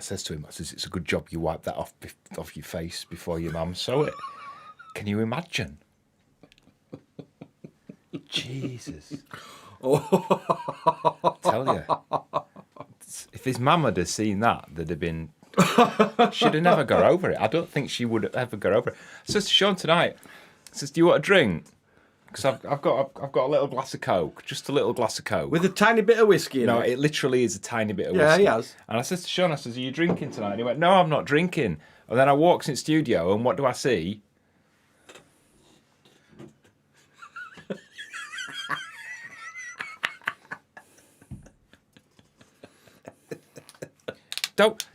says to him, I says, it's a good job you wipe that off your face before your mum sew it. Can you imagine? Jesus. Tell you. If his mum had seen that, there'd have been... She'd have never got over it. I don't think she would ever got over it. I says to Shaun tonight, I says, do you want a drink? Because I've got a little glass of Coke, just a little glass of Coke. With a tiny bit of whiskey in it? No, it literally is a tiny bit of whiskey. Yeah, he has. And I says to Shaun, I says, are you drinking tonight? And he went, no, I'm not drinking. And then I walks in studio, and what do I see? Don't.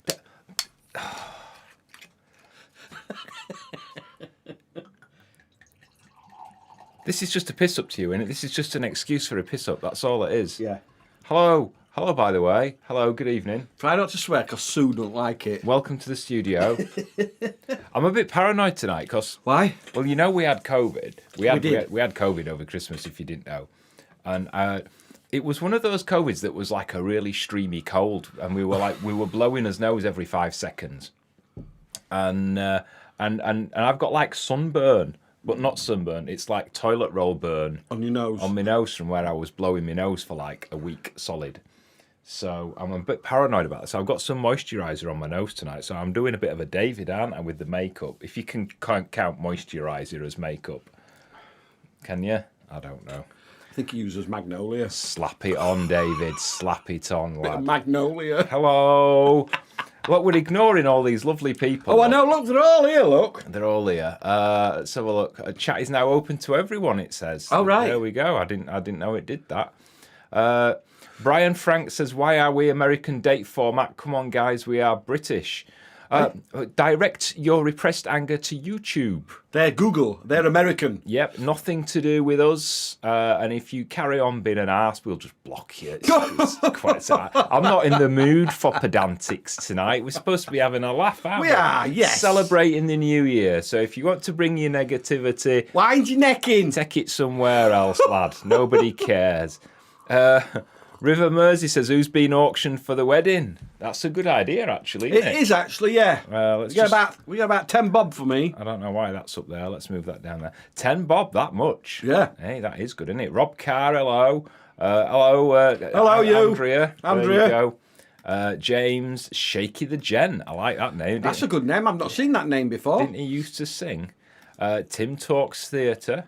This is just a piss up to you, and this is just an excuse for a piss up. That's all it is. Yeah. Hello, by the way. Hello, good evening. Try not to swear, because Sue don't like it. Welcome to the studio. I'm a bit paranoid tonight because... Why? Well, you know we had COVID. We had COVID over Christmas, if you didn't know, and it was one of those COVIDs that was like a really streamy cold, and we were blowing his nose every 5 seconds, and I've got like sunburn. But not sunburn, it's like toilet roll burn. On your nose? On my nose from where I was blowing my nose for like a week solid. So I'm a bit paranoid about this. So I've got some moisturiser on my nose tonight. So I'm doing a bit of a David, aren't I, with the makeup? If you can count moisturiser as makeup. Can you? I don't know. I think he uses Magnolia. Slap it on, David. Slap it on, lad. Bit of Magnolia. Hello. Look, we're ignoring all these lovely people. Oh, I know. Look, they're all here, look. They're all here. Let's have a look. Chat is now open to everyone, it says. Oh, right. There we go. I didn't know it did that. Brian Frank says, why are we American date format? Come on, guys, we are British. Direct your repressed anger to YouTube. They're Google. They're American. Yep, nothing to do with us. And if you carry on being an arse, we'll just block you. It's quite sad. I'm not in the mood for pedantics tonight. We're supposed to be having a laugh, aren't we? We are, yes. Celebrating the new year. So if you want to bring your negativity... Wind your neck in. Take it somewhere else, lad. Nobody cares. River Mersey says, who's been auctioned for the wedding? That's a good idea, actually, isn't it? It is, actually, yeah. Let's we got about 10 bob for me. I don't know why that's up there. Let's move that down there. 10 bob, that much? Yeah. Hey, that is good, isn't it? Rob Carr, hello. Hello, you. Andrea. There you go. James, Shaky the Gent. I like that name. That's a good name. I've not seen that name before. Didn't he used to sing? Tim Talks Theatre.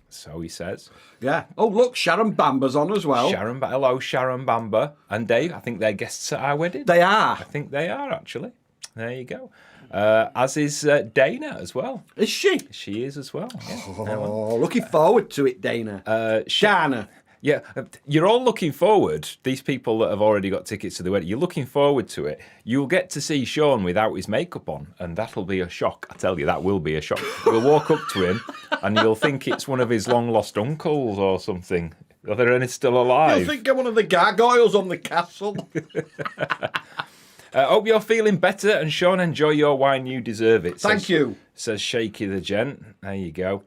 So he says. Yeah. Oh, look, Sharon Bamber's on as well. Hello, Sharon Bamber. And Dave, I think they're guests at our wedding. They are. I think they are, actually. There you go. As is Dana as well. Is she? She is as well. Yeah. Oh, looking forward to it, Dana. Dana. Yeah, you're all looking forward, these people that have already got tickets to the wedding, you're looking forward to it. You'll get to see Shaun without his makeup on, and that'll be a shock. I tell you, that will be a shock. You'll walk up to him, and you'll think it's one of his long-lost uncles or something. Are there any still alive? You'll think I'm one of the gargoyles on the castle. Hope you're feeling better, and Shaun, enjoy your wine. You deserve it. Thank you. Says Shaky the Gent. There you go.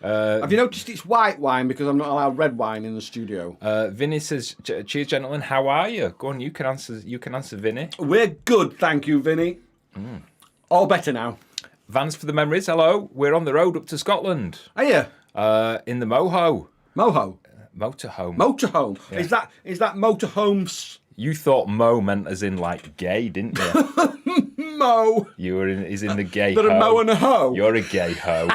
Have you noticed it's white wine because I'm not allowed red wine in the studio? Vinny says, cheers, gentlemen. How are you? Go on, you can answer, Vinny. We're good, thank you, Vinny. All better now. Vans for the memories. Hello. We're on the road up to Scotland. Are you? In the Moho. Moho? Motorhome. Motorhome. Yeah. Is that motorhomes? You thought Mo meant as in like gay, didn't you? Mo. He's in the gay But ho. a mo and a ho. You're a gay ho.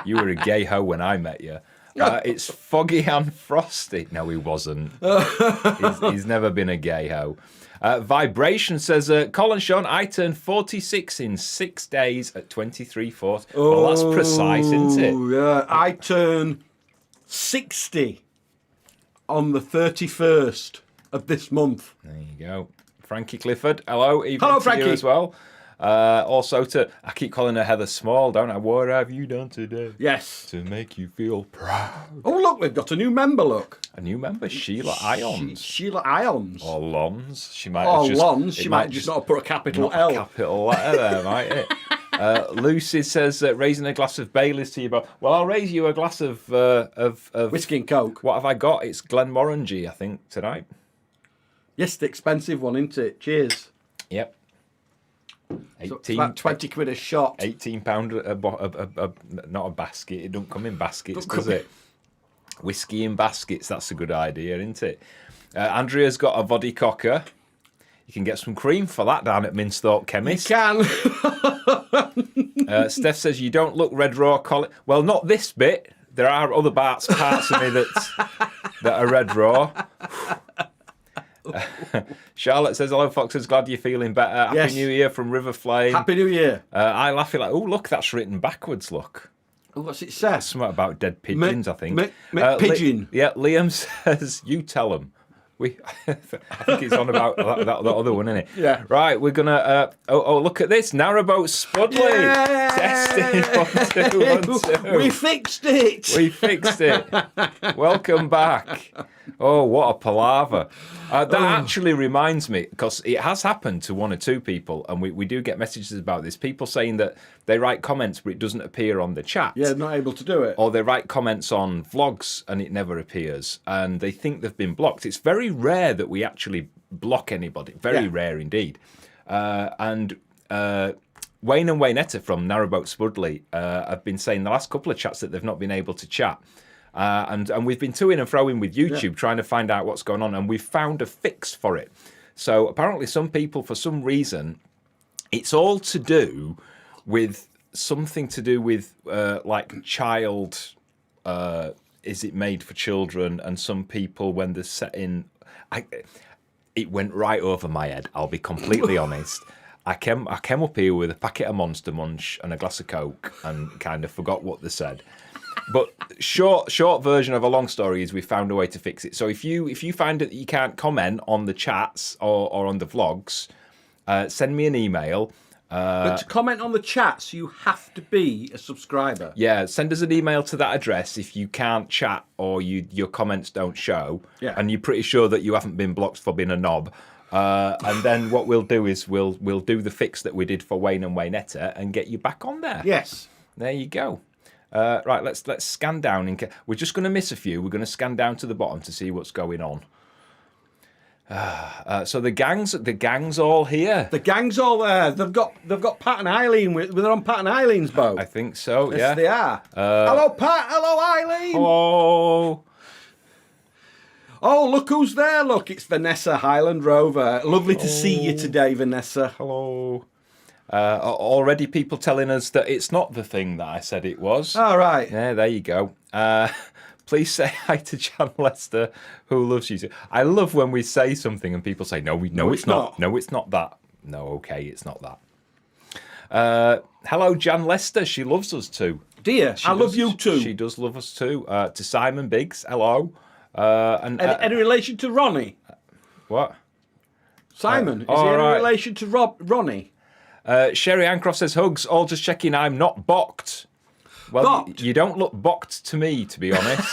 You were a gay ho when I met you. It's foggy and frosty. No, he wasn't. He's never been a gay ho. Vibration says, Colin, Shaun, I turned 46 in 6 days at 23:40. Well, that's precise, isn't it? Yeah. I turn 60 on the 31st of this month. There you go. Frankie Clifford, hello. Hello, Frankie. You as well. Also I keep calling her Heather Small, don't I? What have you done today? Yes. To make you feel proud. Oh, look, we've got a new member, look. A new member, Sheila Ions. Sheila Ions. Or Lons. She might She might just not put a capital L. A capital letter there, might it? Lucy says, raising a glass of Baileys to you. Well, I'll raise you a glass of whiskey and Coke. What have I got? It's Glenmorangie, I think, tonight. Yes, the expensive one, isn't it? Cheers. Yep. So 18, it's about 20 quid a shot. £18 not a basket. It don't come in baskets, Don't does come- it? Whiskey in baskets. That's a good idea, isn't it? Andrea's got a voddy cocker. You can get some cream for that down at Minthorpe You Chemist. can. Steph says you don't look red raw, Colin. Well, not this bit. There are other parts of me that are red raw. Charlotte says, hello, Foxes. Glad you're feeling better. Yes. Happy New Year from River Flame. Happy New Year. I laugh it like, oh, look, that's written backwards, look. Oh, what's it say? Something about dead pigeons, I think. Pigeon. Liam says, you tell them. I think it's on about that other one, isn't it? Yeah. Right, we're going to... look at this. Narrowboat Spudley. Yay! Testing 1, 2, 1, 2. We fixed it. We fixed it. Welcome back. Oh, what a palaver. That actually reminds me, because it has happened to one or two people, and we do get messages about this. People saying that they write comments, but it doesn't appear on the chat. Yeah, not able to do it. Or they write comments on vlogs, and it never appears. And they think they've been blocked. It's very rare that we actually block anybody. Very rare indeed. And Wayne and Waynetta from Narrowboat Spudley have been saying the last couple of chats that they've not been able to chat. And we've been to-ing and fro-ing with YouTube trying to find out what's going on, and we've found a fix for it. So apparently some people, for some reason, it's all to do with something to do with like child, is it made for children? And some people, when they're setting... it went right over my head, I'll be completely honest. I came up here with a packet of Monster Munch and a glass of Coke and kind of forgot what they said. But short version of a long story is we found a way to fix it. So if you find that you can't comment on the chats or on the vlogs, send me an email. But to comment on the chats, you have to be a subscriber. Yeah, send us an email to that address if you can't chat or your comments don't show, and you're pretty sure that you haven't been blocked for being a knob. And then what we'll do is we'll do the fix that we did for Wayne and Waynetta and get you back on there. Yes. There you go. Right, let's scan down. We're just going to miss a few. We're going to scan down to the bottom to see what's going on. So the gang's all here. The gang's all there. They've got Pat and Eileen. They're on Pat and Eileen's boat. I think so. Yes, yeah, they are. Hello, Pat. Hello, Eileen. Hello. Oh, look who's there. Look, it's Vanessa, Highland Rover. Lovely to see you today, Vanessa. Hello. Already people telling us that it's not the thing that I said it was. All right. Yeah, there you go. Please say hi to John Lester, who loves you too. I love when we say something and people say, no, it's not. No, it's not that. No, okay, it's not that. Hello, Jan Lester. She loves us too. Dear, I love you too. She does love us too. To Simon Biggs, hello. Any relation to Ronnie? What? Simon, is he any relation to Ronnie? Sherry Ancroft says, hugs, all just checking I'm not bocked. Well, bocked? You don't look bocked to me, to be honest.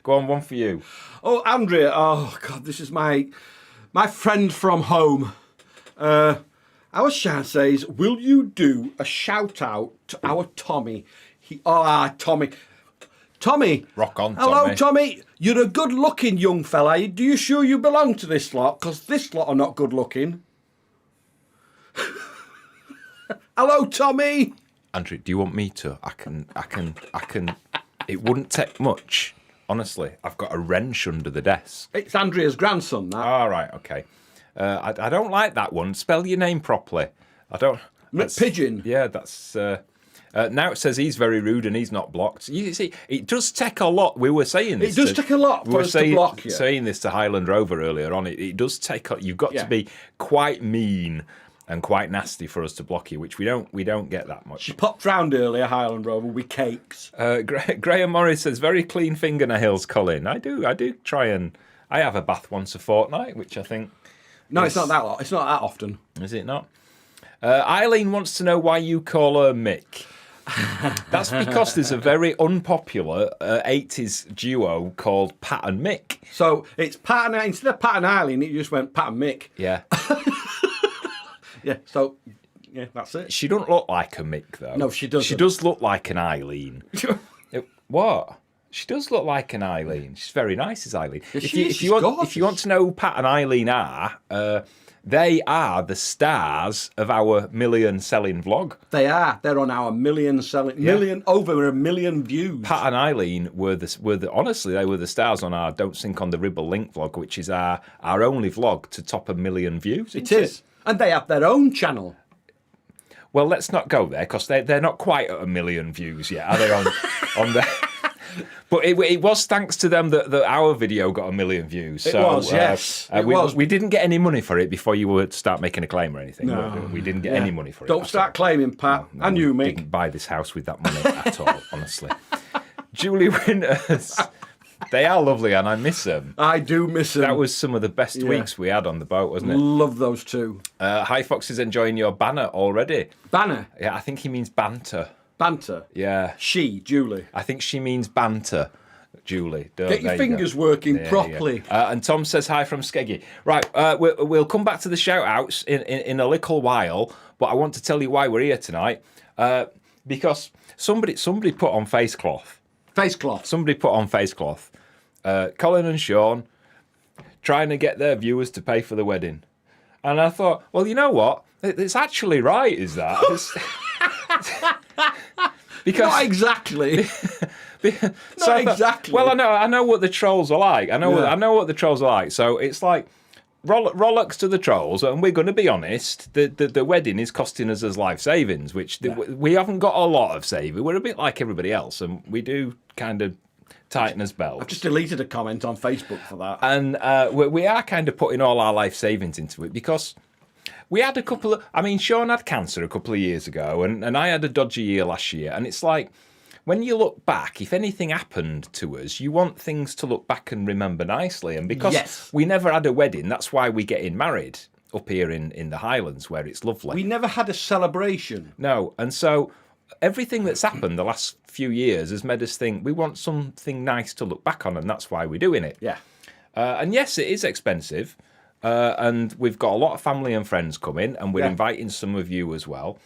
Go on, one for you. Oh, Andrea. Oh, God, this is my friend from home. Our Shaun says, will you do a shout-out to our Tommy? Tommy. Tommy. Rock on, Hello, Tommy. You're a good-looking young fella. Do you sure you belong to this lot? Because this lot are not good-looking. Hello, Tommy. Andrew, do you want me to? I can. It wouldn't take much. Honestly, I've got a wrench under the desk. It's Andrea's grandson, that. All right, okay. I don't like that one. Spell your name properly. I don't... McPigeon. Yeah, that's... now it says he's very rude and he's not blocked. You see, it does take a lot. We were saying this. It does take a lot for us to block you. Saying this to Highland Rover earlier on. It does take... You've got to be quite mean and quite nasty for us to block you, which we don't get that much. She popped round earlier, Highland Rover, with cakes. Graham Morris says, very clean fingernails, Colin. I do try and... I have a bath once a fortnight, which I think... No, it's not that lot. It's not that often. Is it not? Eileen wants to know why you call her Mick. That's because there's a very unpopular 80s duo called Pat and Mick. So it's Pat and... Instead of Pat and Eileen, it just went Pat and Mick. Yeah. Yeah, so... Yeah, that's it. She doesn't look like a Mick, though. No, she doesn't. She does look like an Eileen. What? She does look like an Eileen. She's very nice, is Eileen. Yeah, If you want to know who Pat and Eileen are, they are the stars of our million-selling vlog. They are. They're on our over 1 million views. Pat and Eileen honestly, they were the stars on our Don't Sink on the Ribble Link vlog, which is our only vlog to top 1 million views. It is. And they have their own channel. Well, let's not go there because they're not quite at 1 million views yet, are they? On there. But it was thanks to them that our video got 1 million views. It was, yes. We didn't get any money for it before you would start making a claim or anything. No. We didn't get any money for it. Don't start claiming, Pat. No, and you, we Mick. didn't buy this house with that money at all, honestly. Julie Winters. They are lovely and I miss them. I do miss them. That was some of the best weeks we had on the boat, wasn't it? Love those two. High Fox is enjoying your banner already. Banner? Yeah, I think he means banter. Banter? Yeah. She, Julie. I think she means banter, Julie. Get your fingers working properly. And Tom says hi from Skeggy. Right, we'll come back to the shout-outs in a little while, but I want to tell you why we're here tonight. Because somebody put on face cloth. Somebody put on face cloth. Colin and Shaun trying to get their viewers to pay for the wedding. And I thought, well, you know what? It's actually right, is that? Because Not exactly. Not exactly. Well, I know what the trolls are like. I know what the trolls are like. So it's like Rollocks to the trolls, and we're going to be honest. The wedding is costing us as life savings, which we haven't got a lot of saving. We're a bit like everybody else, and we do kind of tighten us belts. I've just deleted a comment on Facebook for that. And we are kind of putting all our life savings into it because we had a couple of... I mean, Shaun had cancer a couple of years ago, and I had a dodgy year last year. And it's like, when you look back, if anything happened to us, you want things to look back and remember nicely. And because we never had a wedding, that's why we're getting married up here in the Highlands, where it's lovely. We never had a celebration. No, and so everything that's happened the last few years has made us think we want something nice to look back on, and that's why we're doing it. Yeah. And yes, it is expensive, and we've got a lot of family and friends coming, and we're inviting some of you as well.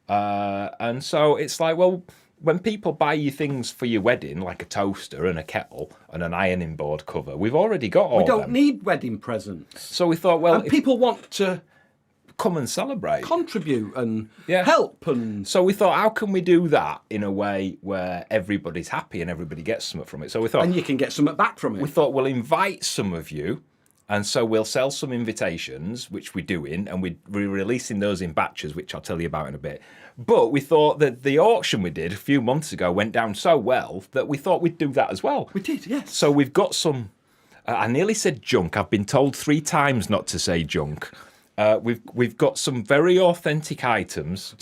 And so it's like, well, when people buy you things for your wedding, like a toaster and a kettle and an ironing board cover, we've already got all of them. We don't need wedding presents. So we thought, well... And people want to come and celebrate. Contribute and help. And so we thought, how can we do that in a way where everybody's happy and everybody gets something from it? So we thought... And you can get something back from it. We thought, we'll invite some of you, and so we'll sell some invitations, which we're doing, and we're releasing those in batches, which I'll tell you about in a bit. But we thought that the auction we did a few months ago went down so well that we thought we'd do that as well. We did, yes. So we've got some... I nearly said junk. I've been told 3 times not to say junk. We've got some very authentic items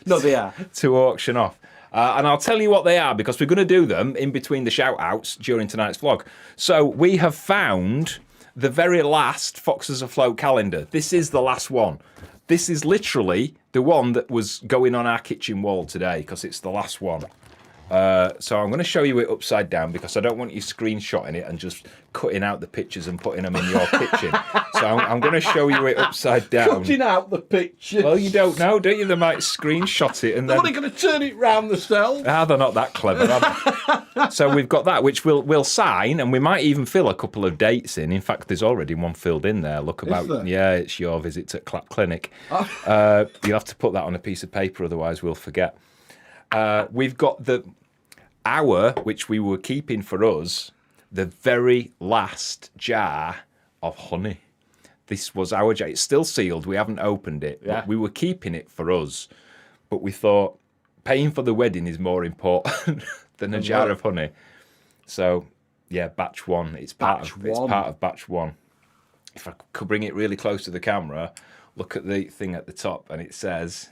No, they are. to auction off. And I'll tell you what they are, because we're going to do them in between the shout-outs during tonight's vlog. So we have found the very last Foxes Afloat calendar. This is the last one. This is literally the one that was going on our kitchen wall today, because it's the last one. So I'm going to show you it upside down, because I don't want you screenshotting it and just cutting out the pictures and putting them in your kitchen. So I'm going to show you it upside down. Cutting out the pictures. Well, you don't know, do you? They might screenshot it and then... What, are you going to turn it round themselves? Ah, they're not that clever, are they? So we've got that, which we'll sign, and we might even fill a couple of dates in. In fact, there's already one filled in there. Look about... Is there? Yeah, it's your visit at Clap Clinic. Oh. You'll have to put that on a piece of paper, otherwise we'll forget. We've got which we were keeping for us, the very last jar of honey. This was our jar. It's still sealed. We haven't opened it. Yeah. But we were keeping it for us. But we thought paying for the wedding is more important than a jar of honey. So, yeah, batch 1. It's part of batch 1. If I could bring it really close to the camera, look at the thing at the top, and it says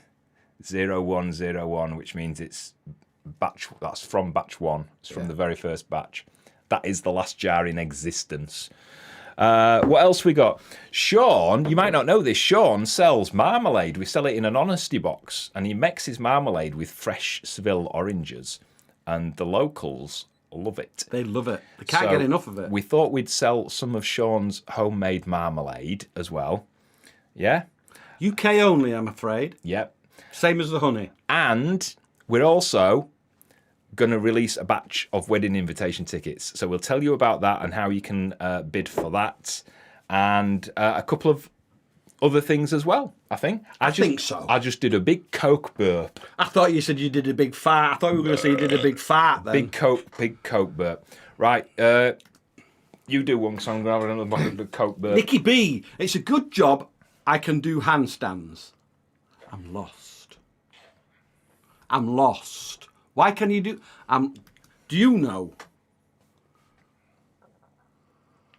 0101, which means it's batch. That's from batch 1. It's from the very first batch. That is the last jar in existence. What else we got? Shaun, you might not know this, Shaun sells marmalade. We sell it in an honesty box, and he makes his marmalade with fresh Seville oranges, and the locals love it. They love it. They can't get enough of it. We thought we'd sell some of Shaun's homemade marmalade as well. Yeah? UK only, I'm afraid. Yep. Same as the honey. And we're also going to release a batch of wedding invitation tickets. So we'll tell you about that and how you can bid for that. And a couple of other things as well, I think. I think so. I just did a big Coke burp. I thought you said you did a big fart. I thought we were going to say you did a big fart then. Big Coke burp. Right, you do one, because I'm going to have another big Coke burp. Nicky B, it's a good job I can do handstands. I'm lost. Why can you do... do you know?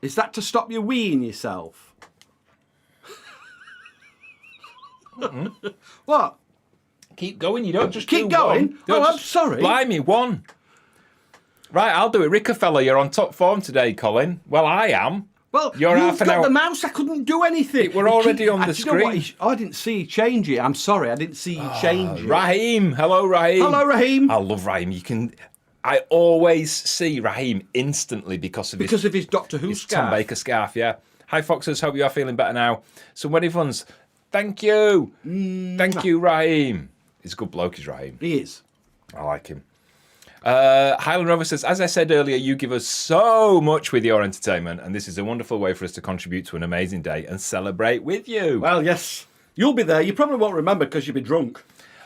Is that to stop you weeing yourself? What? Keep going, you don't just keep do going. One. I'm sorry. Blimey, one. Right, I'll do it. Rickefeller, you're on top form today, Colin. Well, I am. Well, you've got the mouse. I couldn't do anything. We're already on the screen. I didn't see you change it. I'm sorry. I didn't see you change it. Raheem. Hello, Raheem. Hello, Raheem. I love Raheem. I always see Raheem instantly because of his Doctor Who scarf. Tom Baker scarf, yeah. Hi, Foxers. Hope you are feeling better now. Some wedding funds. Thank you. Thank you, Raheem. He's a good bloke, is Raheem. He is. I like him. Highland Rover says, as I said earlier, you give us so much with your entertainment, and this is a wonderful way for us to contribute to an amazing day and celebrate with you. Well, yes. You'll be there. You probably won't remember because you'll be drunk.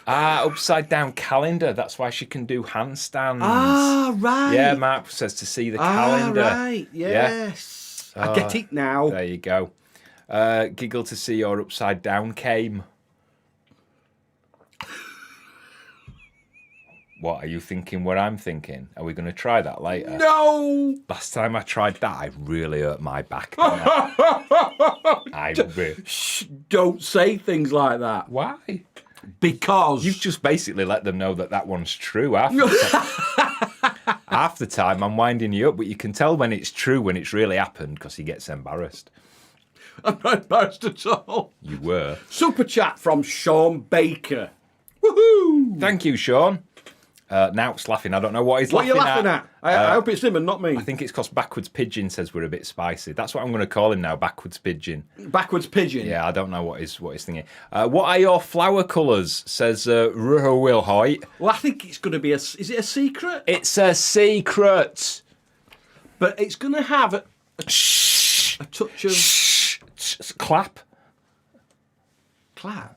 Upside down calendar. That's why she can do handstands. Right. Yeah, Mark says to see the calendar. Right. Yes. Yeah. I get it now. There you go. Giggle to see your upside down came. What are you thinking? What I'm thinking? Are we going to try that later? No. Last time I tried that, I really hurt my back. Shh, don't say things like that. Why? Because you've just basically let them know that one's true. Half the time I'm winding you up, but you can tell when it's true, when it's really happened, because he gets embarrassed. I'm not embarrassed at all. You were. Super chat from Shaun Baker. Woohoo! Thank you, Shaun. Now it's laughing. I don't know what he's laughing at. What are you laughing at? I hope it's him and not me. I think it's because Backwards Pigeon says we're a bit spicy. That's what I'm going to call him now, Backwards Pigeon. Backwards Pigeon? Yeah, I don't know what he's thinking. What are your flower colours, says Will Hoyt. Well, I think it's going to be is it a secret? It's a secret. But it's going to have a touch of... Clap.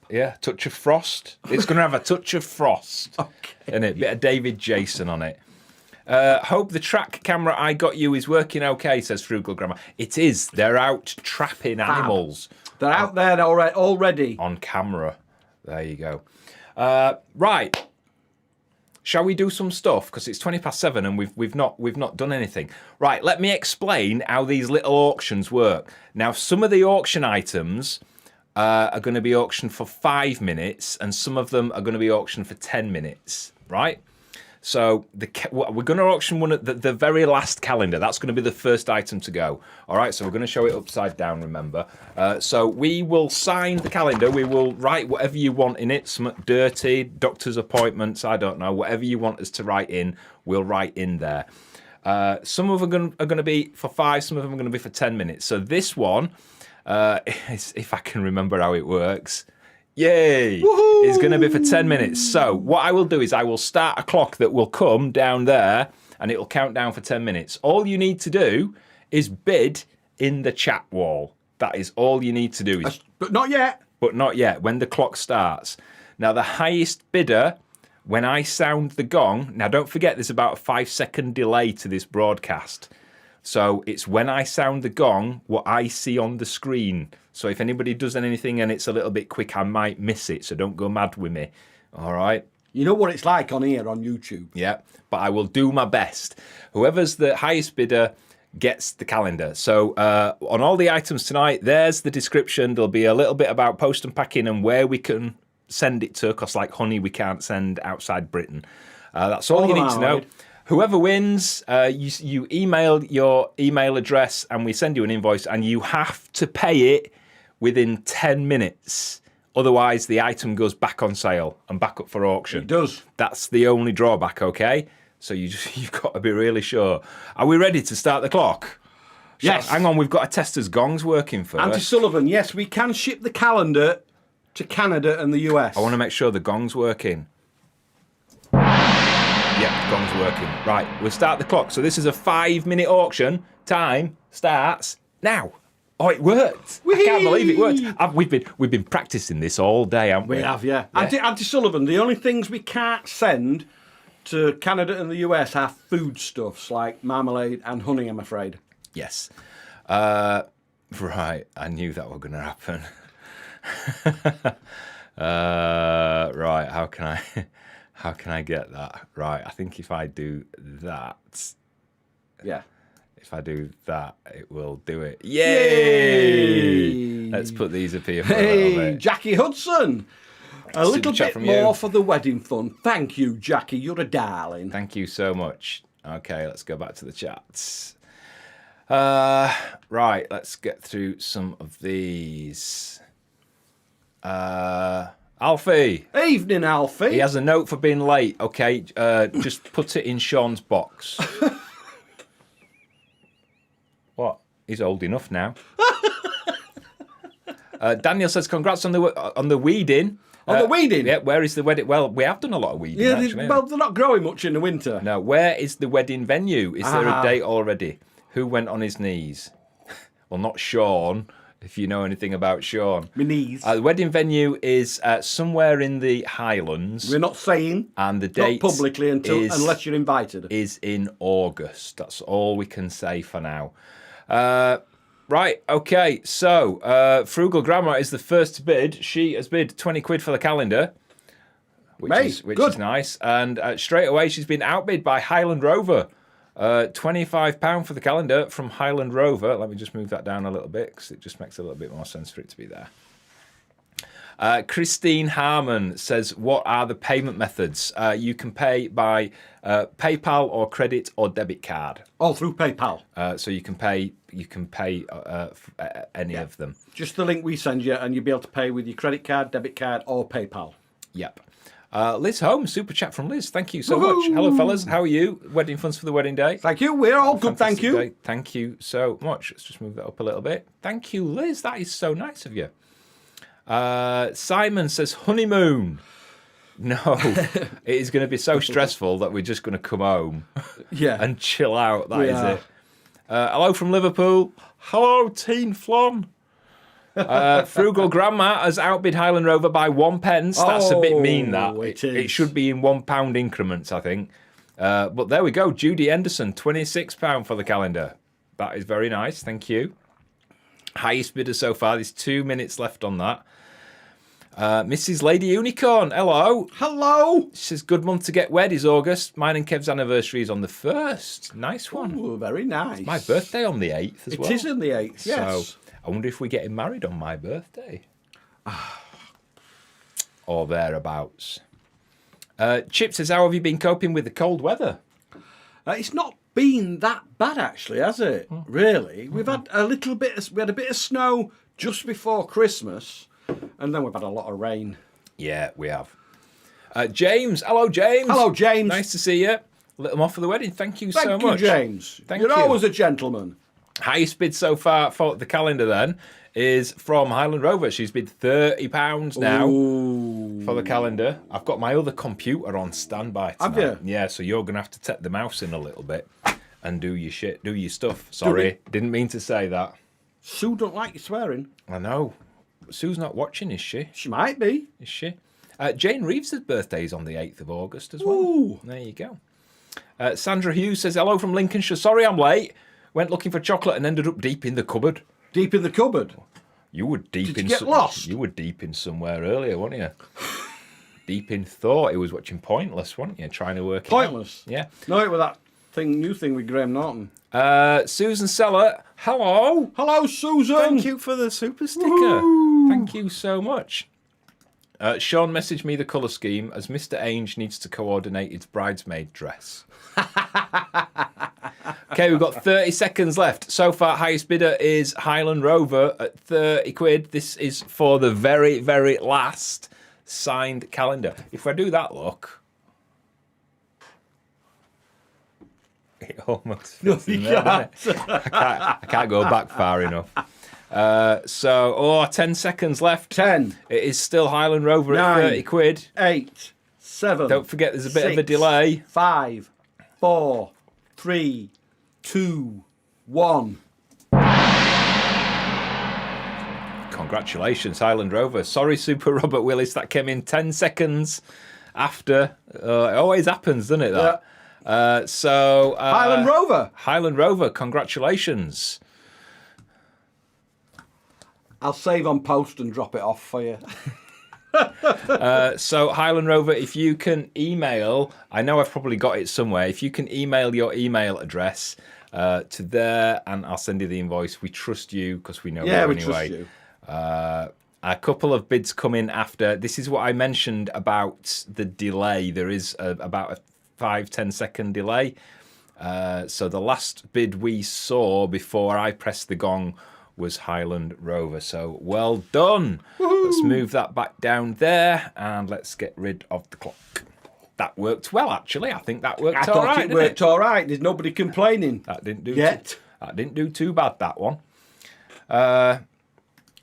Yeah, touch of frost. It's going to have a touch of frost. Okay. And a bit of David Jason on it. Hope the track camera I got you is working okay, says Frugal Grammar. It is. They're out trapping animals. They're out there already. On camera. There you go. Right. Shall we do some stuff? Because it's 7:20 and we've not done anything. Right, let me explain how these little auctions work. Now, some of the auction items are going to be auctioned for 5 minutes, and some of them are going to be auctioned for 10 minutes, right? So we're going to auction one at the very last calendar. That's going to be the first item to go. All right, so we're going to show it upside down, remember. So we will sign the calendar. We will write whatever you want in it, some dirty, doctor's appointments, I don't know, whatever you want us to write in, we'll write in there. Some of them are going to be for 5, some of them are going to be for 10 minutes. So this one... if I can remember how it works. Yay! Woohoo! It's going to be for 10 minutes. So what I will do is I will start a clock that will come down there and it will count down for 10 minutes. All you need to do is bid in the chat wall. That is all you need to do. But not yet. But not yet, when the clock starts. Now, the highest bidder, when I sound the gong... Now, don't forget there's about a 5-second delay to this broadcast. So it's when I sound the gong, what I see on the screen. So if anybody does anything and it's a little bit quick, I might miss it. So don't go mad with me. All right? You know what it's like on here on YouTube. Yeah, but I will do my best. Whoever's the highest bidder gets the calendar. So on all the items tonight, there's the description. There'll be a little bit about post and packing and where we can send it to, because like honey, we can't send outside Britain. That's all you need to know. Whoever wins, you email your email address and we send you an invoice, and you have to pay it within 10 minutes. Otherwise, the item goes back on sale and back up for auction. It does. That's the only drawback, okay? So you've got to be really sure. Are we ready to start the clock? Yes. Hang on, we've got to test as gongs working first. Auntie Sullivan, yes, we can ship the calendar to Canada and the US. I want to make sure the gong's working. Yep, gong's working. Right, we'll start the clock. So this is a 5-minute auction. Time starts now. Oh, it worked. I can't believe it worked. We've been practicing this all day, haven't we? We have, yeah. Auntie Sullivan, the only things we can't send to Canada and the US are foodstuffs like marmalade and honey, I'm afraid. Yes. Right, I knew that was going to happen. Right, how can I get that? Right, I think if I do that... Yeah. If I do that, it will do it. Yay! Let's put these up here for a little bit. Jackie Hudson. A little bit from more you. for the wedding fund. Thank you, Jackie. You're a darling. Thank you so much. Okay, let's go back to the chats. Right, let's get through some of these. Alfie. Evening, Alfie. He has a note for being late. Okay, just put it in Shaun's box. What? He's old enough now. Daniel says, "Congrats on the weeding." On the weeding? Yeah. Where is the wedding? Well, we have done a lot of weeding. Yeah, actually. well, they're not growing much in the winter. No. Where is the wedding venue? Is there a date already? Who went on his knees? Well, not Shaun. If you know anything about Shaun. My knees. The wedding venue is somewhere in the Highlands. We're not saying. And the date not publicly unless you're invited. Is in August. That's all we can say for now. Right, okay, so Frugal Grandma is the first to bid. She has bid 20 quid for the calendar, which is nice. And straight away, she's been outbid by Highland Rover. £25 for the calendar from Highland Rover. Let me just move that down a little bit because it just makes a little bit more sense for it to be there. Christine Harmon says, what are the payment methods? You can pay by PayPal or credit or debit card. All through PayPal. So you can pay any of them. Just the link we send you, and you'll be able to pay with your credit card, debit card, or PayPal. Yep. Liz Holmes, super chat from Liz. Thank you so much. Hello, fellas. How are you? Wedding funds for the wedding day. Thank you. We're all good. Thank you. Day. Thank you so much. Let's just move that up a little bit. Thank you, Liz. That is so nice of you. Simon says honeymoon. No, it is going to be so stressful that we're just going to come home and chill out. That is it. Hello from Liverpool. Hello, Teen Flon. Frugal Grandma has outbid Highland Rover by 1 pence. That's a bit mean, that. It should be in £1 increments, I think. But there we go. Judy Henderson, £26 for the calendar. That is very nice. Thank you. Highest bidder so far. There's 2 minutes left on that. Mrs. Lady Unicorn, hello. Hello. She says, good month to get wed is August. Mine and Kev's anniversary is on the 1st. Nice one. Ooh, very nice. It's my birthday on the 8th as well. It is on the 8th, yes. So I wonder if we're getting married on my birthday. Or thereabouts. Chip says, how have you been coping with the cold weather? It's not been that bad, actually, has it? Really? We've had a little bit. We had a bit of snow just before Christmas, and then we've had a lot of rain. Yeah, we have. James, hello, James. Hello, James. Nice to see you. Lit them off for the wedding. Thank you so much. Thank you, James. You're always a gentleman. Highest bid so far for the calendar then is from Highland Rover. She's bid £30 now for the calendar. I've got my other computer on standby tonight. Have you? Yeah, so you're going to have to take the mouse in a little bit and do your shit, do your stuff. Sorry, didn't mean to say that. Sue don't like you swearing. I know. Sue's not watching, is she? She might be. Is she? Jane Reeves' birthday is on the 8th of August as well. Ooh. There you go. Sandra Hughes says, hello from Lincolnshire. Sorry I'm late. Went looking for chocolate and ended up deep in the cupboard. Deep in the cupboard? You were deep Did you get lost? You were deep in somewhere earlier, weren't you? Deep in thought. He was watching Pointless, weren't you? Trying to work Pointless? It out. Yeah. No, it was that new thing with Graham Norton. Susan Seller, hello. Hello, Susan. Thank you for the super sticker. Woo. Thank you so much. Shaun messaged me the colour scheme as Mr. Ainge needs to coordinate his bridesmaid dress. Okay, we've got 30 seconds left. So far, highest bidder is Highland Rover at 30 quid. This is for the very, very last signed calendar. If I do that look, it almost fits in there, doesn't it? I can't go back far enough. 10 seconds left. 10. It is still Highland Rover 9, at 30 quid. 8, 7. Don't forget, there's a bit of a 6, delay. 5, 4, 3, 2, 1. Congratulations, Highland Rover. Sorry, Super Robert Willis, that came in 10 seconds after. It always happens, doesn't it, that? Yeah. Highland Rover, congratulations. I'll save on post and drop it off for you. So Highland Rover, if you can email, I know I've probably got it somewhere, if you can email your email address to there, and I'll send you the invoice. We trust you because we know you anyway. Trust you. A couple of bids come in after. This is what I mentioned about the delay. There is about a 5-10 second delay. So the last bid we saw before I pressed the gong was Highland Rover. So well done. Woo-hoo. Let's move that back down there and let's get rid of the clock. That worked well, actually. I think that worked all right. It worked all right. There's nobody complaining. That didn't do yet. That didn't do too bad, that one.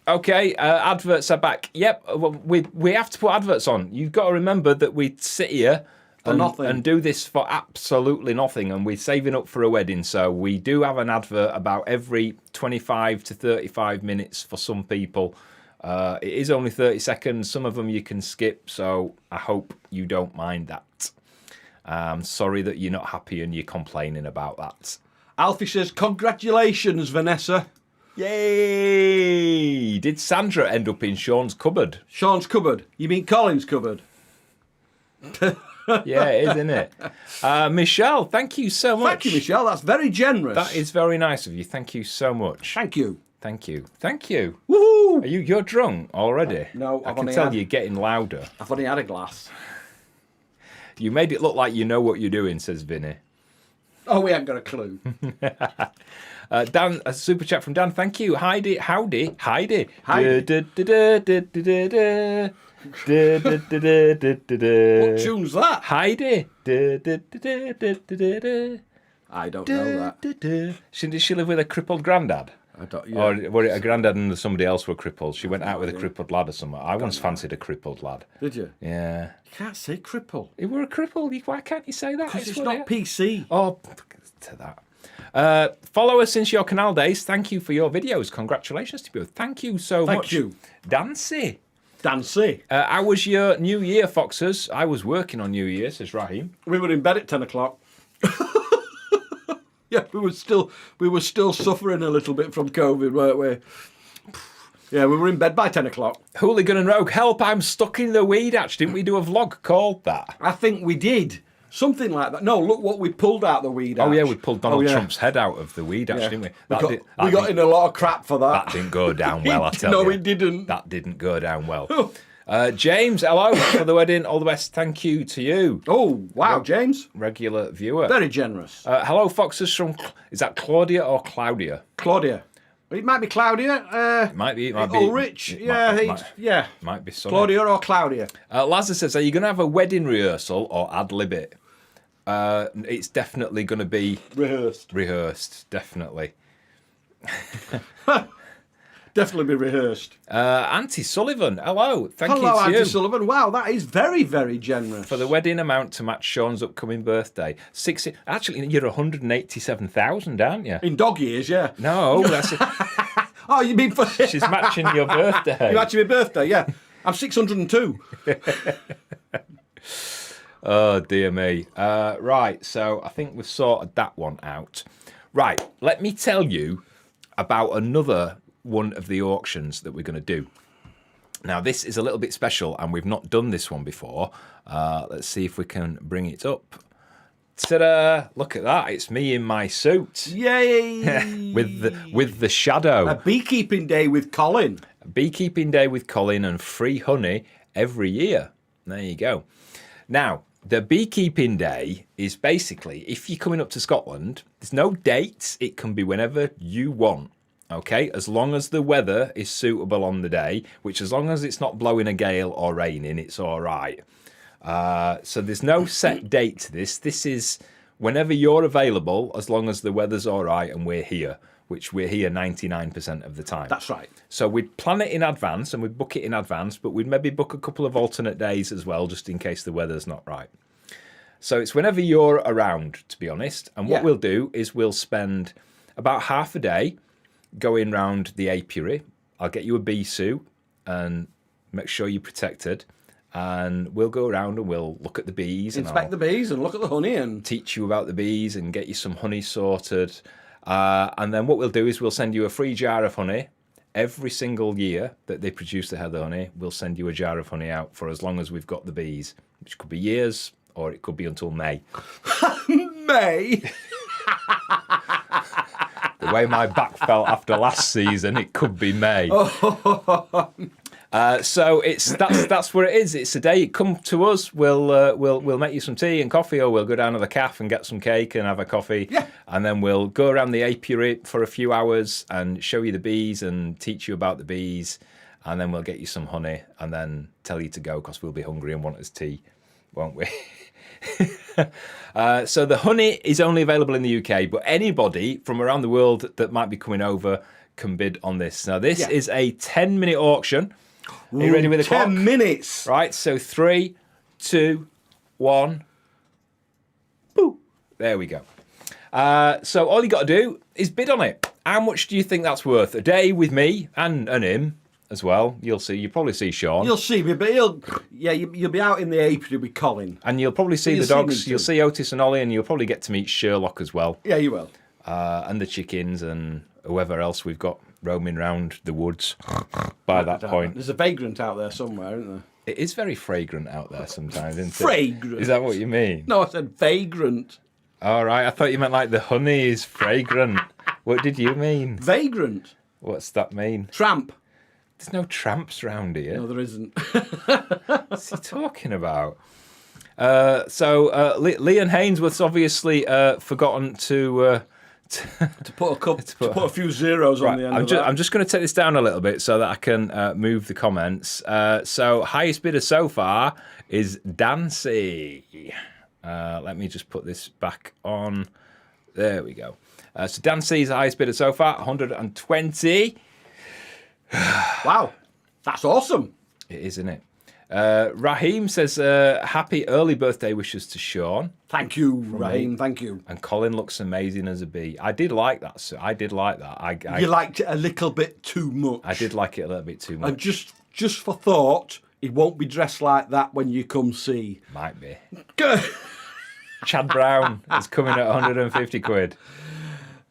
Okay, adverts are back. Yep, well, we have to put adverts on. You've got to remember that we sit here and do this for absolutely nothing, and we're saving up for a wedding. So we do have an advert about every 25 to 35 minutes for some people. It is only 30 seconds. Some of them you can skip, so I hope you don't mind that. Sorry that you're not happy and you're complaining about that. Alfie says, congratulations, Vanessa. Yay! Did Sandra end up in Shaun's cupboard? Shaun's cupboard? You mean Colin's cupboard? Yeah, it is, isn't it? Michelle, thank you so much. Thank you, Michelle. That's very generous. That is very nice of you. Thank you so much. Thank you. Thank you. Thank you. Woohoo! You're drunk already? No, I can tell you're getting louder. I've only had a glass. You made it look like you know what you're doing, says Vinny. Oh, we haven't got a clue. Dan, a super chat from Dan. Thank you. Heidi. Howdy. Heidi. What tune's that? Heidi. I don't know that. Did she live with a crippled granddad? I don't. Yeah. Or were it a granddad and somebody else were crippled? She went out with a crippled lad or something. I once fancied a crippled lad. Did you? Yeah. You can't say cripple. He were a cripple. Why can't you say that? Because it's not PC. Oh, to that. Follow us since your canal days. Thank you for your videos. Congratulations to you. Thank you so much. Thank you. Dancy. How was your New Year, Foxers? I was working on New Year, says Raheem. We were in bed at 10 o'clock. Yeah, we were still suffering a little bit from COVID, weren't we? Yeah, we were in bed by 10 o'clock. Hooligan and Rogue, help, I'm stuck in the weed hatch. Didn't we do a vlog called that? I think we did. Something like that. No, look what we pulled out the weed hatch. Oh, yeah, we pulled Donald Trump's head out of the weed hatch, didn't we? We got in a lot of crap for that. That didn't go down well, I tell you. No, it didn't. That didn't go down well. James, hello for the wedding. All the best. Thank you to you. Oh, wow, James. Regular viewer. Very generous. Hello, Foxes from... Is that Claudia or Claudia? Claudia. It might be Claudia. It might be. Ulrich. Yeah. Might be Sonny. Claudia or Claudia. Lazar says, are you going to have a wedding rehearsal or ad-lib it? It's definitely going to be... Rehearsed, definitely. Definitely be rehearsed. Auntie Sullivan, hello. Thank you to Hello, you. Auntie Sullivan. Wow, that is very, very generous. For the wedding amount to match Shaun's upcoming birthday. Actually, you're 187,000, aren't you? In dog years, yeah. No, that's... Oh, you mean for... She's matching your birthday. You're matching my birthday, yeah. I'm 602. Oh, dear me. Right, so I think we've sorted that one out. Right, let me tell you about another one of the auctions that we're going to do. Now, this is a little bit special, and we've not done this one before. Let's see if we can bring it up. Ta-da! Look at that. It's me in my suit. Yay! with the shadow. A beekeeping day with Colin. Beekeeping day with Colin and free honey every year. There you go. Now, the beekeeping day is basically, if you're coming up to Scotland, there's no dates. It can be whenever you want. Okay, as long as the weather is suitable on the day, which as long as it's not blowing a gale or raining, it's all right. So there's no set date to this. This is whenever you're available, as long as the weather's all right and we're here, which we're here 99% of the time. That's right. So we'd plan it in advance and we'd book it in advance, but we'd maybe book a couple of alternate days as well, just in case the weather's not right. So it's whenever you're around, to be honest. And what we'll do is we'll spend about half a day going round the apiary. I'll get you a bee suit and make sure you're protected. And we'll go around and we'll look at the bees. Inspect the bees and look at the honey and teach you about the bees and get you some honey sorted. And then what we'll do is we'll send you a free jar of honey. Every single year that they produce the heather honey, we'll send you a jar of honey out for as long as we've got the bees, which could be years or it could be until May. May? The way my back felt after last season, it could be May. So that's where it is. It's a day. Come to us. We'll make you some tea and coffee, or we'll go down to the cafe and get some cake and have a coffee. Yeah. And then we'll go around the apiary for a few hours and show you the bees and teach you about the bees. And then we'll get you some honey and then tell you to go because we'll be hungry and want us tea, won't we? So the honey is only available in the UK, but anybody from around the world that might be coming over can bid on this. Now this is a 10-minute auction. Are you ready with the clock? 10 minutes. Right, so 3, 2, 1. Boo. There we go. So all you got to do is bid on it. How much do you think that's worth? A day with me and him as well. You'll see. You'll probably see Shaun. You'll see me, but you'll be out in the apiary with Colin. And you'll probably see the dogs. You'll see Otis and Ollie, and you'll probably get to meet Sherlock as well. Yeah, you will. And the chickens and whoever else we've got roaming round the woods by that point. There's a vagrant out there somewhere, isn't there? It is very fragrant out there sometimes, isn't it? Fragrant? Is that what you mean? No, I said vagrant. All right, I thought you meant like the honey is fragrant. What did you mean? Vagrant. What's that mean? Tramp. There's no tramps round here. No, there isn't. What's he talking about? So Leon Hainsworth's obviously forgotten to put a few zeros on the end of that. I'm just going to take this down a little bit so that I can move the comments. So highest bidder so far is Dancy. Let me just put this back on. There we go. So Dancy's the highest bidder so far, 120. Wow, that's awesome. It is, isn't it? Raheem says, happy early birthday wishes to Shaun. Thank you, Raheem. Thank you. And Colin looks amazing as a bee. I did like that. So I did like that. You liked it a little bit too much. I did like it a little bit too much. And just for thought, he won't be dressed like that when you come see. Might be. Chad Brown is coming at 150 quid.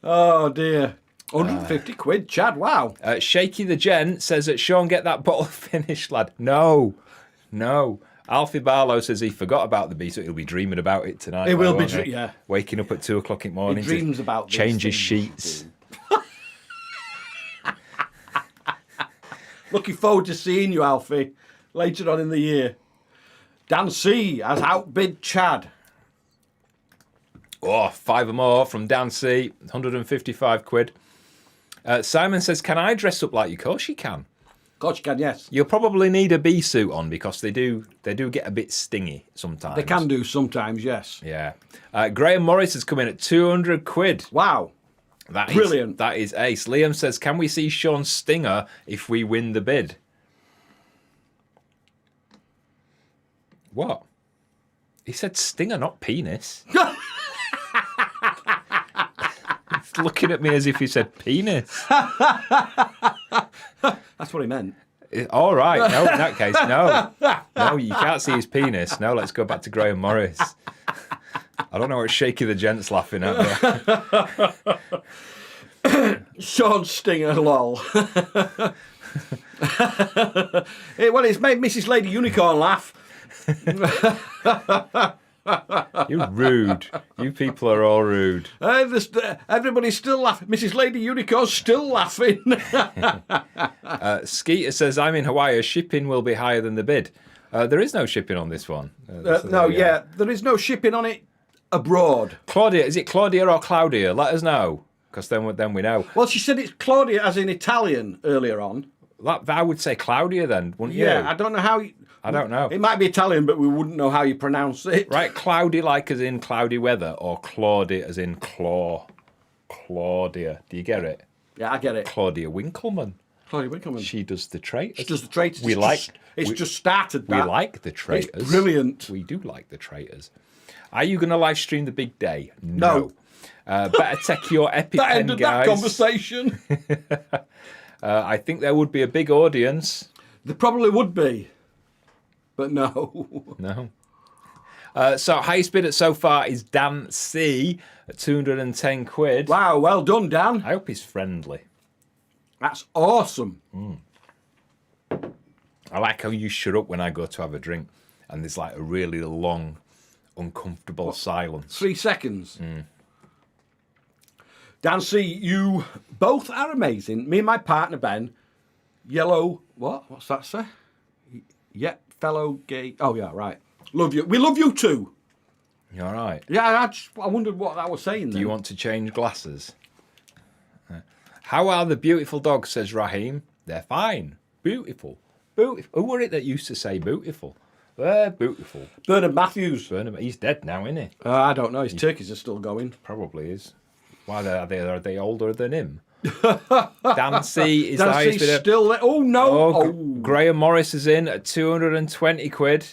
Oh, dear. 150 quid, Chad, wow. Shaky the Gent says that Shaun, get that bottle finished, lad. No. Alfie Barlow says he forgot about the bee, so he'll be dreaming about it tonight. He will be, yeah. Waking up at 2 o'clock in the morning. He dreams about change his sheets. Looking forward to seeing you, Alfie, later on in the year. Dan C has outbid Chad. Oh, 5 or more from Dan C, 155 quid. Simon says, can I dress up like you? Of course you can. Of course you can, yes. You'll probably need a bee suit on because they do get a bit stingy sometimes. They can do sometimes, yes. Yeah. Graham Morris has come in at 200 quid. Wow. Brilliant. That is ace. Liam says, can we see Shaun's stinger if we win the bid? What? He said stinger, not penis. He's looking at me as if he said penis. That's what he meant. All right. No, in that case, no. No, you can't see his penis. No, let's go back to Graham Morris. I don't know what Shaky the Gent's laughing at. Shaun Stinger, lol. Well, it's made Mrs. Lady Unicorn laugh. You're rude. You people are all rude. Everybody's still laughing. Mrs. Lady Unicorn's still laughing. Skeeter says, I'm in Hawaii. Shipping will be higher than the bid. There is no shipping on this one. There is no shipping on it abroad. Claudia, is it Claudia or Claudia? Let us know, because then we know. Well, she said it's Claudia as in Italian earlier on. I would say Claudia then, wouldn't you? Yeah, I don't know how... I don't know. It might be Italian, but we wouldn't know how you pronounce it. Right, cloudy like as in cloudy weather, or Claudia as in claw. Claudia. Do you get it? Yeah, I get it. Claudia Winkleman. Claudia Winkleman. She does the traitors. She does the traitors. It's we- just started. We That. like the traitors. It's brilliant. We do like the traitors. Are you going to live stream the big day? No. Better take your EpiPen, That ended guys. that conversation. I think there would be a big audience. There probably would be, but no. No. So highest bid so far is Dan C at 210 quid. Wow, well done, Dan. I hope he's friendly. That's awesome. I like how you shut up when I go to have a drink and there's like a really long, uncomfortable silence. 3 seconds. Dan C, you both are amazing. Me and my partner Ben, yellow. What's that say? Yeah, fellow gay. Oh yeah, right. Love you. We love you too. You all right? Yeah, I wondered what that was saying. Do Then. you want to change glasses? How are the beautiful dogs, says Raheem. They're fine. Beautiful. Beautiful. Who were it that used to say beautiful? They're beautiful. Bernard Matthews. Burnham, he's dead now, isn't he? I don't know. His turkeys are still going. Probably is. Why are they older than him? Dan C is the Dan highest C's bidder. still there. Oh no! Oh, Graham Morris is in at 220 quid.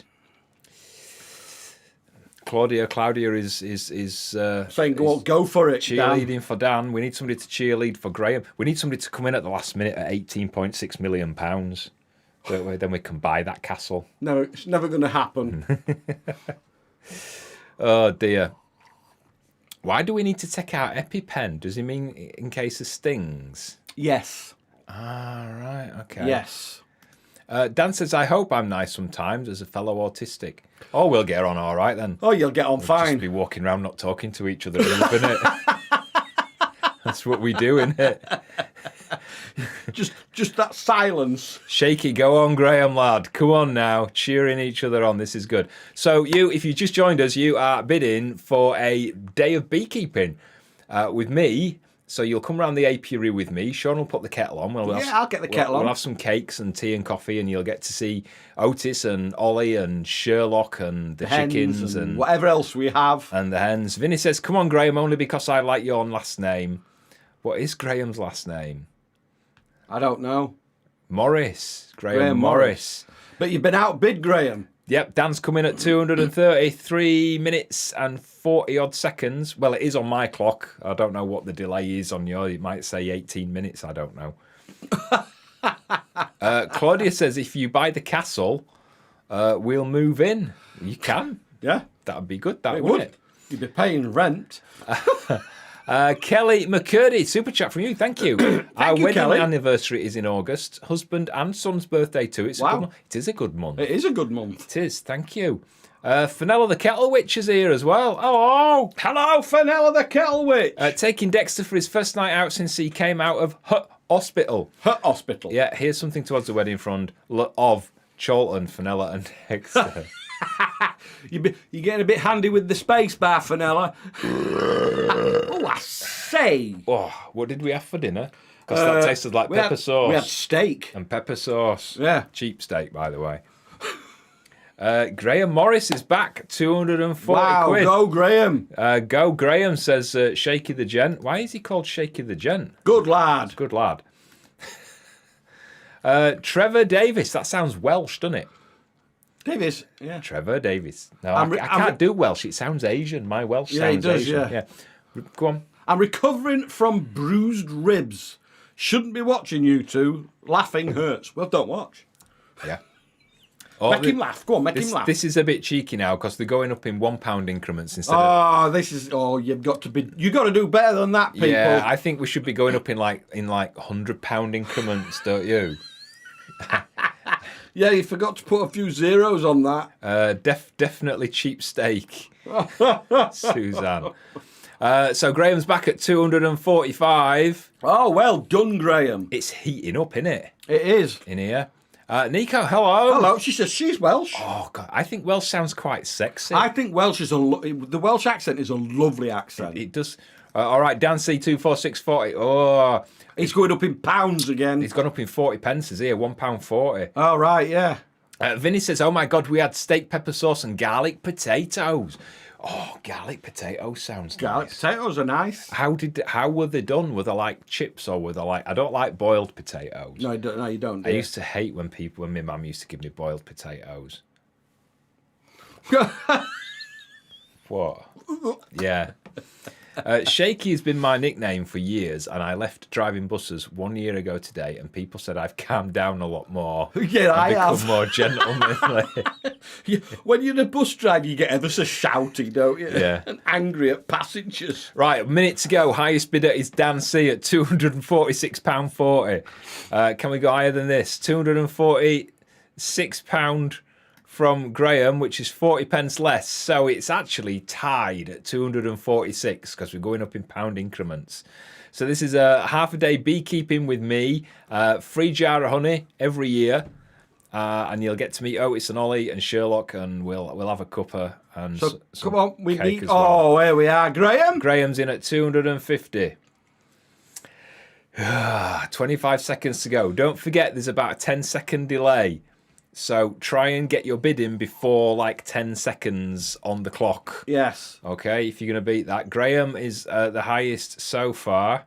Claudia is Saying go for it. cheerleading Dan. for Dan. We need somebody to cheerlead for Graham. We need somebody to come in at the last minute at £18.6 million. Then we can buy that castle. No, it's never going to happen. Oh dear. Why do we need to take out EpiPen? Does he mean in case of stings? Yes. Ah, right, okay. Yes. Dan says, I hope I'm nice sometimes as a fellow autistic. Oh, we'll get on all right then. Oh, you'll get on Just fine. be walking around not talking to each other, isn't it? That's what we do, isn't it? Just that silence. Shaky, go on, Graham, lad. Come on now, cheering each other on. This is good. So if you just joined us, you are bidding for a day of beekeeping with me. So you'll come round the apiary with me. Shaun will put the kettle on. I'll get the kettle on. We'll have some cakes and tea and coffee, and you'll get to see Otis and Ollie and Sherlock and the chickens and whatever else we have. and the hens. Vinny says, come on, Graham, only because I like your last name. What is Graham's last name? I don't know. Morris. Graham Graham Morris. But you've been outbid, Graham. Yep, Dan's coming at 233 minutes and 40 odd seconds. Well, it is on my clock. I don't know what the delay is on yours. It might say 18 minutes. I don't know. Claudia says, if you buy the castle, we'll move in. You can. Yeah. That'd be good, It wouldn't would. it? You'd be paying rent. Kelly McCurdy, super chat from you. Thank you. Our you, wedding Kelly. anniversary is in August. Husband and son's birthday too. It's a Wow. good month. It is a good month. It is a good month. It is. Thank you. Fenella the Kettle Witch is here as well. Hello. Hello, Fenella the Kettle Witch. Taking Dexter for his first night out since he came out of hospital. Hospital. Yeah, here's something towards the wedding front of Cholton, Fenella and Dexter. You're getting a bit handy with the space bar, Fenella. Oh, I say. Oh, what did we have for dinner? Because that tasted like pepper sauce. We had steak. And pepper sauce. Yeah. Cheap steak, by the way. Graham Morris is back, 240 Wow, quid. go Graham. Go Graham, says Shaky the Gent. Why is he called Shaky the Gent? Good lad. Good lad. Trevor Davis. That sounds Welsh, doesn't it? Davis. Yeah. Trevor Davis. No, I'm I can't do Welsh. It sounds Asian. My Welsh Yeah, it sounds does, Asian. yeah. Go on. I'm recovering from bruised ribs. Shouldn't be watching you two. Laughing hurts. Well, don't watch. Yeah. Make him laugh. Go on, make him laugh. This is a bit cheeky now because they're going up in £1 increments instead of. You've got to do better than that, people. Yeah, I think we should be going up in £100 increments, don't you? Yeah, you forgot to put a few zeros on that. Definitely cheap steak, Suzanne. So Graham's back at 245. Oh, well done, Graham. It's heating up, isn't it? It is. In here. Nico, hello. Hello. She says she's Welsh. Oh God, I think Welsh sounds quite sexy. I think Welsh is the Welsh accent is a lovely accent. It does. All right, Dan C24640. Oh, It's going up in pounds again. it's gone up in 40 pence here. £1.40. All right, yeah. Vinny says, "Oh my God, we had steak, pepper sauce, and garlic potatoes." Oh, garlic potatoes sounds Garlic nice. potatoes are nice. How were they done? Were they like chips or were they like? I don't like boiled potatoes. No, you don't. I used to hate when my mum used to give me boiled potatoes. What? Yeah. Shaky has been my nickname for years, and I left driving buses 1 year ago today, and people said I've calmed down a lot more. Yeah, I become have. more gentlemanly. When you're in a bus drive, you get ever so shouty, don't you? Yeah. And angry at passengers. Right, a minute to go. Highest bidder is Dan C at £246.40. Can we go higher than this? £246 from Graham, which is 40 pence less. So it's actually tied at 246 because we're going up in pound increments. So this is a half a day beekeeping with me. Free jar of honey every year. And you'll get to meet Otis and Ollie and Sherlock, and we'll have a cuppa and So some come on, we cake need. as well. Oh, here we are, Graham. Graham's in at 250. 25 seconds to go. Don't forget, there's about a 10-second delay. So try and get your bid in before like 10 seconds on the clock. Yes. Okay, if you're going to beat that. Graham is the highest so far.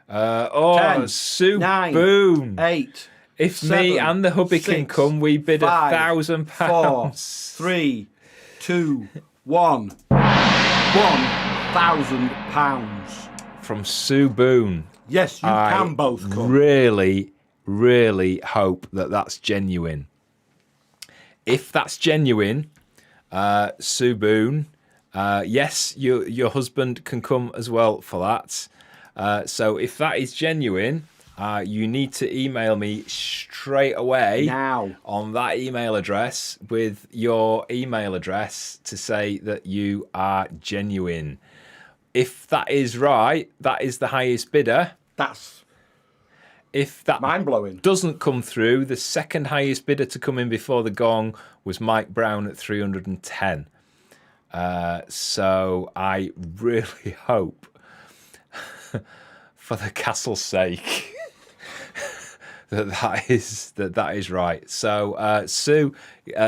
10, Sue 9, Boone. 8. If 7, me and the hubby can 6, come, we bid 5, £1,000. 4, 3, 2, 1. £1,000. From Sue Boone. Yes, you can both come. Really, really hope that that's genuine. If that's genuine, Sue Boone, yes, your husband can come as well for that. So if that is genuine, you need to email me straight away Now on that email address with your email address to say that you are genuine. If that is right, that is the highest bidder. That's If that mind-blowing. doesn't come through, the second highest bidder to come in before the gong was Mike Brown at 310. So I really hope, for the castle's sake, that is right. So Sue,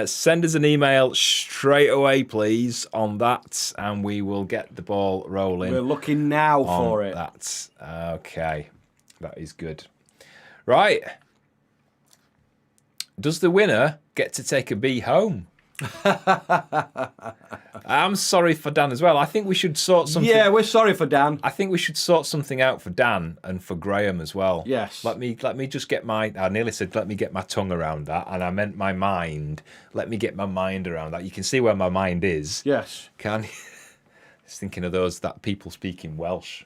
send us an email straight away, please, on that, and we will get the ball rolling. We're looking now on for it. that. Okay, that is good. Right. Does the winner get to take a bee home? I'm sorry for Dan as well. I think we should sort something. Yeah, we're sorry for Dan. I think we should sort something out for Dan and for Graham as well. Yes. Let me just get I nearly said let me get my tongue around that, and I meant my mind. Let me get my mind around that. You can see where my mind is. Yes. Can you? Just thinking of that people speaking Welsh.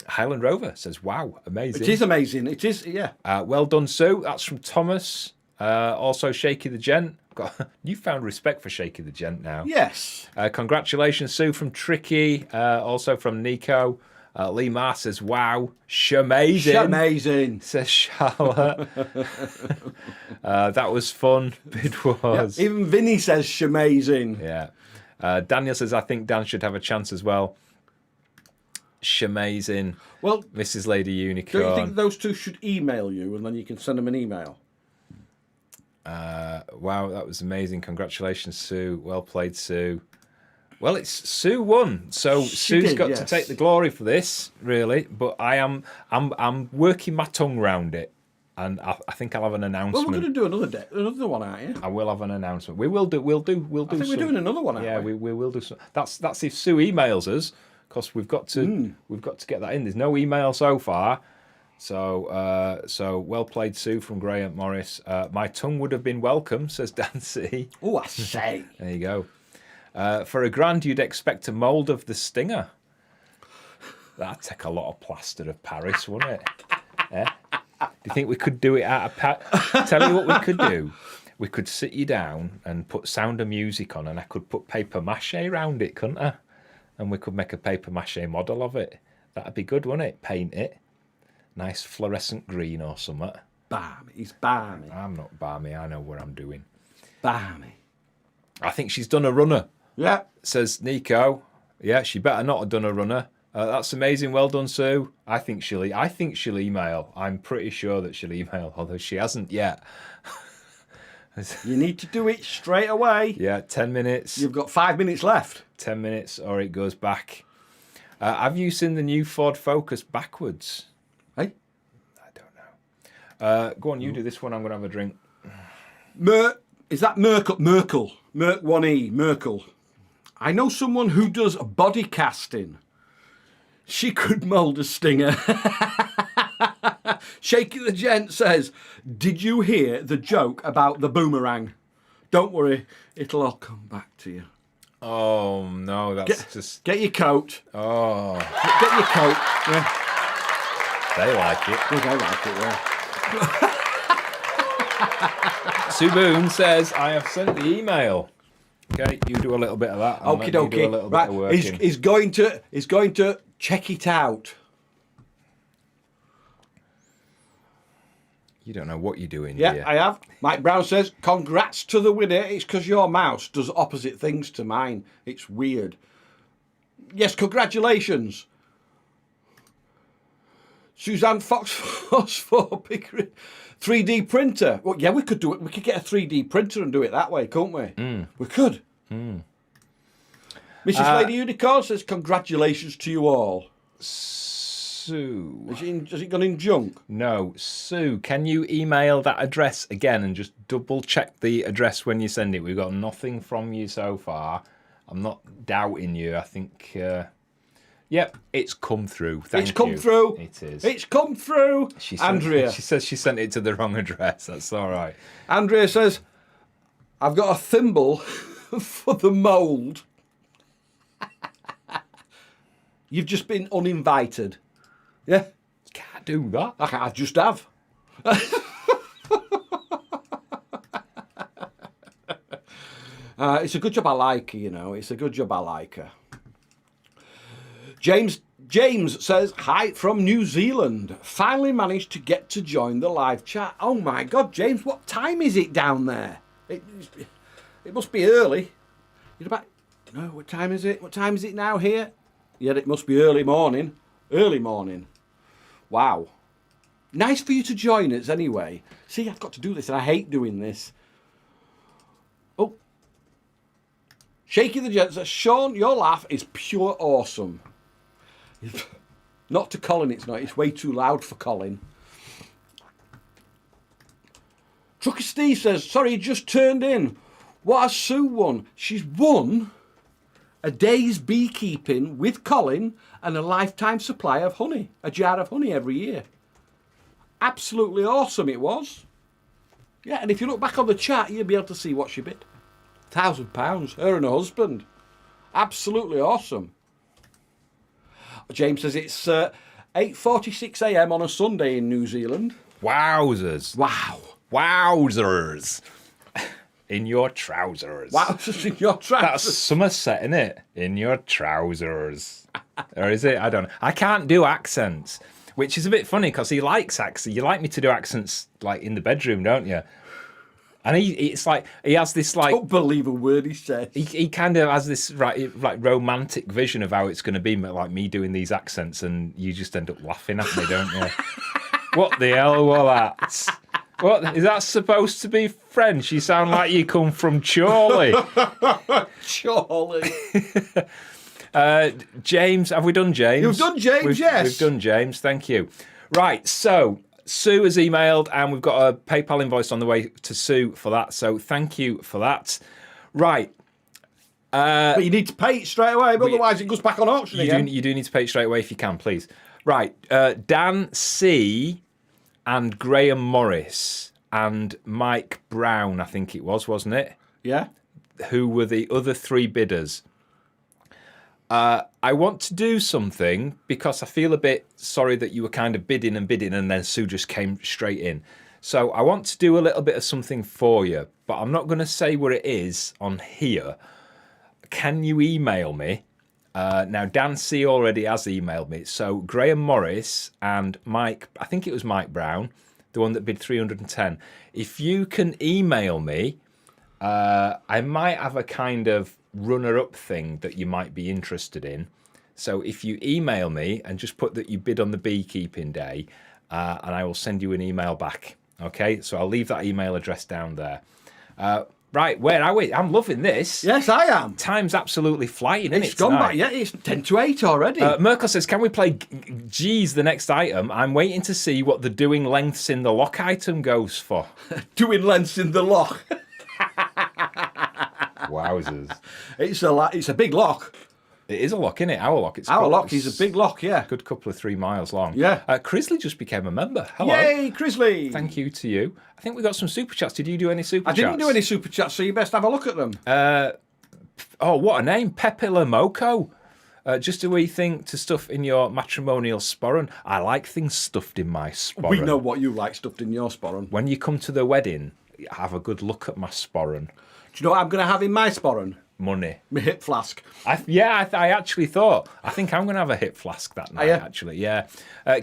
Highland Rover says, wow, amazing. It is amazing. It is, yeah. Well done, Sue. That's from Thomas. Also, Shaky the Gent. Got newfound respect for Shaky the Gent now. Yes. Congratulations, Sue, from Tricky. Also from Nico. Lee Marr says, wow, shamazing. Amazing. Says Charlotte. That was fun. Bid was. Yeah, even Vinny says shamazing. Yeah. Daniel says, I think Dan should have a chance as well. Shamazing. Well, Mrs. Lady Unicorn. don't you think those two should email you and then you can send them an email? Wow, that was amazing. Congratulations, Sue. Well played, Sue. Well, it's Sue won, so Sue's did, got yes. to take the glory for this, really. But I'm working my tongue round it, and I think I'll have an announcement. Well, we're going to do another one, aren't you? I will have an announcement. We'll do. I think we're doing another one, aren't yeah, we? we will do. Some, that's if Sue emails us, because we've got to get that in. There's no email so far. So well played, Sue, from Graham Morris. My tongue would have been welcome, says Dancy. Oh, I say. There you go. For £1,000, you'd expect a mould of the Stinger. That'd take a lot of plaster of Paris, wouldn't it? Do you think we could do it out of Tell you what we could do. We could sit you down and put Sound of Music on, and I could put paper mache around it, couldn't I? And we could make a paper mache model of it. That'd be good, wouldn't it? Paint it. Nice fluorescent green or something. Balmy. He's balmy. I'm not balmy. I know what I'm doing. Balmy. I think she's done a runner, Yeah. says Nico. Yeah, she better not have done a runner. That's amazing. Well done, Sue. I think she'll email. I'm pretty sure that she'll email, although she hasn't yet. You need to do it straight away. Yeah, 10 minutes. You've got 5 minutes left. 10 minutes, or it goes back. Have you seen the new Ford Focus backwards? Hey? I don't know. Go on, you do this one. I'm going to have a drink. Is that Merkel? Merkel. Merc 1E. Merkel. I know someone who does body casting. She could mould a stinger. Shaky the Gent says, did you hear the joke about the boomerang? Don't worry, it'll all come back to you. Oh, no, that's Get your coat. Oh. Get your coat. Yeah. They like it. I like it, yeah. Sue Boone says, I have sent the email. Okay, you do a little bit of that. Okie dokie. Right, he's going to check it out. You don't know what you're doing, Yeah, do you? I have. Mike Brown says, congrats to the winner. It's because your mouse does opposite things to mine. It's weird. Yes, congratulations. Suzanne Fox for Pickering. 3D printer. Well, yeah, we could do it. We could get a 3D printer and do it that way, couldn't we? We could. Mrs. Lady Unicorn says, congratulations to you all. Sue. Has it gone in junk? No. Sue, can you email that address again and just double check the address when you send it? We've got nothing from you so far. I'm not doubting you. I think, yep, it's come through. Thank you. It's come through. It is. It's come through. Andrea. She says she sent it to the wrong address. That's all right. Andrea says, I've got a thimble for the mould. You've just been uninvited. Yeah? You can't do that. I just have. It's a good job I like her, you know. It's a good job I like her. James says, hi from New Zealand. Finally managed to get to join the live chat. Oh my God, James, what time is it down there? It must be early. You're about... No, what time is it? What time is it now here? Yeah, it must be early morning. Early morning. Wow. Nice for you to join us anyway. See, I've got to do this and I hate doing this. Oh. Shaky the Gent says, Shaun, your laugh is pure awesome. Not to Colin, it's not. It's way too loud for Colin. Trucker Steve says, sorry, he just turned in. What has Sue won? She's won a day's beekeeping with Colin and a lifetime supply of honey. A jar of honey every year. Absolutely awesome it was. Yeah, and if you look back on the chat, you'll be able to see what she bid. £1,000, her and her husband. Absolutely awesome. James says it's 8:46 a.m. on a Sunday in New Zealand. Wowzers. Wow. Wowzers. In your trousers. Wowzers in your trousers. That's Somerset, isn't it? In your trousers. Or is it? I don't know. I can't do accents, which is a bit funny because he likes accents. You like me to do accents like in the bedroom, don't you? And it's like he has this like. Don't believe a word he says. He kind of has this like romantic vision of how it's going to be, like me doing these accents, and you just end up laughing at me, don't you? What the hell was that? What is that supposed to be French? You sound like you come from Chorley. Chorley. James, have we done James? You've done James, yes. We've done James, thank you. Right, so Sue has emailed and we've got a PayPal invoice on the way to Sue for that, so thank you for that. Right. But you need to pay it straight away, but otherwise it goes back on auction again. You do need to pay it straight away if you can, please. Right, Dan C. and Graham Morris and Mike Brown, I think it was, wasn't it? Yeah. Who were the other three bidders. I want to do something because I feel a bit sorry that you were kind of bidding and then Sue just came straight in. So I want to do a little bit of something for you, but I'm not going to say what it is on here. Can you email me? Now, Dan C. already has emailed me. So Graham Morris and Mike, I think it was Mike Brown, the one that bid 310. If you can email me, I might have a kind of runner-up thing that you might be interested in. So if you email me and just put that you bid on the beekeeping day, and I will send you an email back. Okay, so I'll leave that email address down there. Right, where are we? I'm loving this. Yes, I am. Time's absolutely flying, isn't it? It's gone back. Yeah, it's 10 to 8 already. Merkel says, can we play G's the next item? I'm waiting to see what the doing lengths in the lock item goes for. Doing lengths in the lock. Wowzers. It's a big lock. It is a lock, isn't it? Our lock. Our lock is a big lock, yeah. Good couple of 3 miles long. Yeah. Crisley just became a member. Hello. Yay, Crisley. Thank you to you. I think we got some super chats. Did you do any super chats? I didn't do any super chats, so you best have a look at them. Oh, what a name. Pepe Lamoko. Just a wee thing to stuff in your matrimonial sporran. I like things stuffed in my sporran. We know what you like stuffed in your sporran. When you come to the wedding, have a good look at my sporran. Do you know what I'm going to have in my sporran? Money. My hip flask. I actually thought. I think I'm going to have a hip flask that night, actually. Yeah.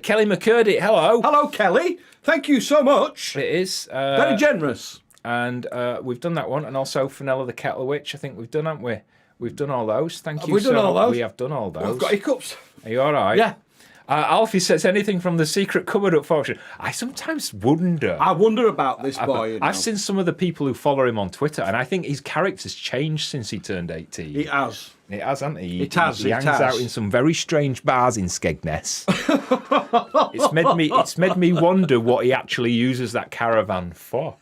Kelly McCurdy, hello. Hello, Kelly. Thank you so much. It is. Very generous. And we've done that one. And also Fenella the Kettle Witch, I think we've done, haven't we? We've done all those. Thank you. We've done all those? We have done all those. I've got hiccups. Are you all right? Yeah. Alfie says, anything from the secret cupboard up for auction? I sometimes wonder. I wonder about this boy. I've seen some of the people who follow him on Twitter, and I think his character's changed since he turned 18. It has. It has, hasn't he? It has. He hangs out in some very strange bars in Skegness. It's made me wonder what he actually uses that caravan for.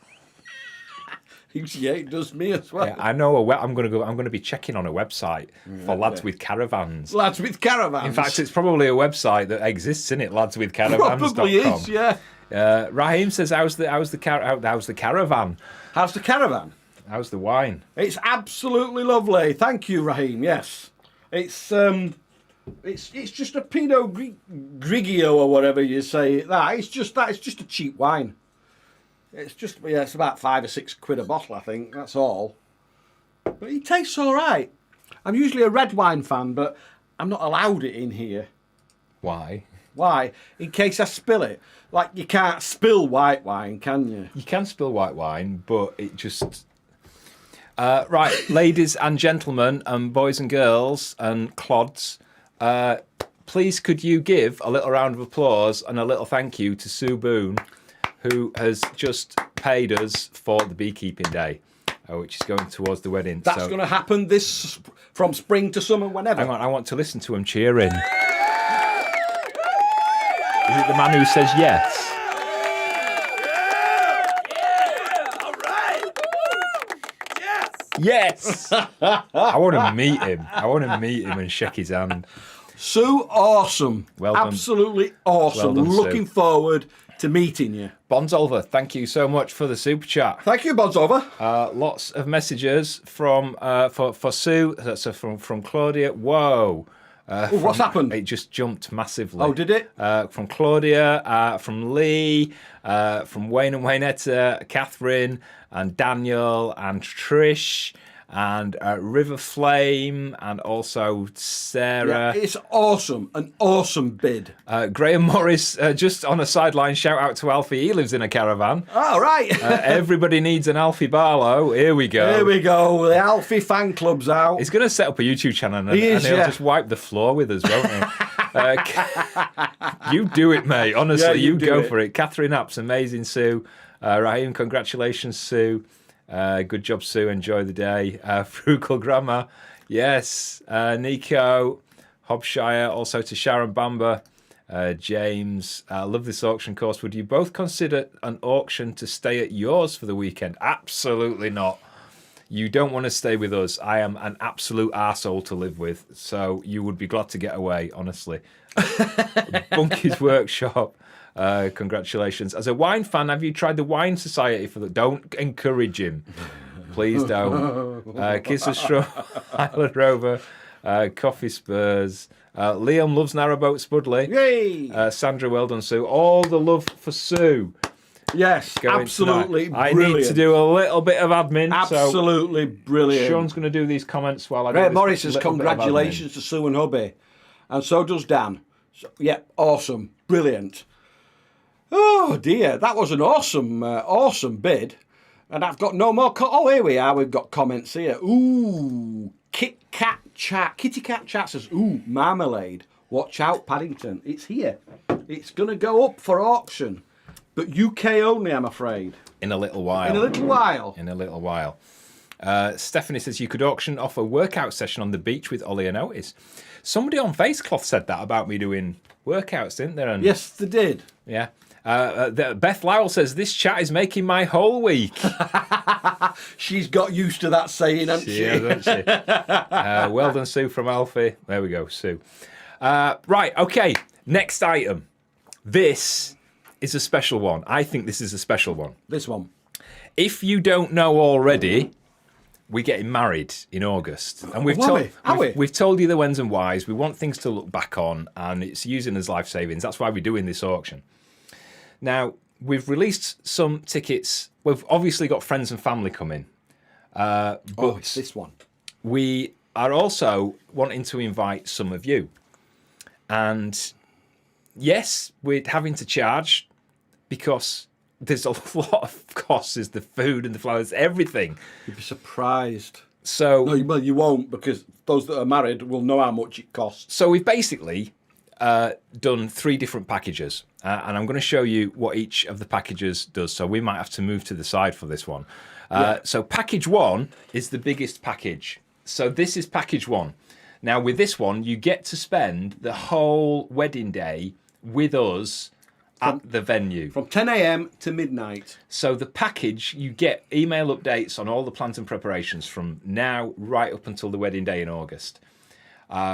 Yeah, it does me as well. Yeah, I know. I'm going to be checking on a website for lads with caravans. Lads with caravans. In fact, it's probably a website that exists in it. Ladswithcaravans.com. Probably is. Yeah. Raheem says, "How's the caravan? How's the caravan? How's the wine?" It's absolutely lovely. Thank you, Raheem. Yes, it's just a Pinot Grigio or whatever you say. It's just a cheap wine. It's about £5 or £6 a bottle, I think. That's all. But it tastes all right. I'm usually a red wine fan, but I'm not allowed it in here. Why? Why? In case I spill it. Like, you can't spill white wine, can you? You can spill white wine, but it just... right, ladies and gentlemen, and boys and girls and clods, please could you give a little round of applause and a little thank you to Sue Boone, who has just paid us for the beekeeping day, which is going towards the wedding. That's going to happen from spring to summer, whenever. Hang on, I want to listen to him cheering. Is it the man who says yes? All right. Yes. I want to meet him. And shake his hand. Sue, awesome. Well done. Absolutely awesome. Well done, Looking forward to meeting you. Bonsolver, thank you so much for the super chat. Thank you, Bonsolver. Lots of messages from for Sue. That's from Claudia. Whoa. What's happened? It just jumped massively. Oh, did it? From Claudia, from Lee, from Wayne and Waynetta, Catherine, and Daniel, and Trish, and River Flame, and also Sarah. Yeah, it's awesome. An awesome bid. Graham Morris, just on a sideline, shout out to Alfie. He lives in a caravan. Oh, right. Everybody needs an Alfie Barlow. Here we go. Here we go. The Alfie fan club's out. He's going to set up a YouTube channel and he'll just wipe the floor with us, won't he? You do it, mate. Honestly, Yeah, you go for it. Catherine Apps, amazing, Sue. Raheem, congratulations, Sue. Good job, Sue. Enjoy the day. Frugal Grandma. Yes. Nico. Hobshire. Also to Sharon Bamber. James. I love this auction course. Would you both consider an auction to stay at yours for the weekend? Absolutely not. You don't want to stay with us. I am an absolute arsehole to live with. So you would be glad to get away, honestly. Bunky's Workshop. Congratulations. As a wine fan, have you tried the Wine Society for the... Don't encourage him. Please don't. Kisses from Highland Rover. Coffee Spurs. Liam loves Narrowboat Spudley. Yay! Sandra, well done, Sue. All the love for Sue. Yes, absolutely tonight. brilliant. I need to do a little bit of admin. Absolutely brilliant. Sean's going to do these comments while I do Ray this Morris says little bit of congratulations to Sue and hubby. And so does Dan. So, yeah, awesome. Brilliant. Oh, dear. That was an awesome bid. And I've got no more... here we are. We've got comments here. Ooh, Kitty Cat Chat says, ooh, Marmalade. Watch out, Paddington. It's here. It's going to go up for auction. But UK only, I'm afraid. In a little while. In a little while. In a little while. Stephanie says you could auction off a workout session on the beach with Ollie and Otis. Somebody on Facecloth said that about me doing workouts, didn't they? And, Yes, they did. yeah. Beth Lowell says this chat is making my whole week. She's got used to that saying, hasn't she? Yeah, doesn't she? Well done, Sue from Alfie. There we go, Sue. Right, okay. Next item. This is a special one. I think this is a special one. This one. If you don't know already, we're getting married in August, and we've told you the whens and whys. We want things to look back on, and it's using as life savings. That's why we're doing this auction. Now we've released some tickets. We've obviously got friends and family coming, but it's this one. we are also wanting to invite some of you. And yes, we're having to charge because there's a lot of costs. There's the food and the flowers, everything. You'd be surprised. So, Well, you won't, because those that are married will know how much it costs. so we've basically done 3 different packages, and I'm going to show you what each of the packages does. So we might have to move to the side for this one. So package 1 is the biggest package. So this is package 1. Now with this one, you get to spend the whole wedding day with us at the venue. From 10 a.m. to midnight. So the package, you get email updates on all the plans and preparations from now right up until the wedding day in August.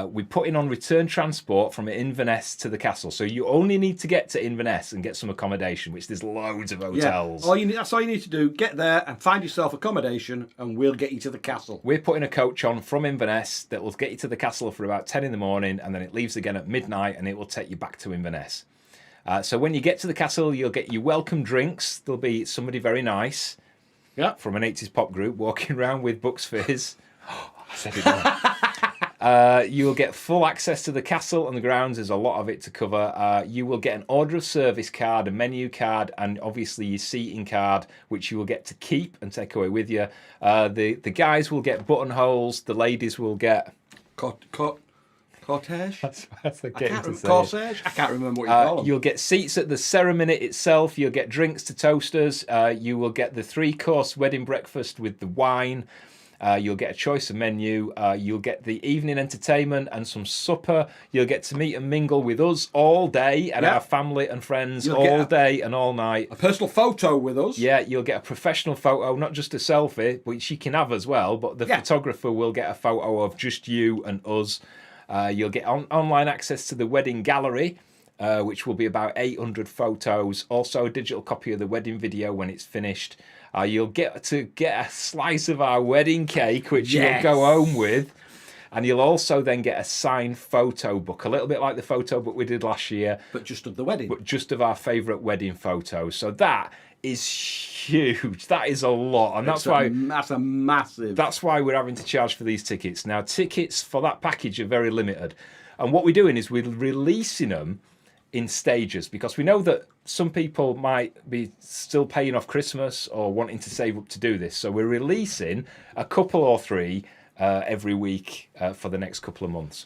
We put in on return transport from Inverness to the castle. So you only need to get to Inverness and get some accommodation, which there's loads of hotels. Yeah. That's all you need to do. Get there and find yourself accommodation, and we'll get you to the castle. We're putting a coach on from Inverness that will get you to the castle for about 10 in the morning, and then it leaves again at midnight, and it will take you back to Inverness. So when you get to the castle, you'll get your welcome drinks. There'll be somebody very nice from an 80s pop group walking around with Bucks Fizz. I said it wrong. You'll get full access to the castle and the grounds. There's a lot of it to cover. You will get an order of service card, a menu card, and obviously your seating card, which you will get to keep and take away with you. The guys will get buttonholes. The ladies will get... Cortege? That's I Corsage? I can't remember what you call them. You'll get seats at the ceremony itself. You'll get drinks to toasters. You will get the 3-course wedding breakfast with the wine. You'll get a choice of menu. You'll get the evening entertainment and some supper. You'll get to meet and mingle with us all day and our family and friends all day and all night. A personal photo with us. Yeah, you'll get a professional photo, not just a selfie, which you can have as well, but the photographer will get a photo of just you and us. You'll get online access to the wedding gallery, which will be about 800 photos. Also a digital copy of the wedding video when it's finished. You'll get to get a slice of our wedding cake, which you'll go home with. And you'll also then get a signed photo book, a little bit like the photo book we did last year. But just of the wedding. But just of our favourite wedding photos. So that is huge. That is a lot. And that's a massive. That's why we're having to charge for these tickets. Now, tickets for that package are very limited. And what we're doing is we're releasing them in stages, because we know that some people might be still paying off Christmas or wanting to save up to do this. So we're releasing a couple or 3 every week for the next couple of months.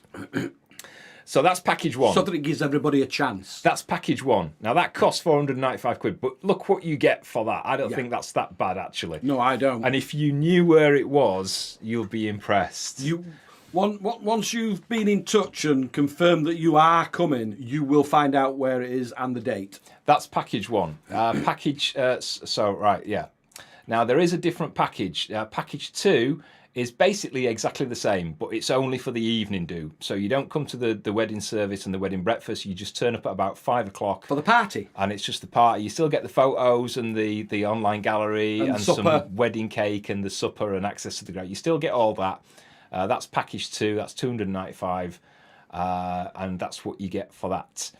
So that's package 1. So that it gives everybody a chance. That's package 1. Now that costs £495, but look what you get for that. I don't think that's that bad, actually. No, I don't. And if you knew where it was, you'll be impressed. Once you've been in touch and confirmed that you are coming, you will find out where it is and the date. That's package 1. Now there is a different package. Package 2 is basically exactly the same, but it's only for the evening do. So you don't come to the wedding service and the wedding breakfast. You just turn up at about 5 o'clock. For the party. And it's just the party. You still get the photos and the online gallery and some wedding cake and the supper and access to the ground. You still get all that. That's package 2. That's £295. And that's what you get for that.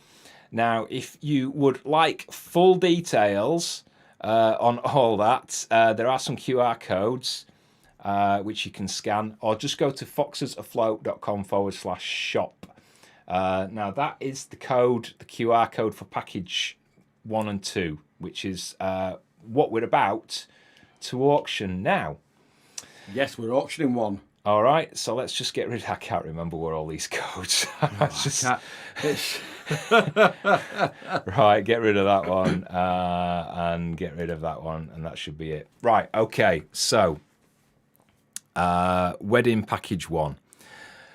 Now, if you would like full details on all that, there are some QR codes which you can scan, or just go to foxesafloat.com/shop. Now, that is the code, the QR code for package 1 and 2, which is what we're about to auction now. Yes, we're auctioning 1. All right, so let's just get rid of... I can't remember where all these codes are. Right, get rid of that one. And get rid of that one. And that should be it. Right, okay. So, wedding package 1.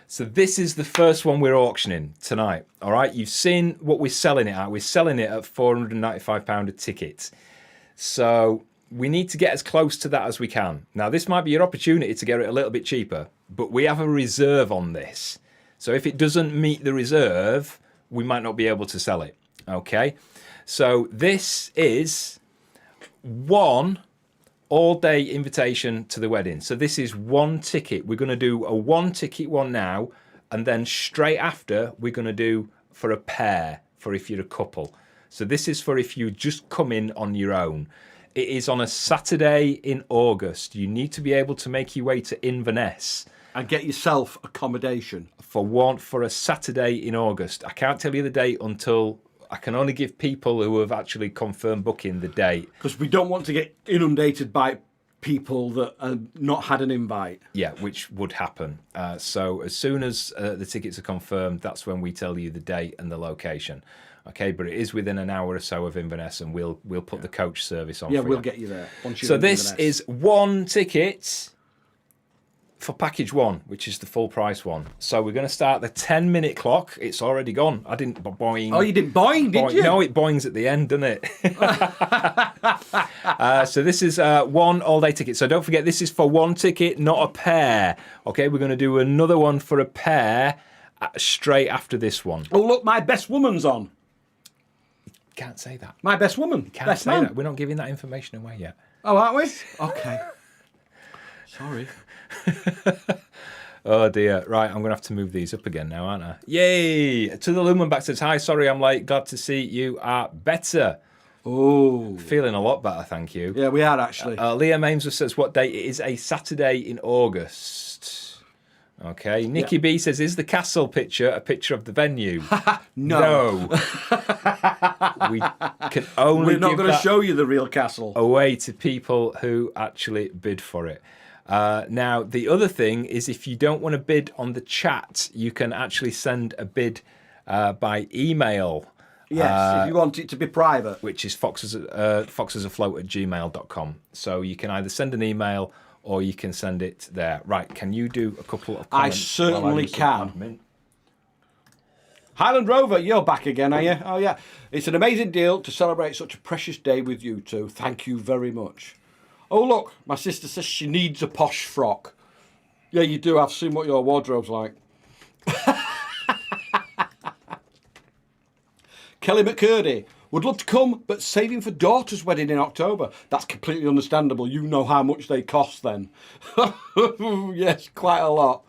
So this is the first one we're auctioning tonight. All right, you've seen what we're selling it at. We're selling it at £495 a ticket. So we need to get as close to that as we can. Now, this might be your opportunity to get it a little bit cheaper, but we have a reserve on this. So if it doesn't meet the reserve, we might not be able to sell it. Okay, so this is one all-day invitation to the wedding. So this is one ticket. We're going to do a one-ticket one now, and then straight after, we're going to do for a pair, for if you're a couple. So this is for if you just come in on your own. It is on a Saturday in August. You need to be able to make your way to Inverness. And get yourself accommodation. For a Saturday in August. I can't tell you the date until... I can only give people who have actually confirmed booking the date. Because we don't want to get inundated by people that have not had an invite. Yeah, which would happen. So as soon as the tickets are confirmed, that's when we tell you the date and the location. Okay, but it is within an hour or so of Inverness, and we'll put the coach service on. Yeah, for we'll you. get you there. So this is one ticket for package 1, which is the full price one. So we're going to start the 10-minute clock. It's already gone. I didn't boing. Oh, you didn't boing, did you? No, it boings at the end, doesn't it? So this is one all-day ticket. So don't forget, this is for one ticket, not a pair. Okay, we're going to do another one for a pair straight after this one. Oh, look, my best woman's on. Can't say that. My best woman. Can't best say man. that. We're not giving that information away yet. Oh, aren't we? Okay. Sorry. Oh dear. Right, I'm going to have to move these up again now, aren't I? Yay! To the Lumenback says, hi, sorry I'm late. Glad to see you are better. Oh. Feeling a lot better, thank you. Yeah, we are actually. Liam Ainsworth says, what date? It is a Saturday in August. Okay. Nikki B says, is the castle picture a picture of the venue? No. We can only We're not give going to that show you the real castle. away to people who actually bid for it. Now, the other thing is if you don't want to bid on the chat, you can actually send a bid by email. Yes, if you want it to be private. Which is foxesafloat@gmail.com. So you can either send an email or you can send it there. Right, can you do a couple of comments? I certainly can. Highland Rover, you're back again, are you? Oh, yeah. It's an amazing deal to celebrate such a precious day with you two. Thank you very much. Oh, look, my sister says she needs a posh frock. Yeah, you do. I've seen what your wardrobe's like. Kelly McCurdy, would love to come, but saving for daughter's wedding in October. That's completely understandable. You know how much they cost then. Yes, quite a lot.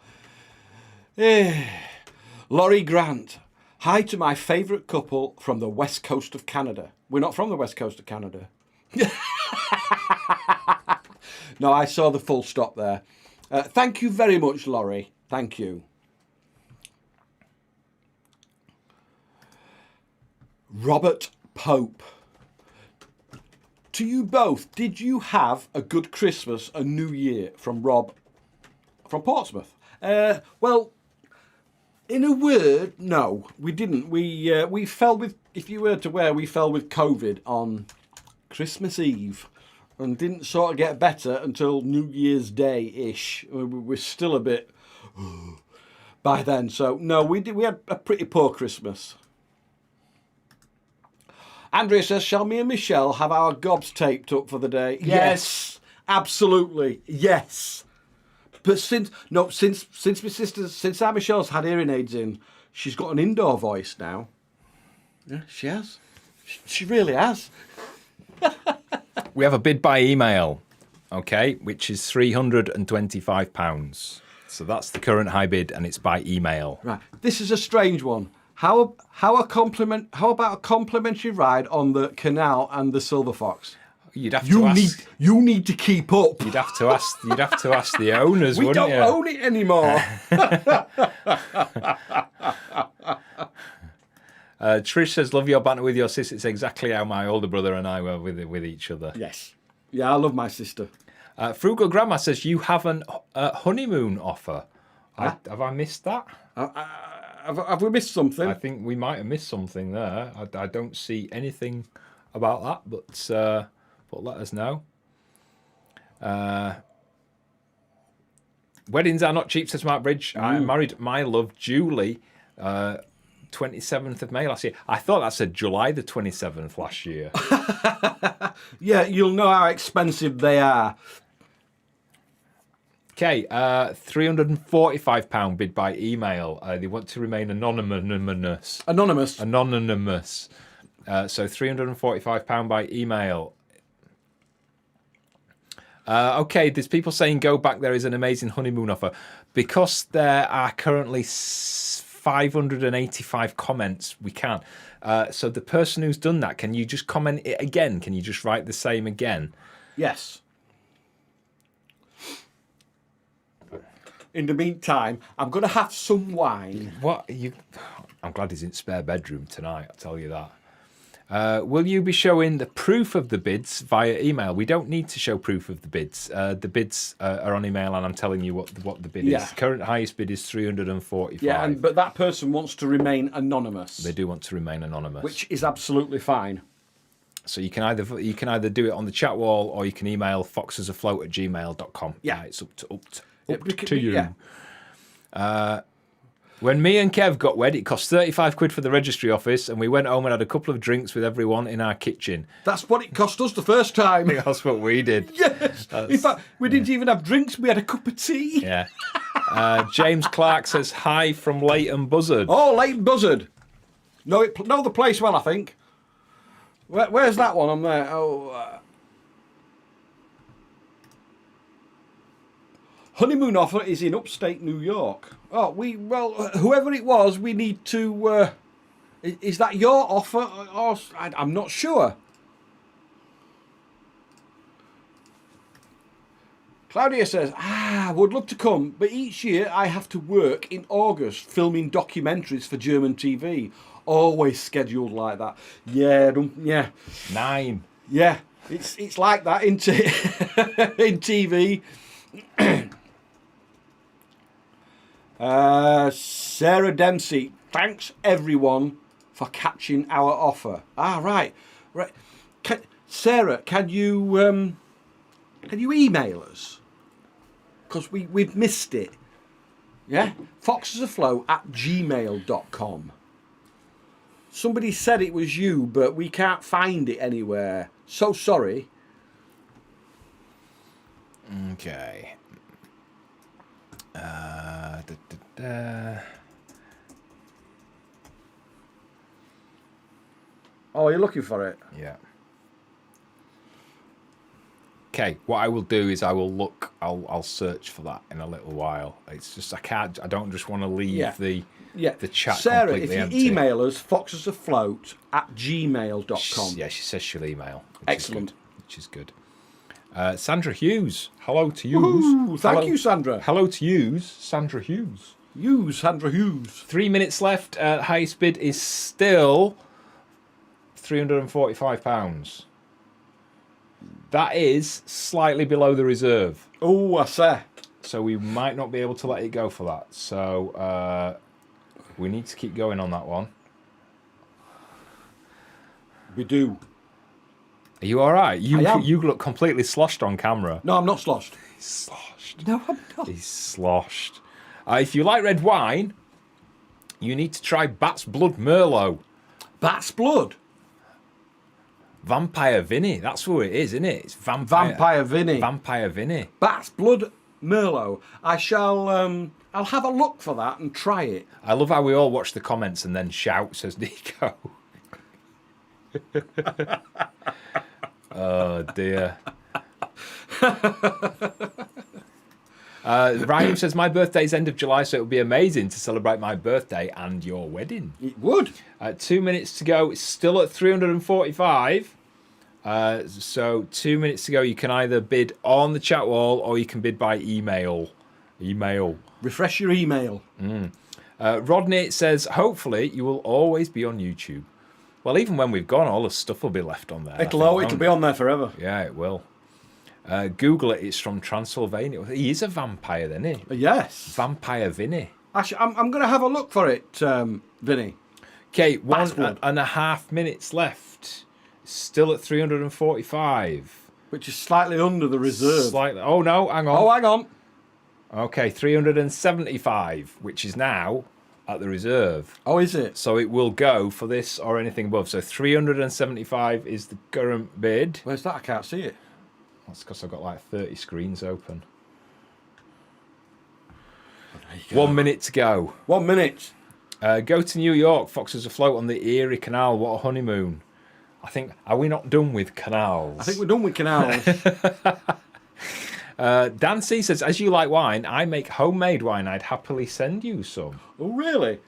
Laurie Grant, hi to my favourite couple from the west coast of Canada. We're not from the west coast of Canada. No, I saw the full stop there. Thank you very much, Laurie. Thank you. Robert Pope. To you both, did you have a good Christmas and New Year? From Rob from Portsmouth. Well, in a word, no, we didn't. We fell with, if you were to aware, we fell with COVID on Christmas Eve and didn't sort of get better until New Year's Day-ish. We're still a bit by then. So, no, we had a pretty poor Christmas. Andrea says, shall me and Michelle have our gobs taped up for the day? Yes, absolutely, yes. But since our Michelle's had hearing aids in, she's got an indoor voice now. Yeah, she has. She really has. We have a bid by email, okay, which is £325. So that's the current high bid, and it's by email. Right. This is a strange one. How about a complimentary ride on the canal and the Silver Fox? You'd have to ask. You need to keep up. You'd have to ask the owners, we wouldn't you? We don't own it anymore. Trish says, love your banter with your sis. It's exactly how my older brother and I were with each other. Yes. Yeah, I love my sister. Frugal Grandma says, you have a honeymoon offer. Huh? Have I missed that? Have we missed something? I think we might have missed something there. I don't see anything about that, but let us know. Weddings are not cheap, says Mark Bridge. I married my love, Julie, 27th of May last year. I thought that said July the 27th last year. Yeah, you'll know how expensive they are. Okay, £345 bid by email. They want to remain anonymous. Anonymous. Anonymous. So £345 by email. Okay, there's people saying go back. There is an amazing honeymoon offer. Because there are currently 585 comments, we can't. So the person who's done that, can you just comment it again? Can you just write the same again? Yes. In the meantime, I'm going to have some wine. What you? I'm glad he's in spare bedroom tonight. I'll tell you that. Will you be showing the proof of the bids via email? We don't need to show proof of the bids. The bids are on email, and I'm telling you what the bid is. Current highest bid is 345. Yeah, but that person wants to remain anonymous. They do want to remain anonymous, which is absolutely fine. So you can either do it on the chat wall, or you can email foxesafloat@gmail.com. Yeah, it's up to you. Yeah. When me and Kev got wed, it cost £35 for the registry office, and we went home and had a couple of drinks with everyone in our kitchen. That's what it cost us the first time. That's what we did. Yes. In fact, we didn't even have drinks. We had a cup of tea. Yeah. James Clark says hi from Leighton Buzzard. Oh, Leighton Buzzard. Know the place well, I think. Where's that one on there? Oh, honeymoon offer is in upstate New York. Oh, whoever it was, we need to. Is that your offer? Or I'm not sure. Claudia says, would love to come, but each year I have to work in August filming documentaries for German TV. Always scheduled like that. Yeah. 9. Yeah, it's like that in TV. Sarah Dempsey, thanks everyone for catching our offer. Right. Sarah, can you email us? Because we've missed it. Yeah, foxesafloat@gmail.com. Somebody said it was you, but we can't find it anywhere. So sorry. Okay. Oh, you're looking for it? Yeah. Okay, what I will do is I'll search for that in a little while. It's just I don't just want to leave the chat Sarah, completely if you empty. email us, foxesafloat@gmail.com. She says she'll email. Excellent. Which is good. Sandra Hughes. Hello to you. Woohoo, thank you, Sandra. Hello to you, Sandra Hughes. Sandra Hughes. 3 minutes left. Highest bid is still £345. That is slightly below the reserve. Oh, I say. So we might not be able to let it go for that. So we need to keep going on that one. We do. Are you all right? I am. You look completely sloshed on camera. No, I'm not sloshed. He's sloshed. No, I'm not. He's sloshed. If you like red wine, you need to try Bat's Blood Merlot. Bat's Blood? Vampire Vinny. That's what it is, isn't it? It's Vampire Vinny. Vampire Vinny. Bat's Blood Merlot. I shall. I'll have a look for that and try it. I love how we all watch the comments and then shout, says Nico. Oh dear. Ryan says my birthday's end of July, so it would be amazing to celebrate my birthday and your wedding. It would. 2 minutes to go. It's still at 345. So 2 minutes to go. You can either bid on the chat wall or you can bid by email. Refresh your email. Rodney says, hopefully you will always be on YouTube. Well, even when we've gone, all the stuff will be left on there. It'll be on there forever. Yeah, it will. Google it. It's from Transylvania. He is a vampire, then, isn't he? Yes. Vampire Vinny. I'm going to have a look for it, Vinny. Okay, Basswood. 1.5 minutes left. Still at 345. Which is slightly under the reserve. Slightly. Oh, no, hang on. Oh, hang on. Okay, 375, which is now at the reserve. Oh, is it? So it will go for this or anything above. So 375 is the current bid. Where's that? I can't see it. That's because I've got like 30 screens open. Oh, there you go. 1 minute to go. 1 minute. Go to New York. Foxes afloat on the Erie Canal. What a honeymoon. I think, are we not done with canals? I think we're done with canals. Dan C says, as you like wine, I make homemade wine. I'd happily send you some. Oh, really?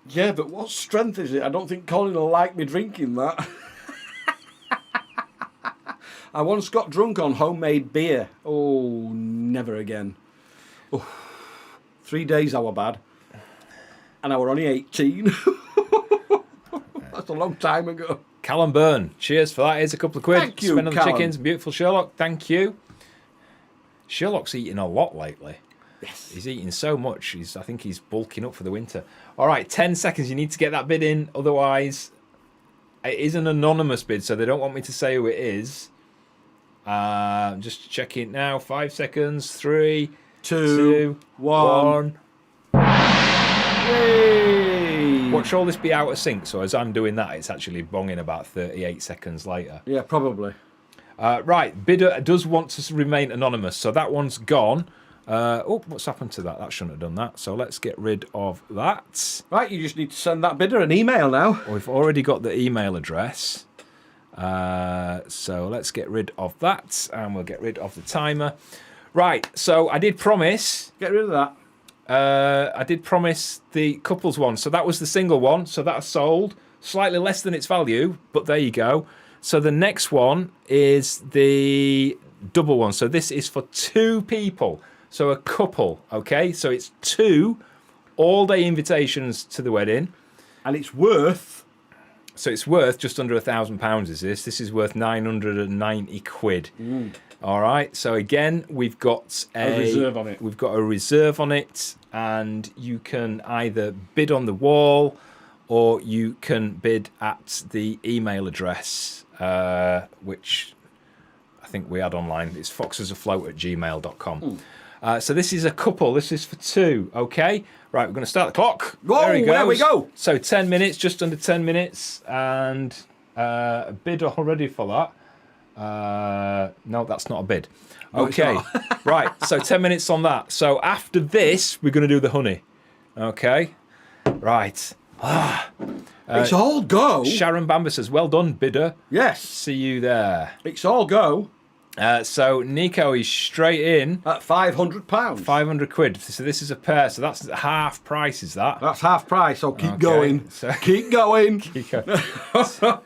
Yeah, but what strength is it? I don't think Colin will like me drinking that. I once got drunk on homemade beer. Oh, never again. Oh, 3 days I were bad. And I were only 18. That's a long time ago. Callum Byrne, cheers for that. Here's a couple of quid. Thank you, Spend on the Callum. chickens. Beautiful Sherlock, thank you. Sherlock's eating a lot lately. Yes. He's eating so much. I think he's bulking up for the winter. All right, 10 seconds. You need to get that bid in. Otherwise, it is an anonymous bid, so they don't want me to say who it is. Just checking now. 5 seconds. 3, 2, 1. Yay! Watch all this be out of sync. So as I'm doing that, it's actually bonging about 38 seconds later. Yeah, probably. Right, bidder does want to remain anonymous, so that one's gone. Oh, what's happened to that? That shouldn't have done that. So let's get rid of that. Right, you just need to send that bidder an email now. We've already got the email address. So let's get rid of that, and we'll get rid of the timer. Right, so I did promise. Get rid of that. I did promise the couples one. So that was the single one. So that's sold. Slightly less than its value, but there you go. So the next one is the double one. So this is for 2 people. So a couple, okay? So it's 2 all-day invitations to the wedding. And it's worth... So it's worth just under £1,000, is this? This is worth 990 quid. All right. So again, we've got A reserve on it. We've got a reserve on it, and you can either bid on the wall or you can bid at the email address, which I think we had online. It's foxesafloat@gmail.com. So this is a couple. This is for 2. Okay. Right. We're going to start the clock. Whoa, there we go. So 10 minutes, just under 10 minutes, and a bid already for that. No, that's not a bid. No, it's Okay. not. Right. So 10 minutes on that. So after this, we're going to do the honey. Okay. Right. It's all go. Sharon Bamber says, well done, bidder. Yes. See you there. It's all go So Nico is straight in. at £500. 500 quid. So this is a pair. So that's half price, is that? That's half price, so keep Okay, going. so- Keep going. So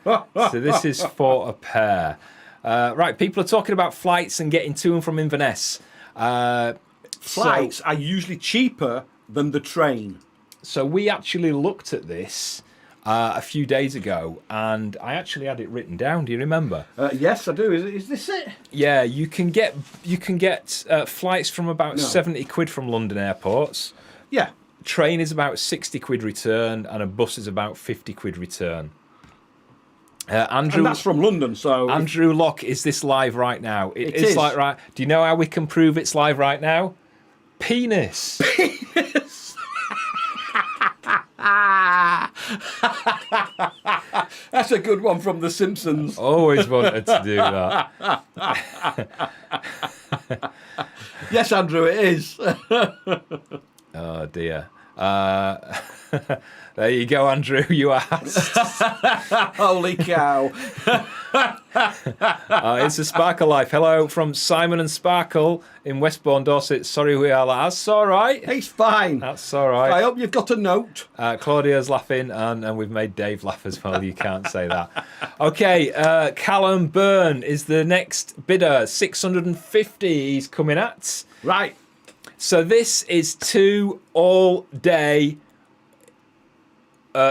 this is for a pair. Right, people are talking about flights and getting to and from Inverness. Flights are usually cheaper than the train. So we actually looked at this a few days ago, and I actually had it written down. Do you remember? Yes, I do. Is this it? Yeah, you can get flights from about 70 quid from London airports. Yeah. Train is about 60 quid return, and a bus is about 50 quid return. Andrew, And that's from London, so... Andrew Locke, is this live right now? It is is. like right. Do you know how we can prove it's live right now? Penis. That's a good one from The Simpsons. Always wanted to do that. Yes, Andrew, it is. Oh dear. There you go, Andrew. You asked. Holy cow. It's a Sparkle Life. Hello from Simon and Sparkle in Westbourne, Dorset. Sorry we are. That's all right. It's fine. That's all I right. hope you've got a note. Claudia's laughing, and we've made Dave laugh as well. You can't say that. Okay, Callum Byrne is the next bidder. 650 he's coming at. Right. So this is 2 all-day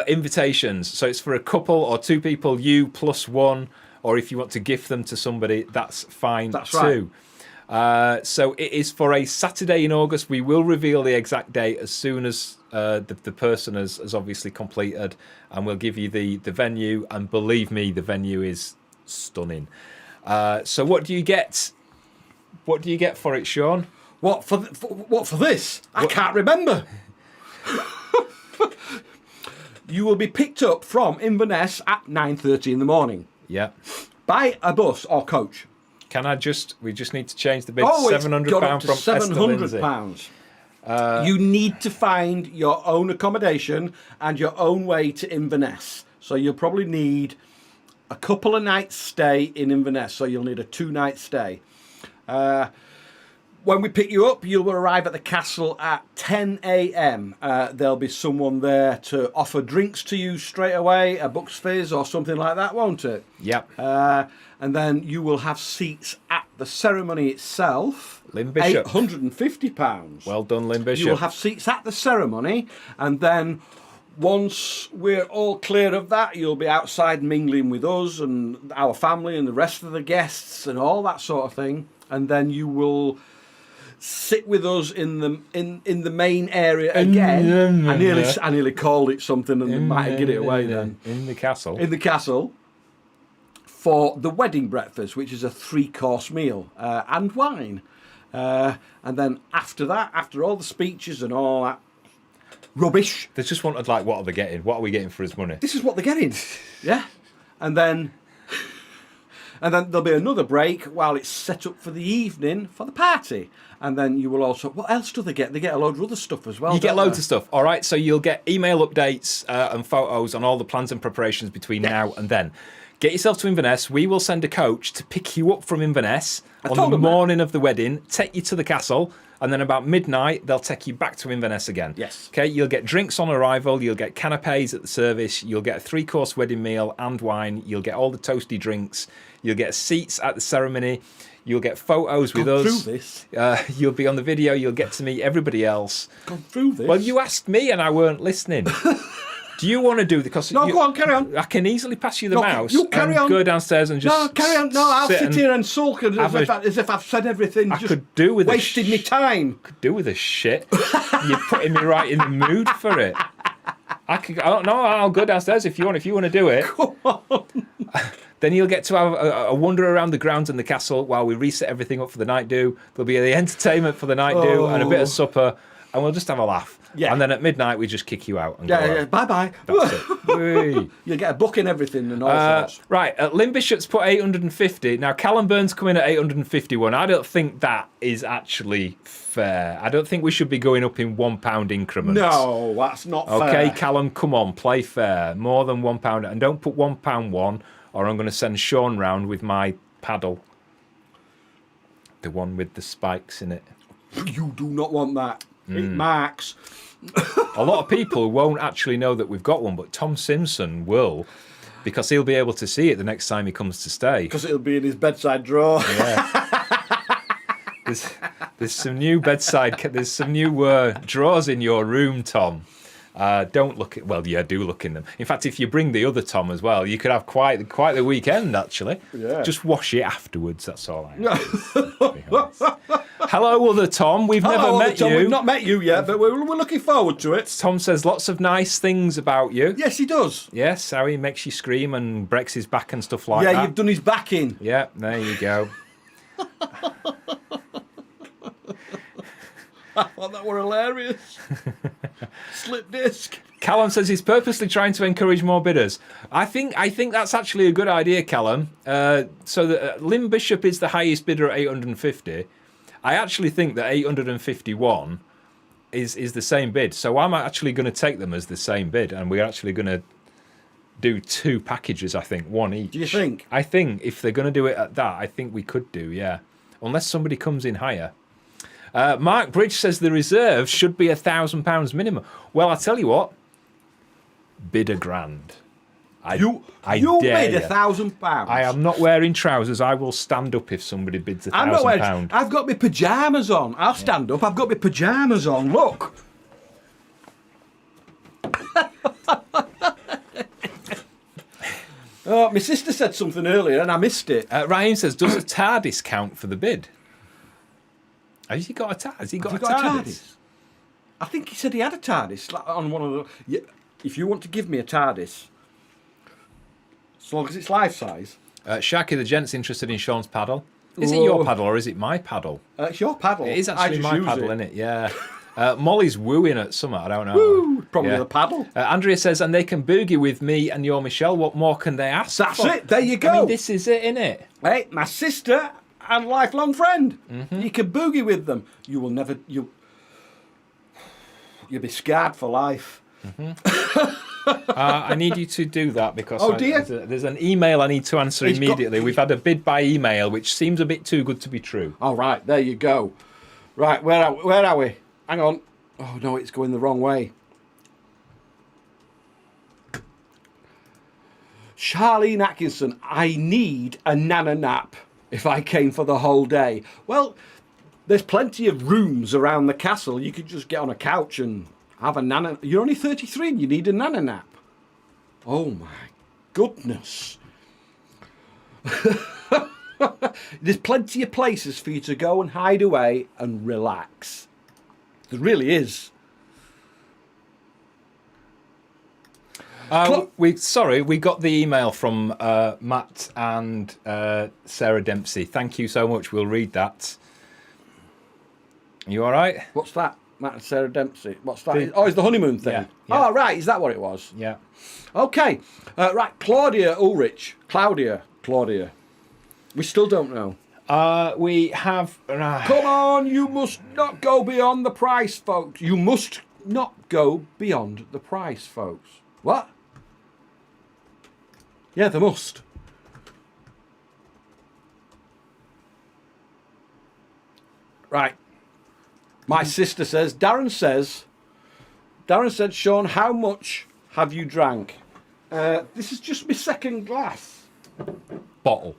invitations. So it's for a couple or 2 people, you plus 1, or if you want to gift them to somebody, that's fine That's too. So it is for a Saturday in August. We will reveal the exact date as soon as the person has obviously completed, and we'll give you the venue. And believe me, the venue is stunning. So what do you get? What do you get for it, Shaun? What for this? I can't remember. You will be picked up from Inverness at 9:30 in the morning Yeah. by a bus or coach. We just need to change the bid. Oh, £700 it's from £700. You need to find your own accommodation and your own way to Inverness. So you'll probably need a couple of nights stay in Inverness. So you'll need a 2-night stay. When we pick you up, you'll arrive at the castle at 10 a.m. There'll be someone there to offer drinks to you straight away, a Bucks Fizz or something like that, won't it? Yep. And then you will have seats at the ceremony itself. Lynn Bishop. £850. Well done, Lynn Bishop. You will have seats at the ceremony, and then once we're all clear of that, you'll be outside mingling with us and our family and the rest of the guests and all that sort of thing. And then you will sit with us in the main area again. I nearly called it something and they might have given it away then. In the castle. In the castle for the wedding breakfast, which is a 3-course meal and wine. And then after that, after all the speeches and all that rubbish, They just wanted, like, what are they getting? What are we getting for his money? this is what they're getting. Yeah. And then there'll be another break while it's set up for the evening for the party. And then you will also... What else do they get? They get a load of other stuff as well. You get don't loads they? of stuff. All right, so you'll get email updates and photos on all the plans and preparations between now and then. Get yourself to Inverness. We will send a coach to pick you up from Inverness on the morning of the wedding, take you to the castle, and then about midnight, they'll take you back to Inverness again. Yes. Okay, you'll get drinks on arrival, you'll get canapes at the service, you'll get a 3-course wedding meal and wine, you'll get all the toasty drinks, you'll get seats at the ceremony, you'll get photos with us. Through this. You'll be on the video, you'll get to meet everybody else. Gone through this. Well, you asked me and I weren't listening. Do you want to do the... No, go on, carry on. I can easily pass you the No, mouse you carry and on. go downstairs and just... No, carry on. No, I'll sit here and sulk as if I've said everything. I Just could do with wasted me time. Could do with this shit. You're putting me right in the mood for it. I'll go downstairs if you want to do it. Come on. Then you'll get to have a wander around the grounds in the castle while we reset everything up for the night do. There'll be the entertainment for the night do and a bit of supper, and we'll just have a laugh. Yeah. And then at midnight we just kick you out and go home. Bye-bye. That's it. Whee. You'll get a book and everything and all sorts. Right, Lynn Bishop's put 850. Now, Callum Burns come in at 851. I don't think that is actually fair. I don't think we should be going up in £1 increments. No, that's not fair. Okay, Callum, come on, play fair. More than £1. And don't put £1 or I'm going to send Shaun round with my paddle. The one with the spikes in it. You do not want that. It marks. A lot of people won't actually know that we've got one, but Tom Simpson will, because he'll be able to see it the next time he comes to stay. Because it'll be in his bedside drawer. Yeah. There's some new there's some new drawers in your room, Tom. Don't look at... Well, yeah, do look in them. In fact, if you bring the other Tom as well, you could have quite the weekend, actually. Yeah. Just wash it afterwards, that's all I know. Hello, other Tom. We've never met Tom, you. We've not met you yet, but we're looking forward to it. Tom says lots of nice things about you. Yes, he does. Yes, how he makes you scream and breaks his back and stuff like that. Yeah, you've done his back in. Yeah, there you go. I thought that were hilarious. Slip disc. Callum says he's purposely trying to encourage more bidders. I think that's actually a good idea, Callum. So that Lynn Bishop is the highest bidder at 850. I actually think that 851 is the same bid. So I'm actually going to take them as the same bid, and we're actually going to do 2 packages, I think, one each. Do you think? I think if they're going to do it at that, I think we could do, yeah. Unless somebody comes in higher. Mark Bridge says the reserve should be £1,000 minimum. Well, I tell you what, bid £1,000. You dare bid £1,000. I am not wearing trousers. I will stand up if somebody bids I'm not wearing. £1,000. I've got my pyjamas on. I'll stand up. I've got my pyjamas on. Look. My sister said something earlier and I missed it. Ryan says, does a TARDIS count for the bid? Has he got a TARDIS? Has he got Have a you got TARDIS? I think he said he had a TARDIS like, on one of the. Yeah, if you want to give me a TARDIS, as long as it's life size. Sharky the Gent's interested in Shaun's paddle. Is it your paddle or is it my paddle? It's your paddle. It is I actually just my use paddle, it. isn't it? Yeah. Molly's wooing at summer. I don't know. Woo! Probably Yeah. the paddle. Andrea says, and they can boogie with me and your Michelle. What more can they ask? That's for? it. There you go. I mean, this is it, innit? Hey, my sister and lifelong friend. You can boogie with them. You will never. You'll be scarred for life. I need you to do that because dear. There's an email I need to answer immediately. We've had a bid by email, which seems a bit too good to be true. All right, there you go. Right, where are we? Hang on. Oh no, it's going the wrong way. Charlene Atkinson, I need a nana nap if I came for the whole day. Well, there's plenty of rooms around the castle. You could just get on a couch and have a nana. You're only 33 and you need a nana nap. Oh my goodness. There's plenty of places for you to go and hide away and relax. There really is. We got the email from Matt and Sarah Dempsey. Thank you so much. We'll read that. You all right? What's that? Matt and Sarah Dempsey. What's that? It's the honeymoon thing. Yeah. Oh, right. Is that what it was? Yeah. Okay. Right. Claudia. We still don't know. We have. Come on, you must not go beyond the price, folks. You must not go beyond the price, folks. What? Yeah, they must. Right. My sister says, Darren said, Shaun, how much have you drank? This is just my second glass. Bottle.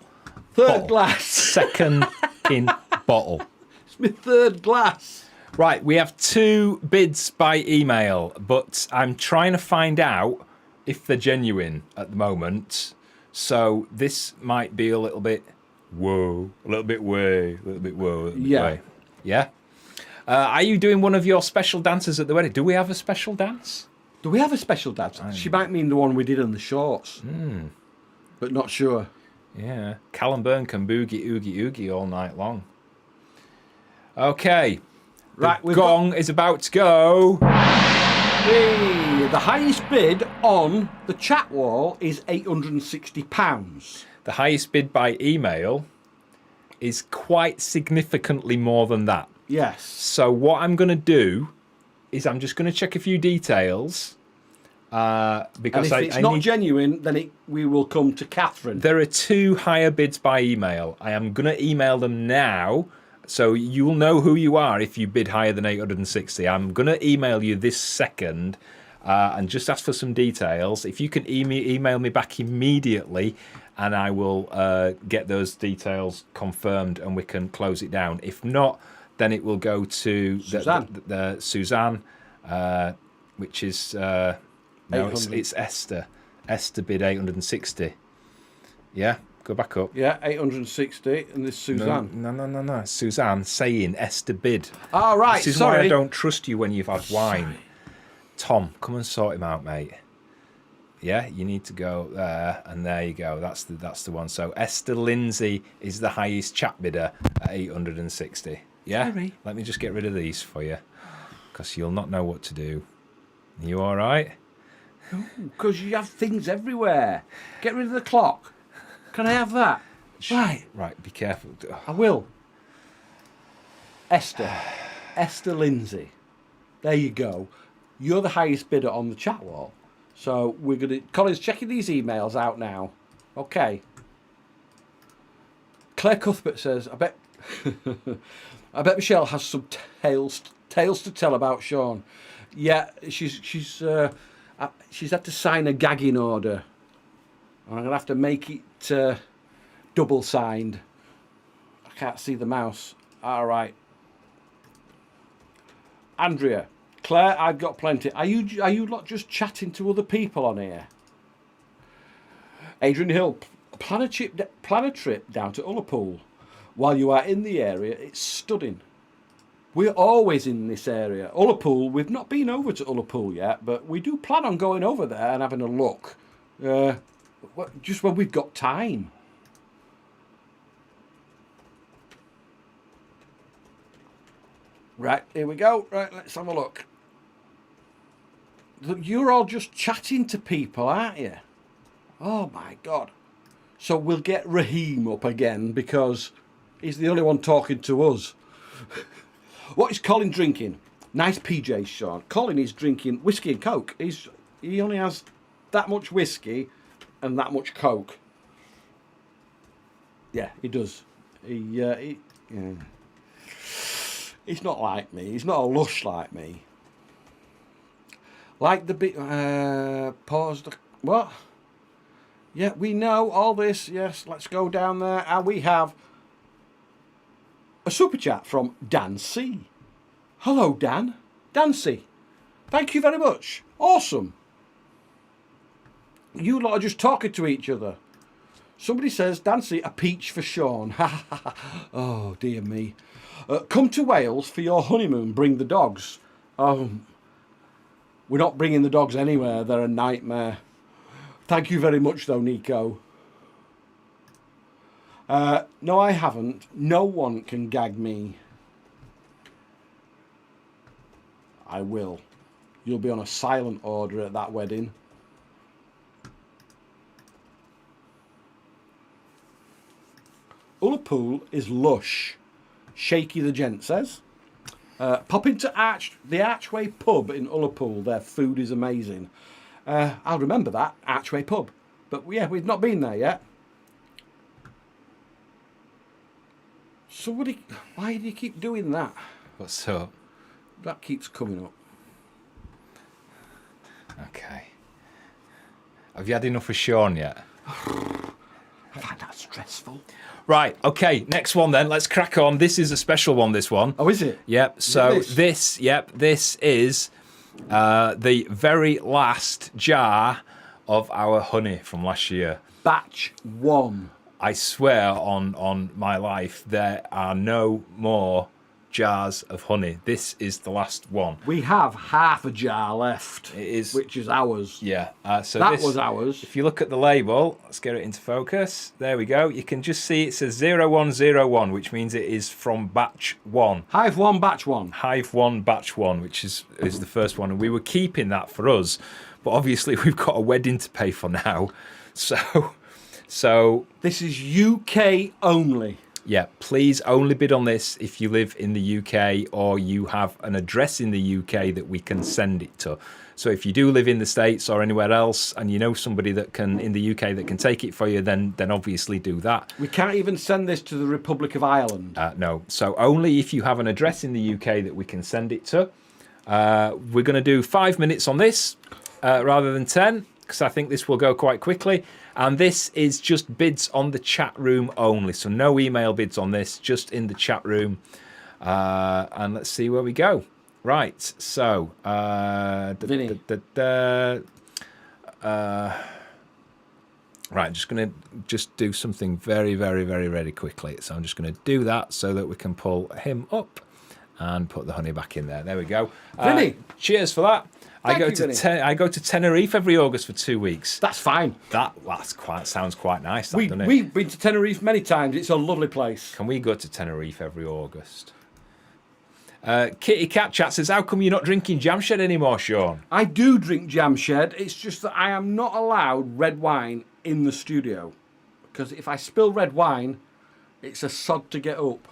Third glass. Second in bottle. It's my third glass. Right, we have 2 bids by email, but I'm trying to find out if they're genuine at the moment. So this might be a little bit whoa, a little bit way, a little bit whoa. A little bit Yeah. way. Yeah? Are you doing one of your special dances at the wedding? Do we have a special dance? Do we have a special dance? She might mean the one we did in the shorts. But not sure. Yeah. Callum Byrne can boogie, oogie, oogie all night long. Okay. Right, The gong is about to go. The highest bid on the chat wall is £860. The highest bid by email is quite significantly more than that. Yes. So what I'm going to do is I'm just going to check a few details because and if it's not genuine, then we will come to Catherine. There are 2 higher bids by email. I am going to email them now, so you'll know who you are if you bid higher than 860. I'm going to email you this second and just ask for some details. If you can email me back immediately, and I will get those details confirmed and we can close it down. If not, then it will go to the Suzanne, which is no, it's Esther. Esther bid 860. Yeah, go back up. Yeah, 860, and this Suzanne. No. Suzanne saying Esther bid. Oh, right. This is why I don't trust you when you've had wine. Sorry. Tom, come and sort him out, mate. Yeah, you need to go there, and there you go. That's the one. So Esther Lindsay is the highest chat bidder at 860. Yeah. Sorry. Let me just get rid of these for you, because you'll not know what to do. Are you all right? Because you have things everywhere. Get rid of the clock. Can I have that? Right. Right. Be careful. I will. Esther Lindsay. There you go. You're the highest bidder on the chat wall. So we're going to... Colin's checking these emails out now. Okay. Claire Cuthbert says, I bet Michelle has some tales to tell about Shaun. Yeah, she's had to sign a gagging order. I'm going to have to make it double signed. I can't see the mouse. All right. Andrea. Claire, I've got plenty. Are you lot just chatting to other people on here? Adrian Hill, plan a trip down to Ullapool. While you are in the area, it's stunning. We're always in this area. Ullapool, we've not been over to Ullapool yet, but we do plan on going over there and having a look. Just when we've got time. Right, here we go. Right, let's have a look. Look, you're all just chatting to people, aren't you? Oh my God. So we'll get Raheem up again because he's the only one talking to us. What is Colin drinking? Nice PJs, Shaun. Colin is drinking whiskey and Coke. He only has that much whiskey and that much Coke. Yeah, he does. Yeah. He's not like me. He's not a lush like me. Like the bit. Pause the. What? Yeah, we know all this. Yes, let's go down there. And we have a super chat from Dan C. Hello, Dan. Dan C. Thank you very much. Awesome. You lot are just talking to each other. Somebody says, Dan C, a peach for Shaun. Oh, dear me. Come to Wales for your honeymoon. Bring the dogs. We're not bringing the dogs anywhere. They're a nightmare. Thank you very much, though, Nico. No, I haven't. No one can gag me. I will. You'll be on a silent order at that wedding. Ullapool is lush. Shaky the Gent says. Pop into the Archway pub in Ullapool. Their food is amazing. I'll remember that, Archway pub. But yeah, we've not been there yet. Somebody, why do you keep doing that? What's up? That keeps coming up. Okay. Have you had enough of Shaun yet? I find that stressful. Right, okay, next one then. Let's crack on. This is a special one, this one. Oh, is it? Yep, so this is the very last jar of our honey from last year. Batch 1. I swear on my life, there are no more jars of honey. This is the last one. We have half a jar left. It is, which is ours. Yeah. So that was ours. If you look at the label, let's get it into focus. There we go. You can just see it says 0101, which means it is from batch 1. Hive 1, batch 1. Hive 1, batch 1, which is the first one. And we were keeping that for us. But obviously we've got a wedding to pay for now. So this is UK only. Yeah, please only bid on this if you live in the UK or you have an address in the UK that we can send it to. So if you do live in the States or anywhere else and you know somebody that can in the UK that can take it for you, then obviously do that. We can't even send this to the Republic of Ireland. No, so only if you have an address in the UK that we can send it to. We're going to do 5 minutes on this rather than 10 because I think this will go quite quickly. And this is just bids on the chat room only. So no email bids on this, just in the chat room. And let's see where we go. Right, so... Vinny. Right, just going to do something very, very, very, very quickly. So I'm just going to do that so that we can pull him up and put the honey back in there. There we go. Vinny. Cheers for that. I go to Tenerife every August for 2 weeks. That's fine. Sounds quite nice, doesn't it? We've been to Tenerife many times. It's a lovely place. Can we go to Tenerife every August? Kitty Cat Chat says, how come you're not drinking Jamshed anymore, Shaun? I do drink Jamshed. It's just that I am not allowed red wine in the studio. Because if I spill red wine, it's a sod to get up.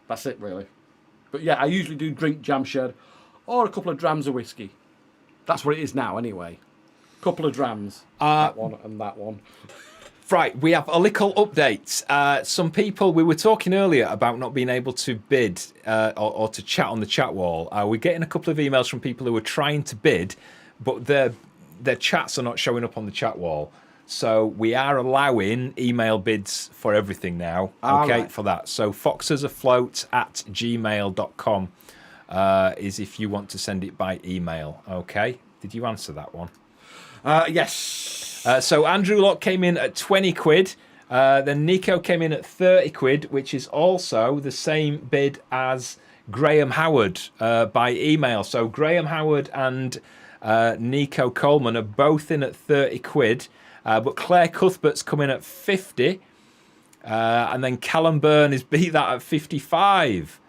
That's it, really. But yeah, I usually do drink Jamshed. Or a couple of drams of whiskey. That's what it is now, anyway. Couple of drams. That one and that one. Right, we have a little update. Some people, we were talking earlier about not being able to bid or to chat on the chat wall. We're getting a couple of emails from people who are trying to bid, but their chats are not showing up on the chat wall. So we are allowing email bids for everything now. Okay, right. For that. So foxesafloat@gmail.com. Is if you want to send it by email. Okay, did you answer that one? Yes. So Andrew Locke came in at 20 quid. Then Nico came in at 30 quid, which is also the same bid as Graham Howard by email. So Graham Howard and Nico Coleman are both in at 30 quid. But Claire Cuthbert's come in at 50. And then Callum Byrne is beat that at 55.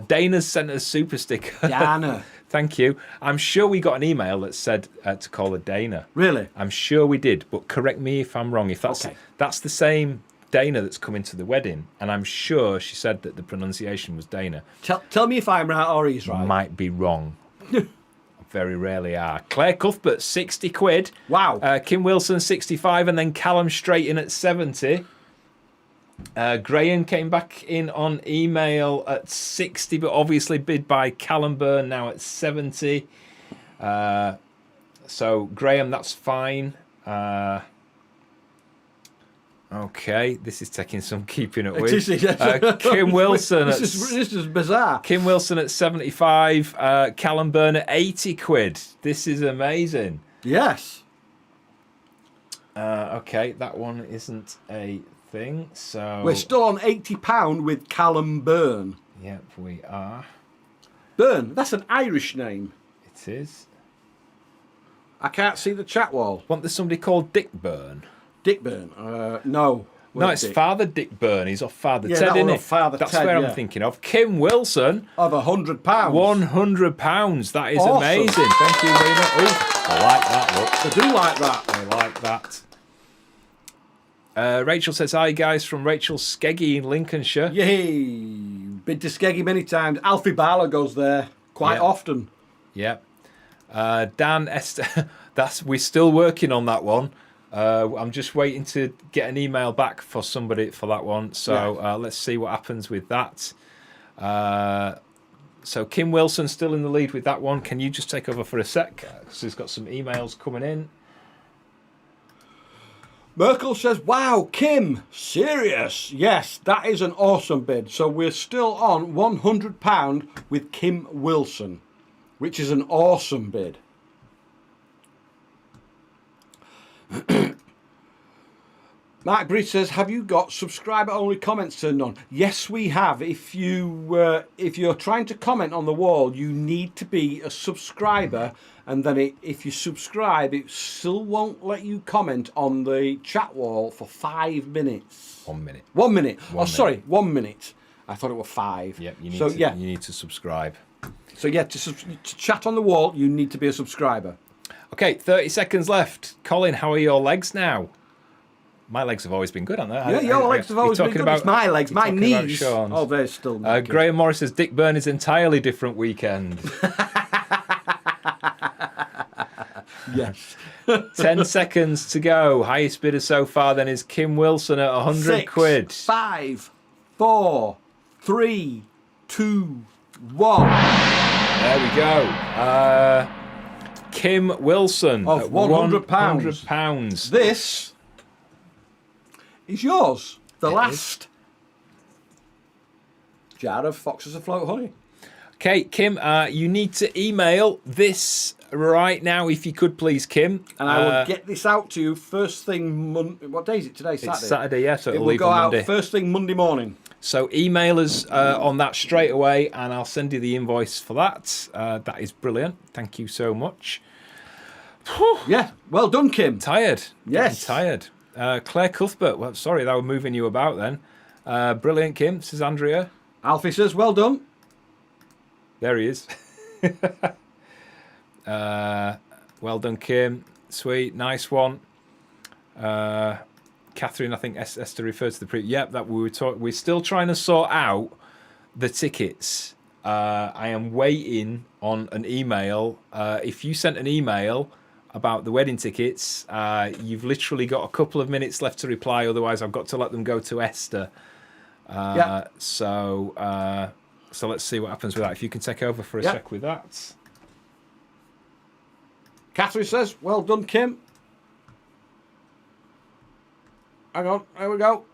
Dana's sent us super sticker. Dana. Thank you. I'm sure we got an email that said to call her Dana. Really? I'm sure we did, but correct me if I'm wrong. If that's the same Dana that's coming to the wedding, and I'm sure she said that the pronunciation was Dana. Tell me if I'm right or he's right. Might be wrong. Very rarely are. Claire Cuthbert, 60 quid. Wow. Kim Wilson, 65, and then Callum straight in at 70. Graham came back in on email at 60, but obviously bid by Callum Byrne now at 70. So Graham, that's fine. Okay, this is taking some keeping up with. Kim Wilson. This is bizarre. Kim Wilson at 75. Callum Byrne at 80 quid. This is amazing. Yes. Okay, that one isn't a thing. So we're still on £80 with Callum Byrne. Yep, we are. Byrne, that's an Irish name. It is. I can't see the chat wall. Want there somebody called Dick Byrne? Dick Byrne? No. No, it's Dick. Father Dick Byrne. He's off Father Yeah, Ted, that isn't one it? off Father That's Ted, where yeah. I'm thinking of. Kim Wilson. Of £100. £100. That is Awesome. amazing. Thank you, Rena. Ooh, I like that look. I do like that. I like that. Rachel says, hi guys, from Rachel Skeggy in Lincolnshire. Yay. Been to Skeggy many times. Alfie Barlow goes there quite often. Yeah. Dan Esther, we're still working on that one. I'm just waiting to get an email back for somebody for that one. So let's see what happens with that. So Kim Wilson still in the lead with that one. Can you just take over for a sec? Because he's got some emails coming in. Merkel says, wow, Kim, serious? Yes, that is an awesome bid. So we're still on £100 with Kim Wilson, which is an awesome bid. Mark Breed says, have you got subscriber-only comments turned on? Yes, we have. If you're trying to comment on the wall, you need to be a subscriber, and then if you subscribe, it still won't let you comment on the chat wall for 5 minutes. 1 minute. 1 minute. Sorry, 1 minute. I thought it was 5. Yep, you need to subscribe. So yeah, to chat on the wall, you need to be a subscriber. Okay, 30 seconds left. Colin, how are your legs now? My legs have always been good, haven't they? Yeah, your legs have always been good. It's my legs, my knees. Oh, they're still good. Graham Morris says, Dick Byrne is entirely different weekend. Yes. 10 seconds to go. Highest bidder so far then is Kim Wilson at 100 quid. 5, 4, 3, 2, 1. There we go. Kim Wilson of at £100. £100. This is yours. The last jar of Foxes Afloat honey. Okay, Kim, you need to email this right now, if you could, please, Kim. And I will get this out to you first thing Monday. What day is it today? Saturday. It's Saturday, yeah, so it it'll will leave go on out Monday. first thing Monday morning. So email us on that straight away, and I'll send you the invoice for that. That is brilliant. Thank you so much. Yeah, well done, Kim. Tired. Yes. Getting tired. Claire Cuthbert. Well, sorry, that was moving you about then. Brilliant, Kim. Says Andrea. Alfie says, well done. There he is. Well done, Kim. Sweet, nice one. Catherine, I think Esther referred to the Yep, that we're still trying to sort out the tickets. I am waiting on an email. If you sent an email about the wedding tickets, you've literally got a couple of minutes left to reply. Otherwise, I've got to let them go to Esther. So let's see what happens with that. If you can take over for a sec with that. Catherine says, well done, Kim. Hang on, there we go.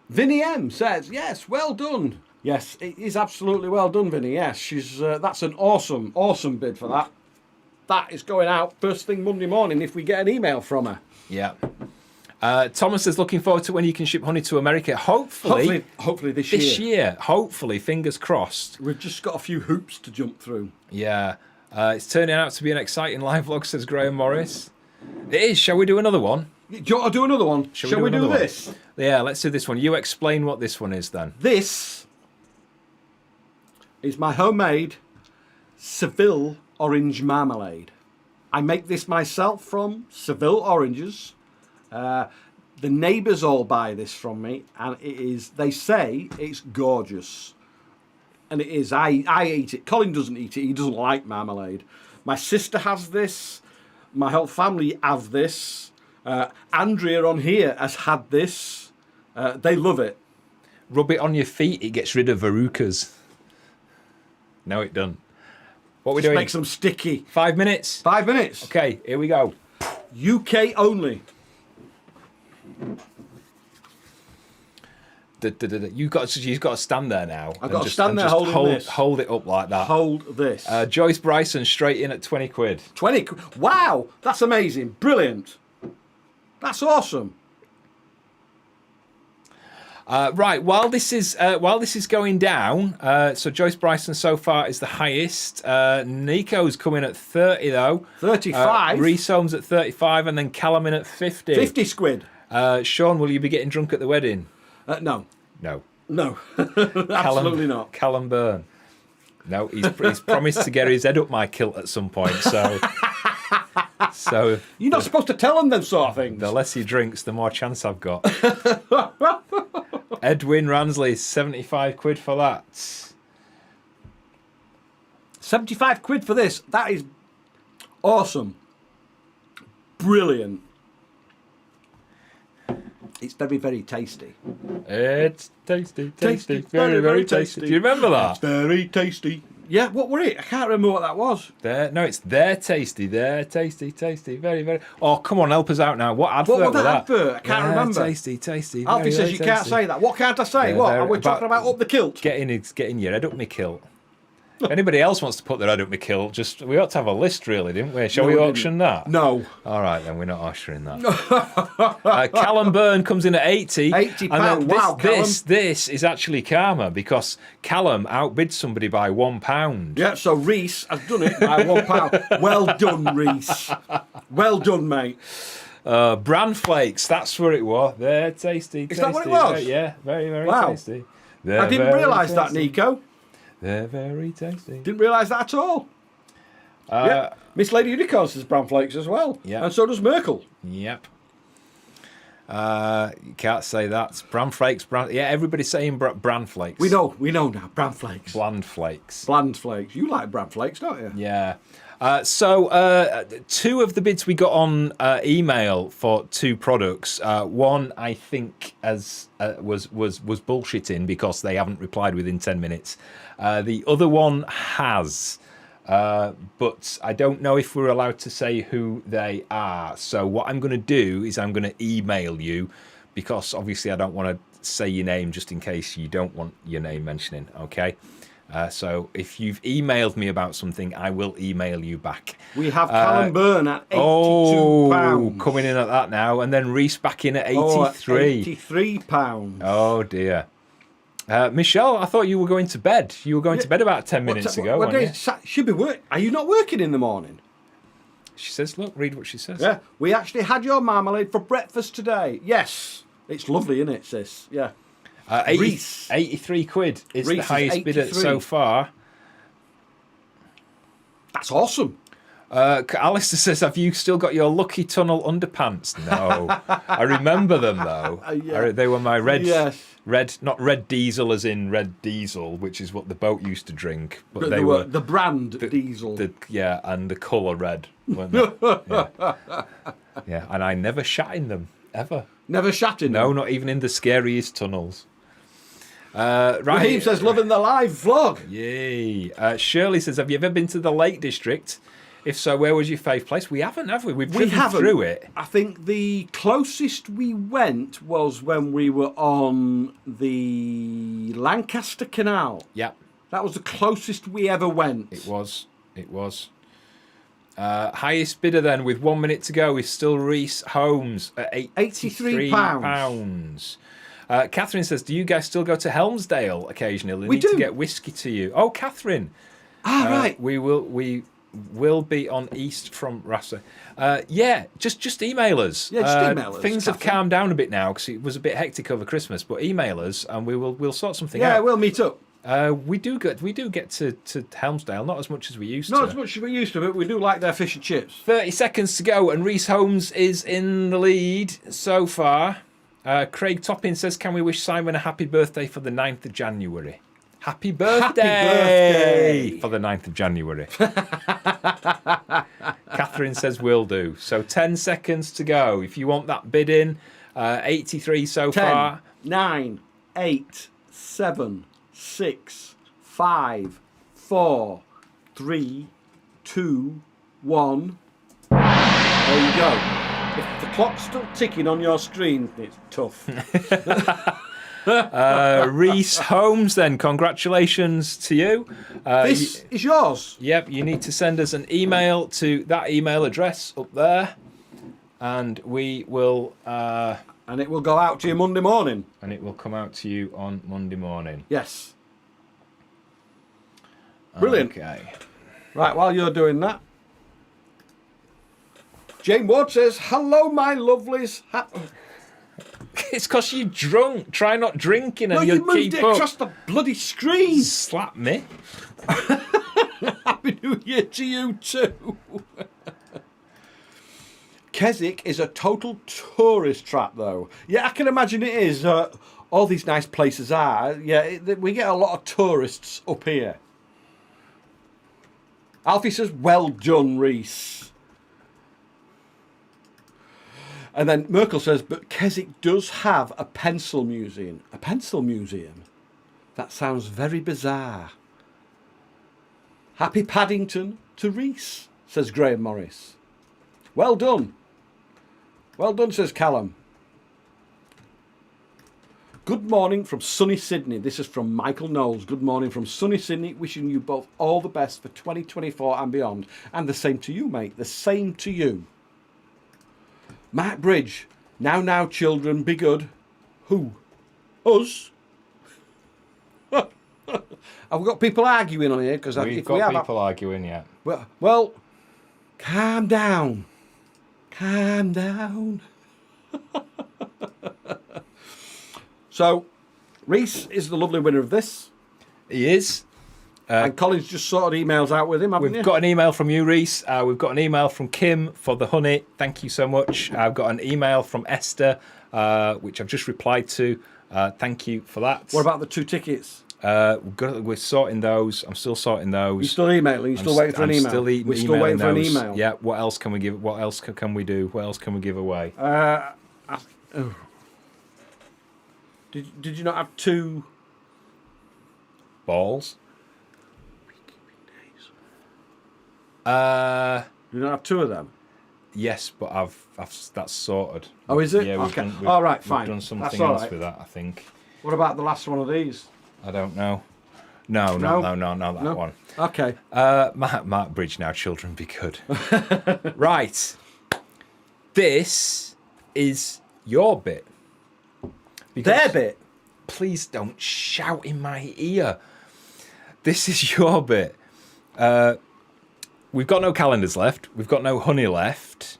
Vinnie M says, yes, well done. Yes, it is absolutely well done, Vinnie. Yes, she's that's an awesome, awesome bid for that. That is going out first thing Monday morning if we get an email from her. Yeah. Thomas is looking forward to when you can ship honey to America. Hopefully Hopefully this year. Hopefully, fingers crossed. We've just got a few hoops to jump through. Yeah. It's turning out to be an exciting live vlog, says Graham Morris. It is. Shall we do another one? Do you want to do another one? Shall we do this? Yeah, let's do this one. You explain what this one is then. This is my homemade Seville orange marmalade. I make this myself from Seville oranges. The neighbours all buy this from me, and it is. They say it's gorgeous, and it is. I eat it. Colin doesn't eat it. He doesn't like marmalade. My sister has this. My whole family have this. Andrea on here has had this. They love it. Rub it on your feet. It gets rid of verrucas. No, it doesn't. What are we doing? Makes them sticky. 5 minutes. 5 minutes. Okay, here we go. UK only. You've got to stand there now. I've got to stand there holding this. Hold it up like that. Hold this. Joyce Bryson straight in at 20 quid. 20 quid. Wow, that's amazing. Brilliant. That's awesome. Right, while this is going down, so Joyce Bryson so far is the highest. Nico's coming at 30 though. 35. Reece Holmes at 35, and then Callum in at 50. 50 squid. Shaun, will you be getting drunk at the wedding? No. No. No. Absolutely not. Callum Byrne. No, he's promised to get his head up my kilt at some point. So You're not supposed to tell them sort of things. the less he drinks, the more chance I've got. Edwin Ransley, 75 quid for that. 75 quid for this. That is awesome. Brilliant. It's very, very tasty. It's tasty, very, very tasty. Do you remember that? It's very tasty. Yeah, what were it? I can't remember what that was. No, it's they're tasty, very, very. Oh, come on, help us out now. What advert What was was that that? advert? I can't remember. Tasty. Alfie very, says very you can't tasty. say that. What can't I say? Yeah, What? Are we talking about up the kilt? Getting your head up my kilt. If anybody else wants to put their head up my kilt, we ought to have a list, really, didn't we? Shall we auction that? No. All right, then we're not auctioning that. Callum Byrne comes in at 80. £80. And Wow, Callum. this is actually karma because Callum outbid somebody by £1. Yeah, so Reece has done it by £1. Well done, Reece. Well done, mate. Bran flakes, that's where it was. They're tasty. Is that what it was? Yeah, very, very Wow. tasty. I didn't realise that, Nico. They're very tasty. Didn't realise that at all. Yeah. Miss Lady Unicorn says brown flakes as well. Yeah. And so does Merkel. Yep. You can't say that. Bran flakes, yeah, everybody's saying bran flakes. We know now. Brown flakes. Bland flakes. Bland flakes. You like brown flakes, don't you? Yeah. Two of the bids we got on email for two products. One I think was bullshitting because they haven't replied within 10 minutes. The other one has, but I don't know if we're allowed to say who they are. So what I'm going to do is I'm going to email you because obviously I don't want to say your name just in case you don't want your name mentioning. Okay. So if you've emailed me about something, I will email you back. We have Callum Byrne at £82. Oh, coming in at that now. And then Reece back in at 83. £83. Oh, dear. Michelle, I thought you were going to bed. You were going to bed about 10 minutes ago, weren't you? Should be work. Are you not working in the morning? She says, look, read what she says. Yeah. We actually had your marmalade for breakfast today. Yes. It's lovely, isn't it, sis? Yeah. 83 quid is Reece the highest bidder 83. so far. That's awesome. Alistair says, have you still got your Lucky Tunnel underpants? No. I remember them, though. Yeah. They were my Yes. not red diesel as in red diesel, which is what the boat used to drink. But They were the brand diesel. Yeah, and the colour red, weren't they? Yeah, and I never shat in them, ever. Never shat in No, them. not even in the scariest tunnels. Right. Raheem says, loving the live vlog. Yay. Shirley says, have you ever been to the Lake District? If so, where was your favourite place? We haven't, have we? We've driven through it. I think the closest we went was when we were on the Lancaster Canal. Yeah. That was the closest we ever went. It was. Highest bidder then, with 1 minute to go, is still Reese Holmes at £83. Catherine says, do you guys still go to Helmsdale occasionally? We need do. to get whiskey to you. Oh, Catherine. Right. We will be on east from Rasa. Just email us. Yeah, just email us, Things have Catherine. calmed down a bit now because it was a bit hectic over Christmas. But email us and we'll sort something Yeah, out. we'll meet up. We do get to Helmsdale, not as much as we used Not to. as much as we used to, but we do like their fish and chips. 30 seconds to go, and Reese Holmes is in the lead so far. Craig Toppin says, can we wish Simon a happy birthday for the 9th of January? Happy birthday for the 9th of January. Catherine says, will do. So 10 seconds to go. If you want that bid in, 83 so 10, far. 9, 8, 7, 6, 5, 4, 3, 2, 1. There you go. If the clock's still ticking on your screen, it's tough. Reese Holmes, then, congratulations to you. This is yours. Yep, you need to send us an email to that email address up there, and we will... And it will go out to you Monday morning. and it will come out to you on Monday morning. Yes. Brilliant. Okay. Right, while you're doing that, Jane Ward says, hello, my lovelies. It's because you're drunk. Try not drinking and No, you you'll moved keep it up. across the bloody screen. Slap me. Happy New Year to you too. Keswick is a total tourist trap, though. Yeah, I can imagine it is. All these nice places are. Yeah, we get a lot of tourists up here. Alfie says, well done, Reese. And then Merkel says, but Keswick does have a pencil museum. A pencil museum? That sounds very bizarre. Happy Paddington to Reese, says Graham Morris. Well done. Well done, says Callum. Good morning from sunny Sydney. This is from Michael Knowles. Good morning from sunny Sydney. Wishing you both all the best for 2024 and beyond. And the same to you, mate. The same to you. Mark Bridge. Now, children, be good. Who? Us? Have we got people arguing on here? Because We've got people arguing, yeah. Well, calm down. Calm down. So, Reese is the lovely winner of this. He is. And Colin's just sorted emails out with him, haven't you? We've got an email from you, Reese. We've got an email from Kim for the honey. Thank you so much. I've got an email from Esther, which I've just replied to. Thank you for that. What about the 2 tickets? We're sorting those. I'm still sorting those. You're still emailing? You're still waiting for an email? We're still waiting for an those. email. Yeah, what else can we give? What else can we do? What else can we give away? Did you not have 2 balls? Did you not have 2 of them? Yes, but I've that's sorted. Oh, is it? Yeah, Okay. All right, fine. We've done That's something all else right. with that, I think. What about the last one of these? I don't know. No, that one. Okay. Mark Bridge, now children be good. Right. This is your bit. Their bit? Please don't shout in my ear. This is your bit. We've got no calendars left. We've got no honey left.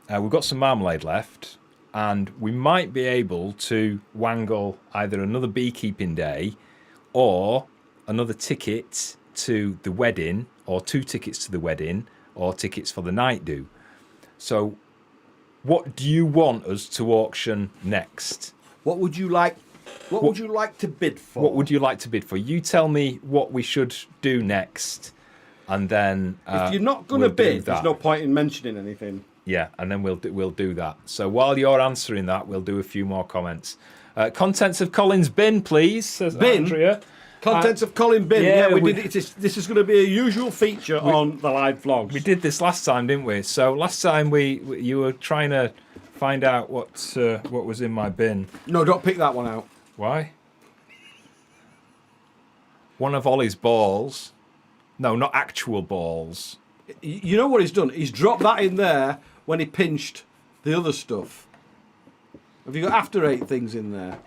We've got some marmalade left. And we might be able to wangle either another beekeeping day or another ticket to the wedding, or 2 tickets to the wedding, or tickets for the night do. So what do you want us to auction next? What would you like? What would you like to bid for? What would you like to bid for? You tell me what we should do next, and then if you're not going to bid, there's no point in mentioning anything. Yeah, and then we'll do that. So while you're answering that, we'll do a few more comments. Contents of Colin's bin, please, says Bin? Andrea. Contents of Colin bin. yeah, Yeah, we we- did it. This is going to be a usual feature on the live vlogs. We did this last time, didn't we? So last time you were trying to find out what was in my bin. No, don't pick that one out. Why? One of Ollie's balls. No, not actual balls. You know what he's done? He's dropped that in there when he pinched the other stuff. Have you got After Eight things in there?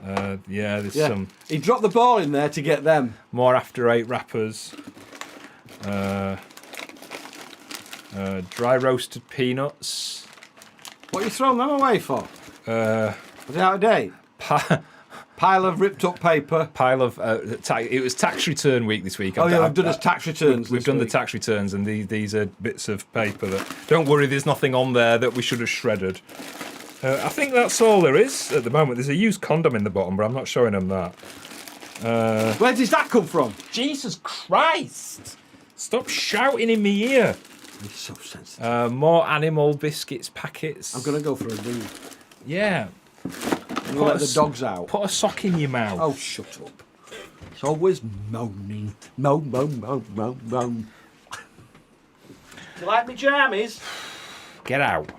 Yeah, there's some. He dropped the ball in there to get them. More After Eight wrappers. Dry roasted peanuts. What are you throwing them away for? Are they out of date? Pile of ripped up paper. Pile of it was tax return week this week. We've done his tax returns. We've done the tax returns, and these are bits of paper that. Don't worry, there's nothing on there that we should have shredded. I think that's all there is at the moment. There's a used condom in the bottom, but I'm not showing them that. Where does that come from? Jesus Christ! Stop shouting in my ear. He's so sensitive. More animal biscuits packets. I'm gonna go for a wee. Yeah. I'm gonna let the dogs out. Put a sock in your mouth. Oh, shut up. It's always moaning. Moan, moan, moan, moan, moan. Do you like me jammies? Get out.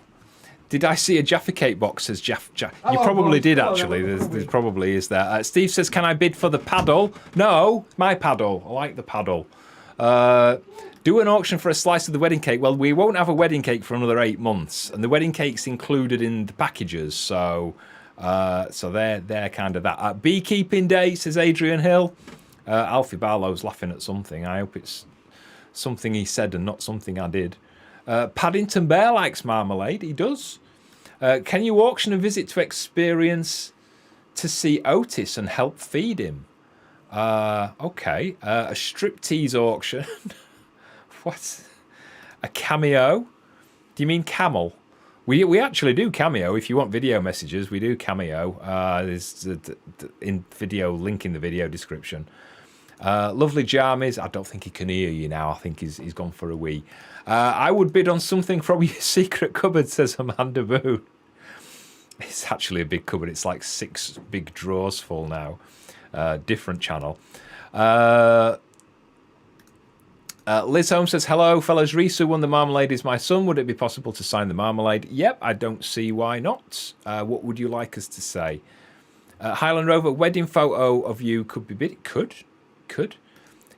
Did I see a Jaffa Cake box? Says Jaff. You Oh, probably oh, did, oh, actually. no, There probably is there. Steve says, can I bid for the paddle? No, my paddle. I like the paddle. Do an auction for a slice of the wedding cake. Well, we won't have a wedding cake for another 8 months. And the wedding cake's included in the packages. So they're kind of that. Beekeeping Day, says Adrian Hill. Alfie Barlow's laughing at something. I hope it's something he said and not something I did. Paddington Bear likes marmalade. He does. Can you auction a visit to experience to see Otis and help feed him? Okay. A striptease auction. What? A cameo? Do you mean camel? We actually do cameo. If you want video messages, we do cameo. There's in video link in the video description. Lovely Jarmies. I don't think he can hear you now. I think he's gone for a wee. I would bid on something from your secret cupboard, says Amanda Boone. It's actually a big cupboard. It's like 6 big drawers full now. Different channel. Liz Holmes says, hello, fellas. Risu won the Marmalade is my son. Would it be possible to sign the Marmalade? Yep, I don't see why not. What would you like us to say? Highland Rover, wedding photo of you could be bid. It could.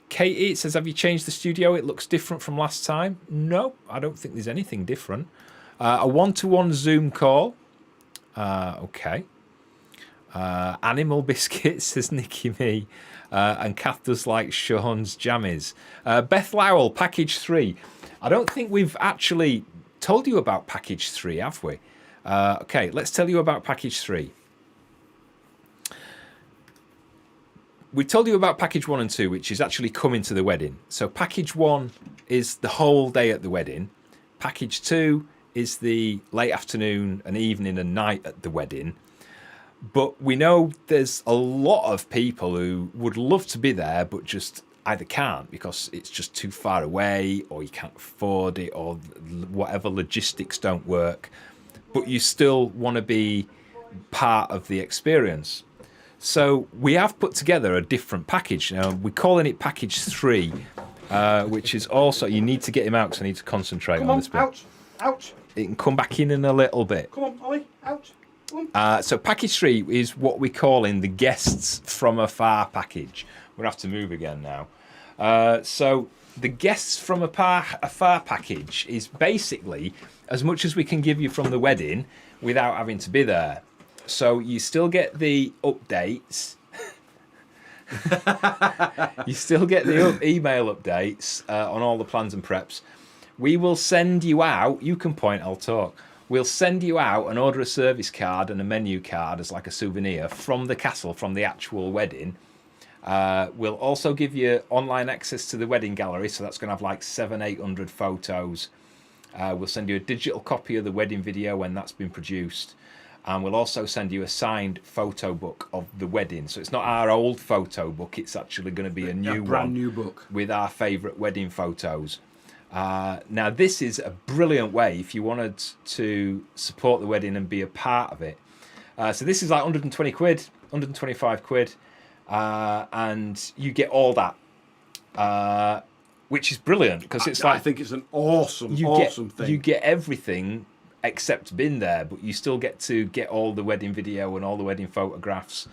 Katie says, have you changed the studio? It looks different from last time. No, I don't think there's anything different. A one-to-one Zoom call. Okay. Animal biscuits, says Nicky Me. And Kath does like Shaun's jammies. Beth Lowell, package 3. I don't think we've actually told you about package 3, have we? Okay, let's tell you about package 3. We told you about package 1 and 2, which is actually coming to the wedding. So package 1 is the whole day at the wedding. Package 2 is the late afternoon and evening and night at the wedding. But we know there's a lot of people who would love to be there, but just either can't because it's just too far away, or you can't afford it, or whatever logistics don't work. But you still want to be part of the experience. So we have put together a different package. Now, we're calling it package 3, which is also, you need to get him out because I need to concentrate on this bit. Out. It can come back in a little bit. Come on, Ollie, out. So package 3 is what we're calling the guests from afar package. We'll have to move again now. So the guests from afar package is basically as much as we can give you from the wedding without having to be there. So you still get the updates. You still get the email updates on all the plans and preps. We will send you out. You can point, I'll talk. We'll send you out an order of service card and a menu card as like a souvenir from the castle, from the actual wedding. We'll also give you online access to the wedding gallery. So that's going to have like 700-800 photos. We'll send you a digital copy of the wedding video when that's been produced. And we'll also send you a signed photo book of the wedding. So it's not our old photo book. It's actually going to be a new brand new book with our favourite wedding photos. Now, this is a brilliant way if you wanted to support the wedding and be a part of it. So this is like 120 quid, 125 quid. And you get all that, which is brilliant because it's like... I think it's an awesome thing. You get everything except being there, but you still get to get all the wedding video and all the wedding photographs.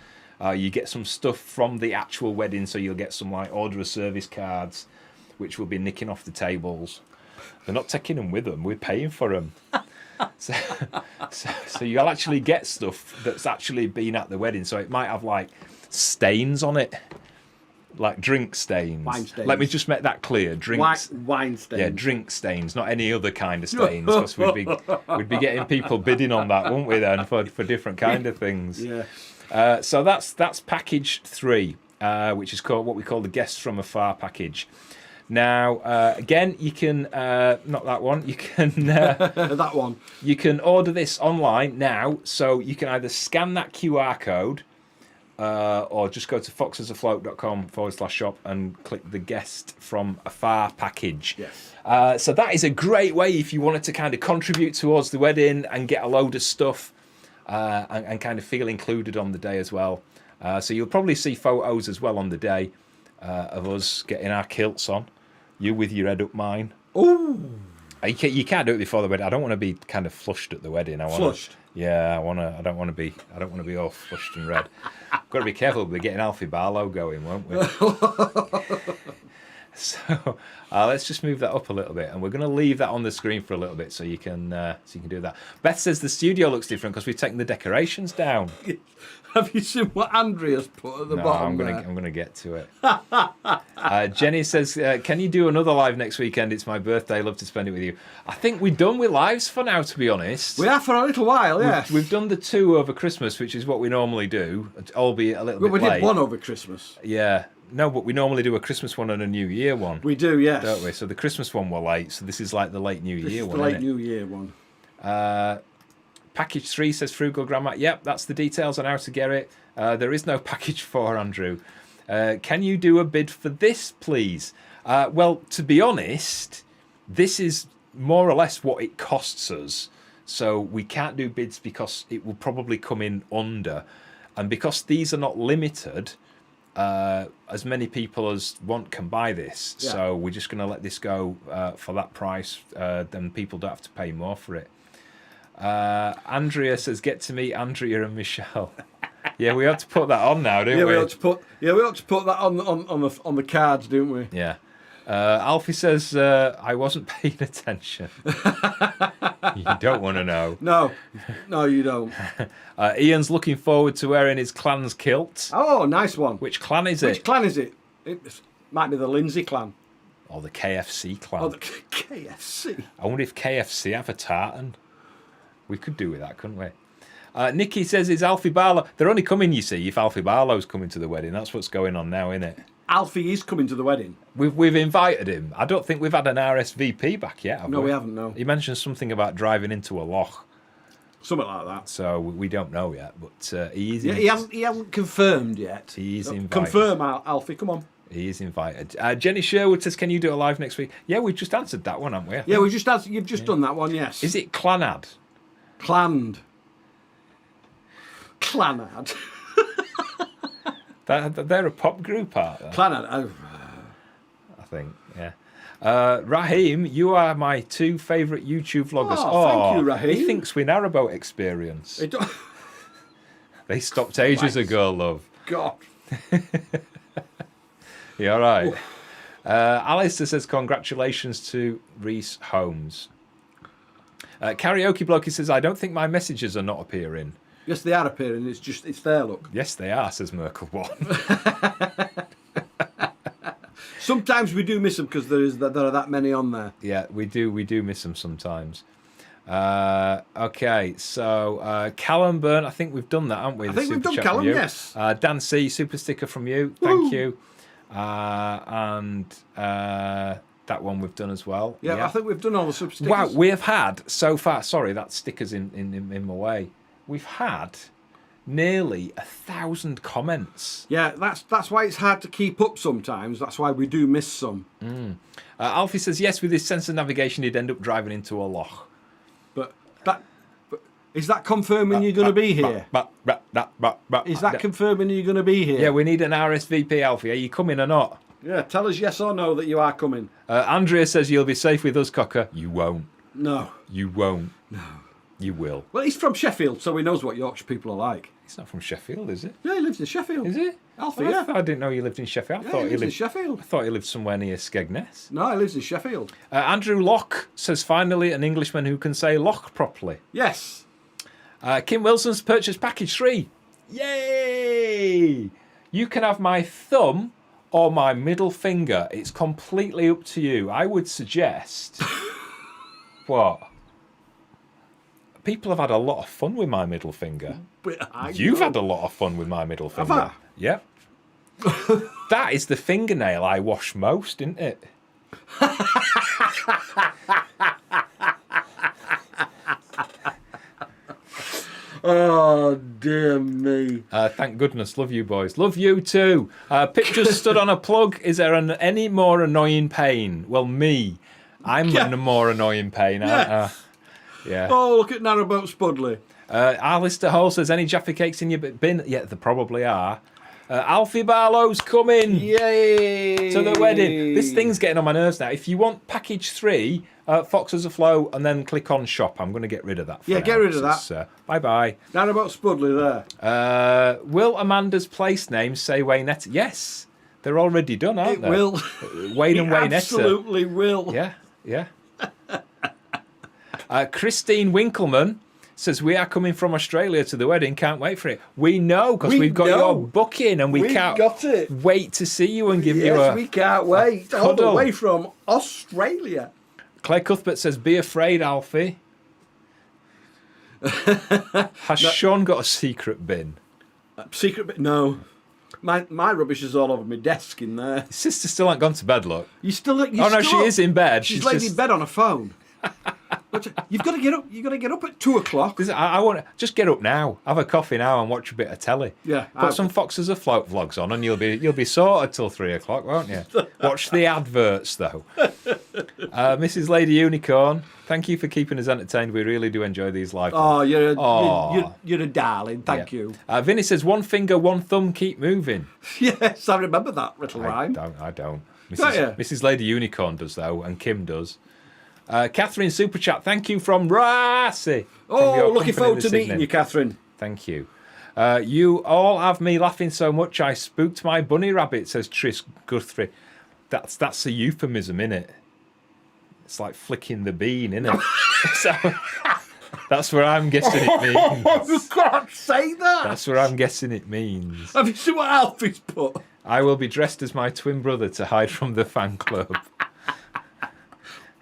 You get some stuff from the actual wedding, so you'll get some like order of service cards, which will be nicking off the tables. They're not taking them with them. We're paying for them. So you'll actually get stuff that's actually been at the wedding. So it might have like stains on it, like drink stains. Wine stains. Let me just make that clear. Drinks. Wine stains. Yeah, drink stains, not any other kind of stains, because we'd be getting people bidding on that, wouldn't we? Then for different kind of things. Yeah. So that's package 3, which is called what we call the Guests from Afar package. Now, again, you can not that one. You can that one. You can order this online now. So you can either scan that QR code, or just go to foxesafloat.com/shop and click the Guest from Afar package. Yes. So that is a great way if you wanted to kind of contribute towards the wedding and get a load of stuff, and kind of feel included on the day as well. So you'll probably see photos as well on the day of us getting our kilts on. You with your head up mine. Oh. You can't do it before the wedding. I don't want to be kind of flushed at the wedding. Flushed. Yeah, I don't want to be all flushed and red. Got to be careful. We're getting Alfie Barlow going, won't we? So let's just move that up a little bit, and we're going to leave that on the screen for a little bit so you can do that. Beth says the studio looks different because we've taken the decorations down. Have you seen what Andrea's put at the bottom? I'm gonna get to it. Jenny says, "Can you do another live next weekend? It's my birthday. Love to spend it with you." I think we're done with lives for now, to be honest. We are for a little while, yes. We've done the 2 over Christmas, which is what we normally do, albeit a little bit late. We did 1 over Christmas. Yeah. No, but we normally do a Christmas one and a New Year one. We do, yes. Don't we? So the Christmas one were late, so this is like the late New Year one, the late isn't it? New Year one. Package 3 says Frugal Grandma. Yep, that's the details on how to get it. There is no package 4, Andrew. Can you do a bid for this, please? Well, to be honest, this is more or less what it costs us. So we can't do bids because it will probably come in under. And because these are not limited, as many people as want can buy this. Yeah. So we're just going to let this go for that price. Then people don't have to pay more for it. Andrea says, "Get to meet Andrea and Michelle." Yeah, we have to put that on now, don't we? We ought to put that on the cards, don't we? Yeah. Alfie says, "I wasn't paying attention." You don't want to know. No, you don't. Ian's looking forward to wearing his clan's kilt. Oh, nice one. Which clan is it? Which clan is it? It might be the Lindsay clan. Or the KFC clan. Oh, the KFC. I wonder if KFC have a tartan. We could do with that, couldn't we? Nikki says, "Is Alfie Barlow..." They're only coming, you see, if Alfie Barlow's coming to the wedding. That's what's going on now, isn't it? Alfie is coming to the wedding. We've invited him. I don't think we've had an RSVP back yet, have we? We haven't, no. He mentioned something about driving into a loch. Something like that. So we don't know yet, but he is... He hasn't confirmed yet. He is invited. Confirm, Alfie, come on. He is invited. Jenny Sherwood says, "Can you do it live next week?" Yeah, we've just answered that one, haven't we? Yeah, you've just done that one, yes. Is it Clanad? Clanad. Clanad. They're a pop group, aren't they? Clanad. Oh. I think, yeah. Raheem, you are my 2 favourite YouTube vloggers. Thank you, Raheem. He thinks we narrowboat experience. They stopped ages ago, love. God. You all right? Alistair says, "Congratulations to Reese Holmes." Karaoke Blokey says, "I don't think my messages are not appearing." Yes, they are appearing. It's there, look. Yes, they are, says Merkel One. Sometimes we do miss them because there are that many on there. Yeah, we do miss them sometimes. Okay, so Callum Byrne, I think we've done that, haven't we? I think we've done Callum, yes. Dan C, super sticker from you. Thank you. And that one we've done as well. Yeah, I think we've done all the super stickers. Wow, we have had so far, sorry, that sticker's in my way. We've had nearly 1,000 comments. Yeah, that's why it's hard to keep up sometimes. That's why we do miss some. Alfie says, "Yes, with his sense of navigation, he'd end up driving into a loch." But is that confirming you're going to be here? Is that confirming you're going to be here? Yeah, we need an RSVP, Alfie. Are you coming or not? Yeah, tell us yes or no that you are coming. Andrea says, "You'll be safe with us, Cocker." You won't. No. You won't. No. You will. Well, he's from Sheffield, so he knows what Yorkshire people are like. He's not from Sheffield, is it? Yeah, he lives in Sheffield. Is he? Alfie, Oh, yeah. I didn't know you lived in Sheffield. Yeah, he lives in Sheffield. I thought he lived somewhere near Skegness. No, he lives in Sheffield. Andrew Locke says, finally, an Englishman who can say Locke properly. Yes. Kim Wilson's purchased package 3. Yay! You can have my thumb or my middle finger. It's completely up to you. I would suggest... What? People have had a lot of fun with my middle finger. You've had a lot of fun with my middle finger. Have I? Yep. That is the fingernail I wash most, isn't it? Oh, dear me. Thank goodness. Love you, boys. Love you too. Pip just stood on a plug. Is there any more annoying pain? Well, me. I'm in a more annoying pain, aren't I? Yeah. Oh, look at Narrowboat Spudley. Alistair Hall says, any Jaffa cakes in your bin? Yeah, there probably are. Alfie Barlow's coming. Yay! To the wedding. This thing's getting on my nerves now. If you want package 3, Foxes Afloat, and then click on shop, I'm going to get rid of that. Yeah, get rid of that. Bye-bye. Narrowboat Spudley there. Will Amanda's place names say Waynetta? Yes. They're already done, aren't they? It will. Wayne and Waynetta. Absolutely will. Yeah. Christine Winkleman says, we are coming from Australia to the wedding. Can't wait for it. We know, because we've got your booking and we can't wait to see you and give you a... Yes, we can't wait. All the way from Australia. Claire Cuthbert says, be afraid, Alfie. Has Shaun got a secret bin? Secret bin? No. My rubbish is all over my desk in there. His sister still ain't gone to bed, look. No, she is in bed. She's laid in bed on her phone. You've got to get up. You've got to get up at 2:00. I want to just get up now, have a coffee now, and watch a bit of telly. Yeah, put some Foxes Afloat vlogs on, and you'll be sorted till 3:00, won't you? Watch the adverts though. Mrs. Lady Unicorn, thank you for keeping us entertained. We really do enjoy these live. Oh, you're a darling. Thank you. Vinny says, one finger, one thumb, keep moving. Yes, I remember that little rhyme. I don't. Mrs. Lady Unicorn does though, and Kim does. Catherine Super Chat, thank you from Rossi. Oh, looking forward to meeting you, Catherine. Thank you. You all have me laughing so much I spooked my bunny rabbit, says Tris Guthrie. That's a euphemism, innit? It's like flicking the bean, innit? So that's where I'm guessing it means. You can't say that. That's where I'm guessing it means. Have you seen what Alfie's put? I will be dressed as my twin brother to hide from the fan club.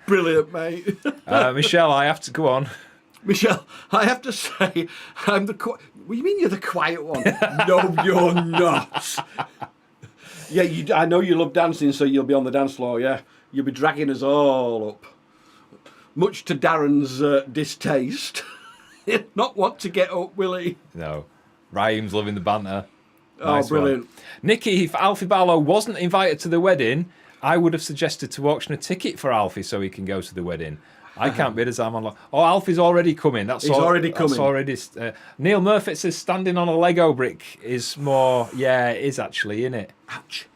Brilliant, mate. Michelle, I have to go on. Michelle, I have to say, I'm the... What do you mean you're the quiet one? No, you're not. Yeah, I know you love dancing, so you'll be on the dance floor, yeah? You'll be dragging us all up. Much to Darren's distaste. He'll not want to get up, will he? No. Raheem's loving the banter. Nice brilliant. Nikki, if Alfie Barlow wasn't invited to the wedding, I would have suggested to auction a ticket for Alfie so he can go to the wedding. I can't bid as I'm on. Oh, Alfie's already coming. He's already coming. Neil Murphy says standing on a Lego brick is more. Yeah, it is actually, isn't it? Ouch.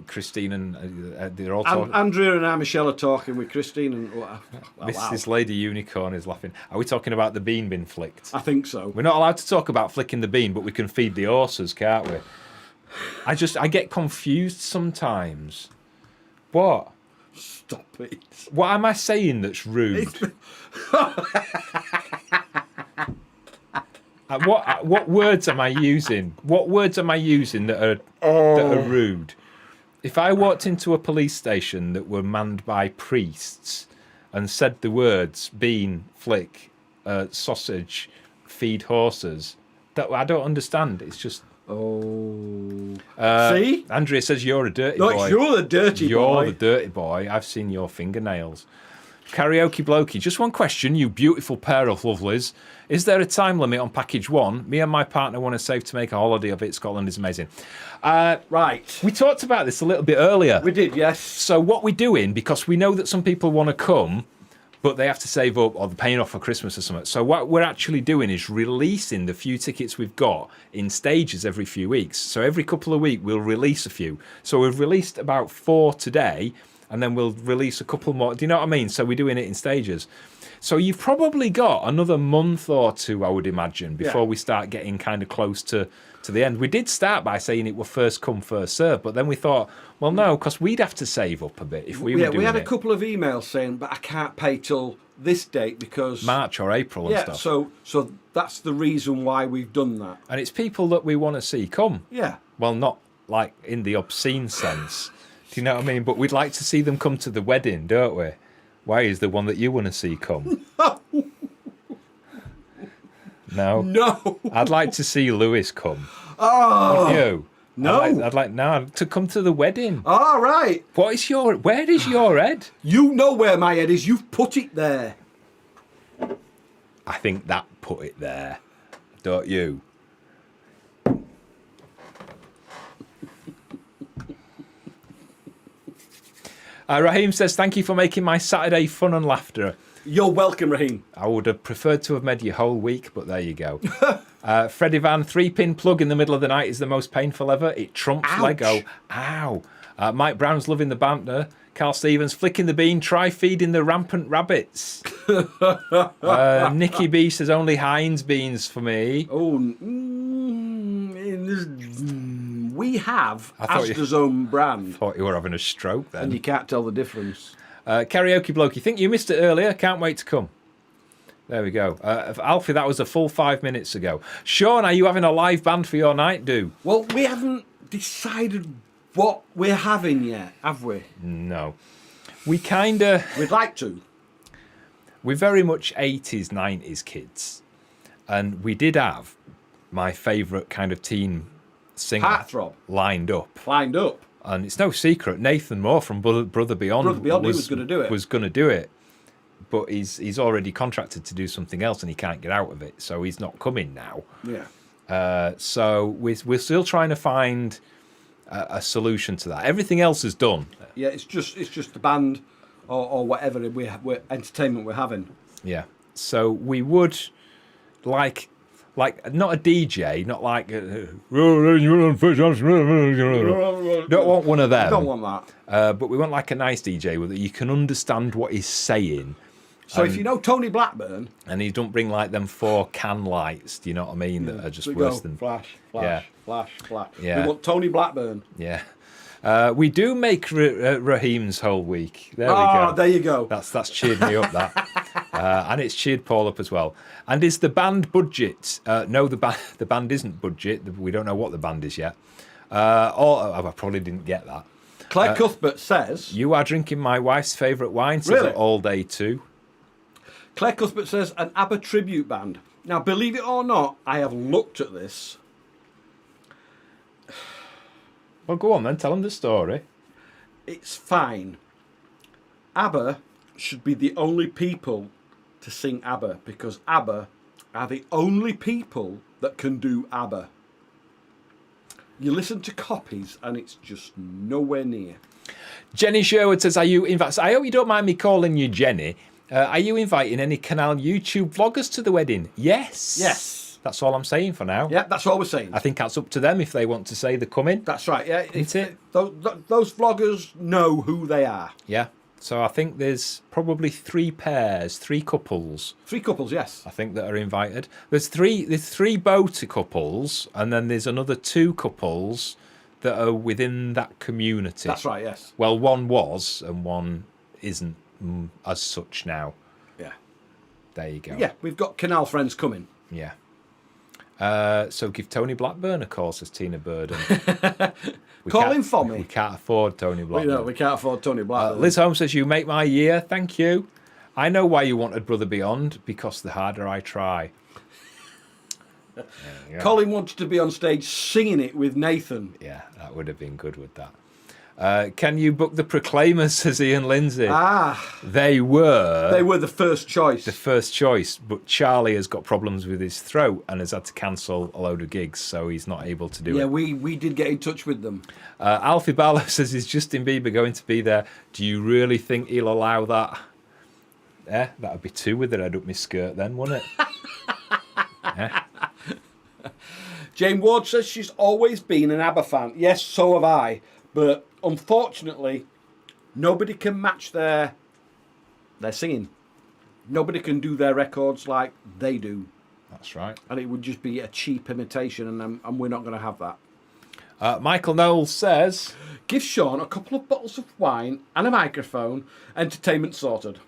Christine and they're all talking. Andrea and I, Michelle, are talking with Christine and This Lady Unicorn is laughing. Are we talking about the bean being flicked? I think so. We're not allowed to talk about flicking the bean, but we can feed the horses, can't we? I get confused sometimes. What? Stop it. What am I saying that's rude? What words am I using? What words am I using that are rude? If I walked into a police station that were manned by priests and said the words bean, flick, sausage, feed horses, that I don't understand. It's just... Oh. See? Andrea says you're a dirty boy. No, you're the dirty boy. You're the dirty boy. I've seen your fingernails. Karaoke Blokey. Just one question, you beautiful pair of lovelies. Is there a time limit on package 1? Me and my partner want to save to make a holiday of it. Scotland is amazing. Right. We talked about this a little bit earlier. We did, yes. So what we're doing, because we know that some people want to come, but they have to save up or they're paying off for Christmas or something. So what we're actually doing is releasing the few tickets we've got in stages every few weeks. So every couple of weeks we'll release a few. So we've released about 4 today, and then we'll release a couple more. Do you know what I mean? So we're doing it in stages. So you've probably got another month or two, I would imagine, before we start getting kind of close to the end. We did start by saying it were first come, first serve, but then we thought, well, no, because we'd have to save up a bit if we were doing it. We had a couple of emails saying, but I can't pay till this date because March or April and stuff. So that's the reason why we've done that. And it's people that we want to see come. Yeah. Well, not like in the obscene sense. Do you know what I mean? But we'd like to see them come to the wedding, don't we? Why is the one that you want to see come? No. No. I'd like to see Lewis come. Oh. Wouldn't you? No. I'd like no to come to the wedding. All right. Where is your head? You know where my head is. You've put it there. I think that put it there. Don't you? Raheem says, thank you for making my Saturday fun and laughter. You're welcome, Raheem. I would have preferred to have made your whole week, but there you go. Freddie Van, 3-pin plug in the middle of the night is the most painful ever. It trumps Ouch. Lego. Ow. Mike Brown's loving the banter. Carl Stevens, flicking the bean, try feeding the rampant rabbits. Nikki B says, only Heinz beans for me. Oh, we have Asda's own brand. Thought you were having a stroke then. And you can't tell the difference. Karaoke bloke, you think you missed it earlier? Can't wait to come. There we go. Alfie, that was a full 5 minutes ago. Shaun, are you having a live band for your night do? Well, we haven't decided what we're having yet, have we? No. We kind of... We'd like to. We're very much 80s, 90s kids. And we did have my favourite kind of teen singer Heartthrob. lined up. And it's no secret, Nathan Moore from Brother Beyond, he was going to do it. Was going to do it. But he's already contracted to do something else and he can't get out of it. So he's not coming now. Yeah. So we're still trying to find a solution to that. Everything else is done. Yeah, it's just the band or whatever we're entertainment we're having. Yeah. So we would like not a DJ, not like don't want one of them. Don't want that. But we want like a nice DJ that you can understand what he's saying. So if you know Tony Blackburn, and he don't bring like them 4 can lights, do you know what I mean? That are just worse than flash. Yeah. We want Tony Blackburn. Yeah. We do make Raheem's whole week. There we go. There you go. That's cheered me up, that. And it's cheered Paul up as well. And is the band budget? No, the band isn't budget. We don't know what the band is yet. I probably didn't get that. Claire Cuthbert says... You are drinking my wife's favourite wine, says Really? it all day too. Claire Cuthbert says, an ABBA tribute band. Now, believe it or not, I have looked at this. Well, go on then, tell them the story. It's fine. ABBA should be the only people to sing ABBA because ABBA are the only people that can do ABBA. You listen to copies and it's just nowhere near. Jenny Sherwood says, are you inviting... I hope you don't mind me calling you Jenny. Are you inviting any Canal YouTube vloggers to the wedding? Yes. Yes. That's all I'm saying for now. Yeah, that's all we're saying. I think that's up to them if they want to say they're coming. That's right, yeah. Isn't it? Those vloggers know who they are. Yeah. So I think there's probably 3 pairs, 3 couples. 3 couples, yes. I think that are invited. There's three boater couples, and then there's another 2 couples that are within that community. That's right, yes. Well, one was, and one isn't as such now. Yeah. There you go. Yeah, we've got Canal friends coming. Yeah. So give Tony Blackburn a call, says Tina Burden. Call him for me. We can't afford Tony Blackburn. We can't afford Tony Blackburn. Liz Holmes says, you make my year. Thank you. I know why you wanted Brother Beyond, because the harder I try. Colin wanted to be on stage singing it with Nathan. Yeah, that would have been good with that. Can you book the Proclaimers, says Ian Lindsay? They were the first choice. The first choice, but Charlie has got problems with his throat and has had to cancel a load of gigs, so he's not able to do it. Yeah, we did get in touch with them. Alfie Barlow says, is Justin Bieber going to be there? Do you really think he'll allow that? Yeah, that'd be 2 with the head up my skirt then, wouldn't it? Yeah. Jane Ward says she's always been an ABBA fan. Yes, so have I. But unfortunately, Nobody can match their singing. Nobody can do their records like they do. That's right. And it would just be a cheap imitation, and we're not going to have that. Michael Knowles says, Give Shaun a couple of bottles of wine and a microphone. Entertainment sorted.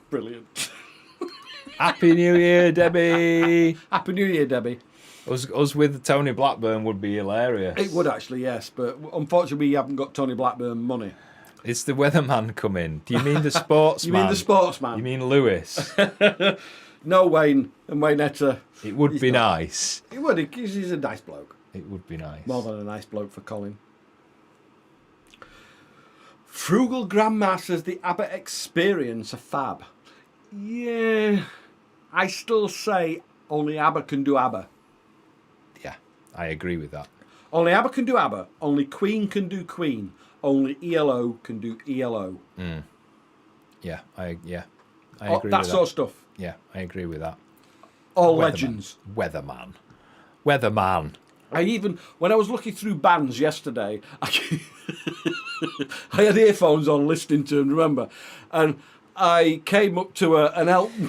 Brilliant. Happy New Year, Debbie. Happy New Year, Debbie. Us with Tony Blackburn would be hilarious. It would actually, yes, but unfortunately we haven't got Tony Blackburn money. It's the weatherman coming. Do you mean the sportsman? You mean the sportsman? You mean Lewis? No, Wayne and Waynetta. It would be nice. He would. He's a nice bloke. It would be nice. More than a nice bloke for Colin. Frugal Grandma says the ABBA experience a fab. Yeah, I still say only ABBA can do ABBA. Yeah, I agree with that. Only ABBA can do ABBA. Only Queen can do Queen. Only ELO can do ELO. Yeah, I agree with that. That sort of stuff. Yeah, I agree with that. All Weatherman. legends. Weatherman. I even, when I was looking through bands yesterday, I had earphones on listening to them, remember? And I came up to an Elton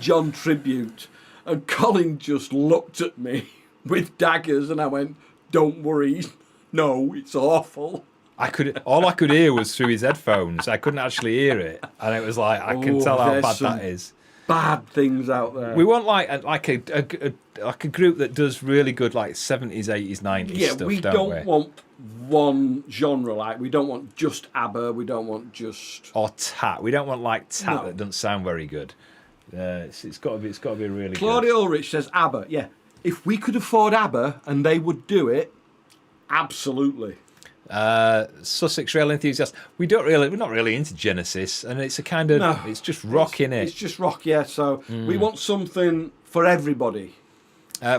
John tribute, and Colin just looked at me with daggers, and I went, "Don't worry, no, it's awful." All I could hear was through his headphones. I couldn't actually hear it, and it was like I can tell how bad that is. Bad things out there. We want like a group that does really good like 70s, 80s, 90s stuff. We don't want one genre. Like we don't want just ABBA. We don't want just Tat. We don't want like Tat that doesn't sound very good. It's got to be really Claudia good. Ulrich says ABBA. Yeah, if we could afford ABBA and they would do it, absolutely. Sussex Rail Enthusiast. We're not really into Genesis, and it's a kind of it's just rock in it. It's just rock, yeah. So we want something for everybody.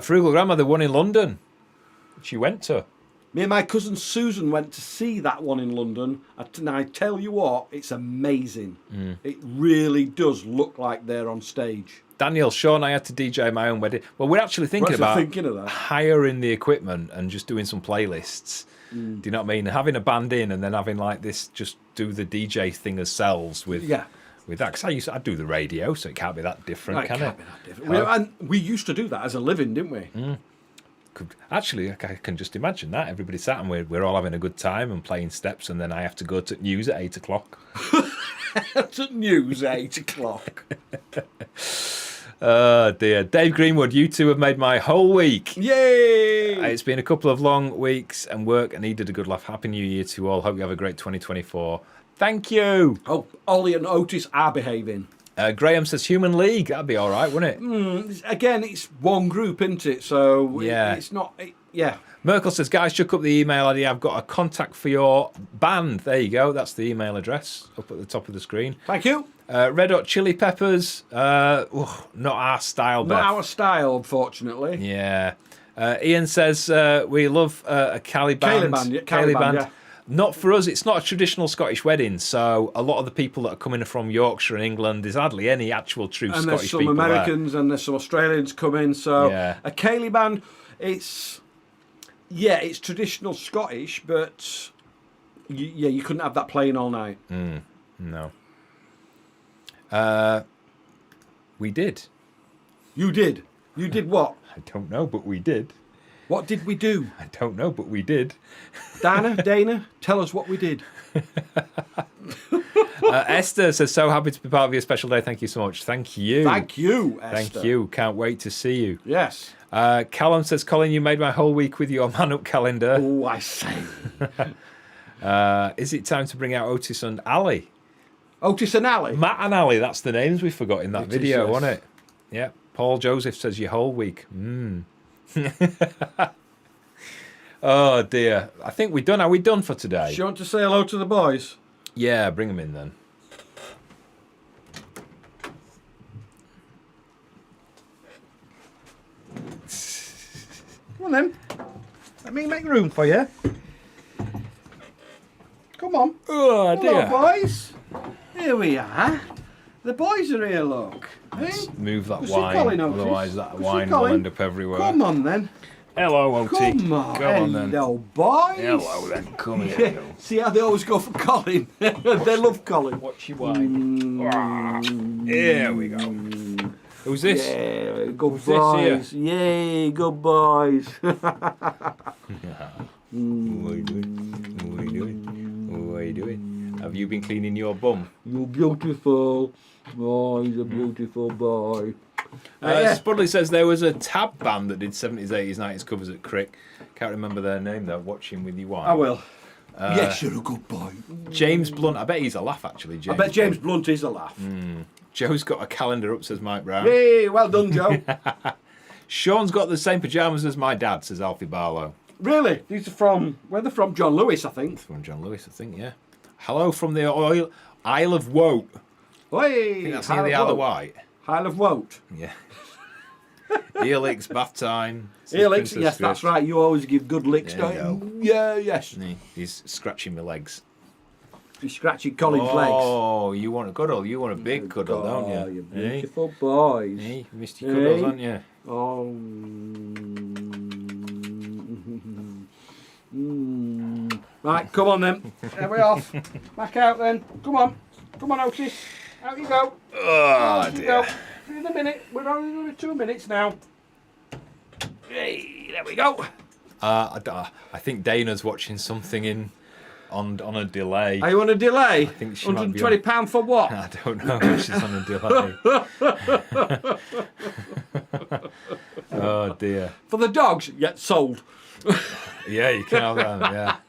Frugal Grandma, the one in London, she went to. Me and my cousin Susan went to see that one in London, and I tell you what, it's amazing. It really does look like they're on stage. Daniel, Shaun, I had to DJ my own wedding. Well, we're actually thinking about of that. hiring the equipment and just doing some playlists. Do you know what I mean? Having a band in and then having like this, just do the DJ thing ourselves with that. Because I do the radio, so it can't be that different, can it? Can't be that different. And we used to do that as a living, didn't we? Actually, I can just imagine that. Everybody sat and we're all having a good time and playing steps, and then I have to go to news at 8 o'clock. To news at 8 o'clock. Oh dear. Dave Greenwood, you two have made my whole week. Yay! It's been a couple of long weeks and work. I needed a good laugh. Happy New Year to you all. Hope you have a great 2024. Thank you. Hope Ollie and Otis are behaving. Graham says Human League. That'd be all right, wouldn't it? Again, it's one group, isn't it? So it's not... Merkel says, guys, chuck up the email ID. I've got a contact for your band. There you go. That's the email address up at the top of the screen. Thank you. Red Hot Chili Peppers. Not our style, Beth. Not our style, unfortunately. Yeah. Ian says, we love a Cali band. Cali band, yeah. Not for us. It's not a traditional Scottish wedding. So a lot of the people that are coming from Yorkshire and England, there's hardly any actual true Scottish people. And there's some Americans and there's some Australians coming. So a Cali band, it's traditional Scottish, but you couldn't have that playing all night. No. We did. You did? You did what? I don't know, but we did. What did we do? I don't know, but we did. Dana, tell us what we did. Esther says, so happy to be part of your special day. Thank you so much. Thank you. Thank you, Esther. Thank you. Can't wait to see you. Yes. Callum says, Colin, you made my whole week with your man-up calendar. Oh, I say. Is it time to bring out Otis and Ali? Otis and Ali? Matt and Ali, that's the names we forgot in that video, yes. wasn't it? Yeah. Paul Joseph says, your whole week. Oh, dear. I think we're done. Are we done for today? Do you want to say hello to the boys? Yeah, bring them in then. Come on then. Let me make room for you. Come on. Oh, dear. Hello, boys. Here we are. The boys are here, look. Let's move that We'll wine, otherwise that wine will end up everywhere. Come on then. Hello, OT. Come on, Go on then. hello, boys. Hello then. Come here. See how they always go for Colin? They love Colin. Watch your wine. Here we go. Who's this? Yeah, good Who's this boys. Yay, good boys. What are you doing? What are you doing? What are you doing? Have you been cleaning your bum? You're beautiful. Oh, he's a beautiful boy. Spudley says there was a tab band that did 70s, 80s, 90s covers at Crick. Can't remember their name though. Watching with your wife. I will. Yes, you're a good boy. James Blunt. I bet he's a laugh actually. I bet James Blunt is a laugh. Joe's got a calendar up, says Mike Brown. Hey, well done, Joe. Sean's got the same pyjamas as my dad, says Alfie Barlow. Really? These are from, where they're from? John Lewis, I think. From John Lewis, I think, yeah. Hello from the Isle of Woat. Hey, That's near the Isle of Wight. Isle of Woat. Yeah. Ear bath time. Ear licks, yes, that's right. You always give good licks, don't you? Yeah, yes. He's scratching my legs. You're scratching Colin's legs. Oh, you want a cuddle? You want a big cuddle, don't you? Oh, you beautiful boys. Hey, you missed your cuddles, haven't you? Oh. Right, come on then. There we off. Back out then. Come on. Come on, Otis. Out you go. Oh, dear. Go. In a minute. We're only doing 2 minutes now. Hey, there we go. I think Dana's watching something on a delay. Are you on a delay? I think she might be £120 for what? I don't know. She's on a delay. Oh dear. For the dogs, yet sold. Yeah, you can have that.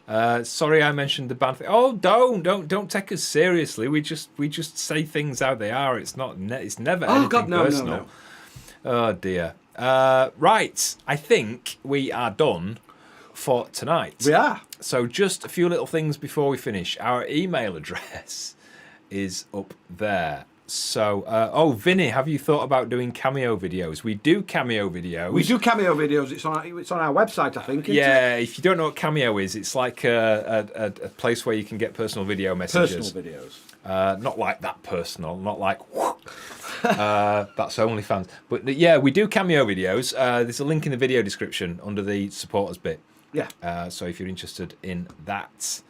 Yeah. Sorry, I mentioned the band thing. Oh, don't take us seriously. We just say things how they are. It's not. It's never anything personal. No. Oh dear. Right. I think we are done for tonight. We are. So just a few little things before we finish. Our email address is up there. So, Vinny, have you thought about doing cameo videos? We do cameo videos. We do cameo videos. It's on our website, I think. Isn't it? If you don't know what cameo is, it's like a place where you can get personal video messages. Personal videos. Not like that personal, not like that's OnlyFans. But yeah, we do cameo videos. There's a link in the video description under the supporters bit. Yeah. So if you're interested in that.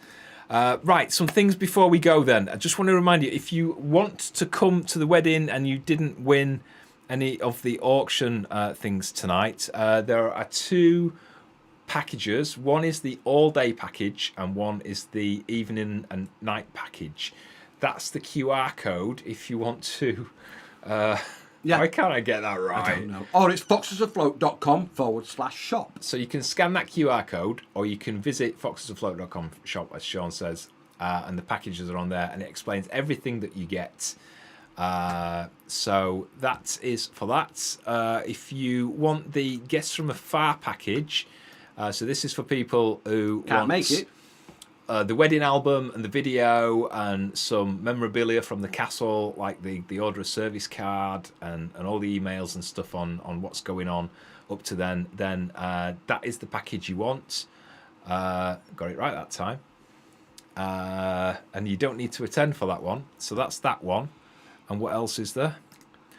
Right, some things before we go then. I just want to remind you, if you want to come to the wedding and you didn't win any of the auction things tonight, there are 2 packages. One is the all-day package and one is the evening and night package. That's the QR code if you want to... Why can't I get that right? I don't know. Or it's foxesafloat.com/shop. So you can scan that QR code or you can visit foxesafloat.com shop, as Sean says, and the packages are on there and it explains everything that you get. So that is for that. If you want the Guests from Afar package, so this is for people who Can't make it. The wedding album and the video and some memorabilia from the castle, like the order of service card and all the emails and stuff on what's going on up to then that is the package you want. Got it right that time. And you don't need to attend for that one. So that's that one. And what else is there?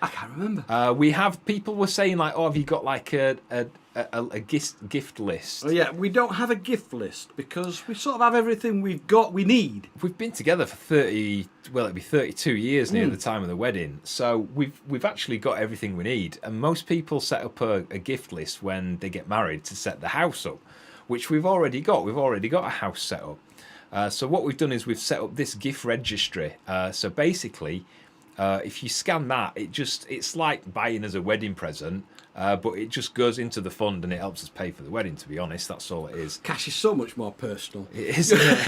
I can't remember. We have people were saying like, have you got like a gift list? Oh yeah, we don't have a gift list because we sort of have everything we need. We've been together for it'd be 32 years near the time of the wedding. So we've actually got everything we need. And most people set up a gift list when they get married to set the house up, which we've already got. We've already got a house set up. So what we've done is we've set up this gift registry. So basically, if you scan that, it's like buying as a wedding present. But it just goes into the fund and it helps us pay for the wedding, to be honest. That's all it is. Cash is so much more personal. It is, isn't it?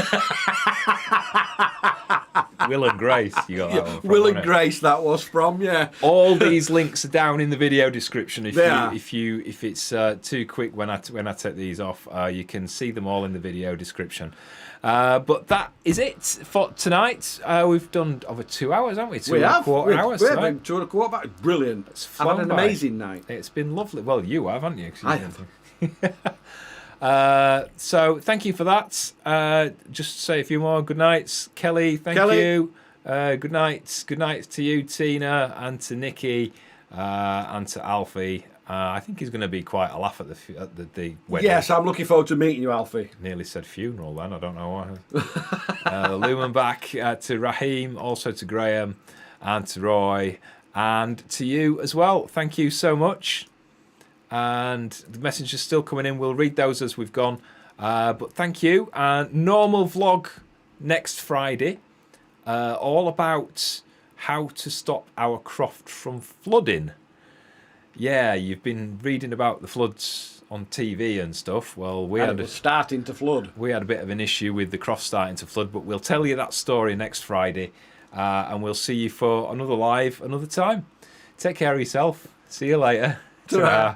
Will and Grace, you got that one from, Will and Grace, that was from, yeah. All these links are down in the video description. If it's too quick when I take these off, you can see them all in the video description. But that is it for tonight. We've done over 2 hours, haven't we? 2.25 hours. We have been 2.25 hours. Brilliant. I've had an amazing night. It's been lovely. Well, you have, haven't you? I have. So thank you for that. Just say a few more good nights. Kelly, thank you. Good night to you, Tina, and to Nikki, and to Alfie. I think he's going to be quite a laugh at the wedding. Yes, I'm looking forward to meeting you, Alfie. Nearly said funeral then, I don't know why. Lumen back to Raheem, also to Graham and to Roy and to you as well. Thank you so much. And the messages still coming in. We'll read those as we've gone. But thank you. Normal vlog next Friday. All about how to stop our croft from flooding. Yeah, you've been reading about the floods on TV and stuff. Well, It was starting to flood. We had a bit of an issue with the croft starting to flood, but we'll tell you that story next Friday. And we'll see you for another live another time. Take care of yourself. See you later. Ta-ra.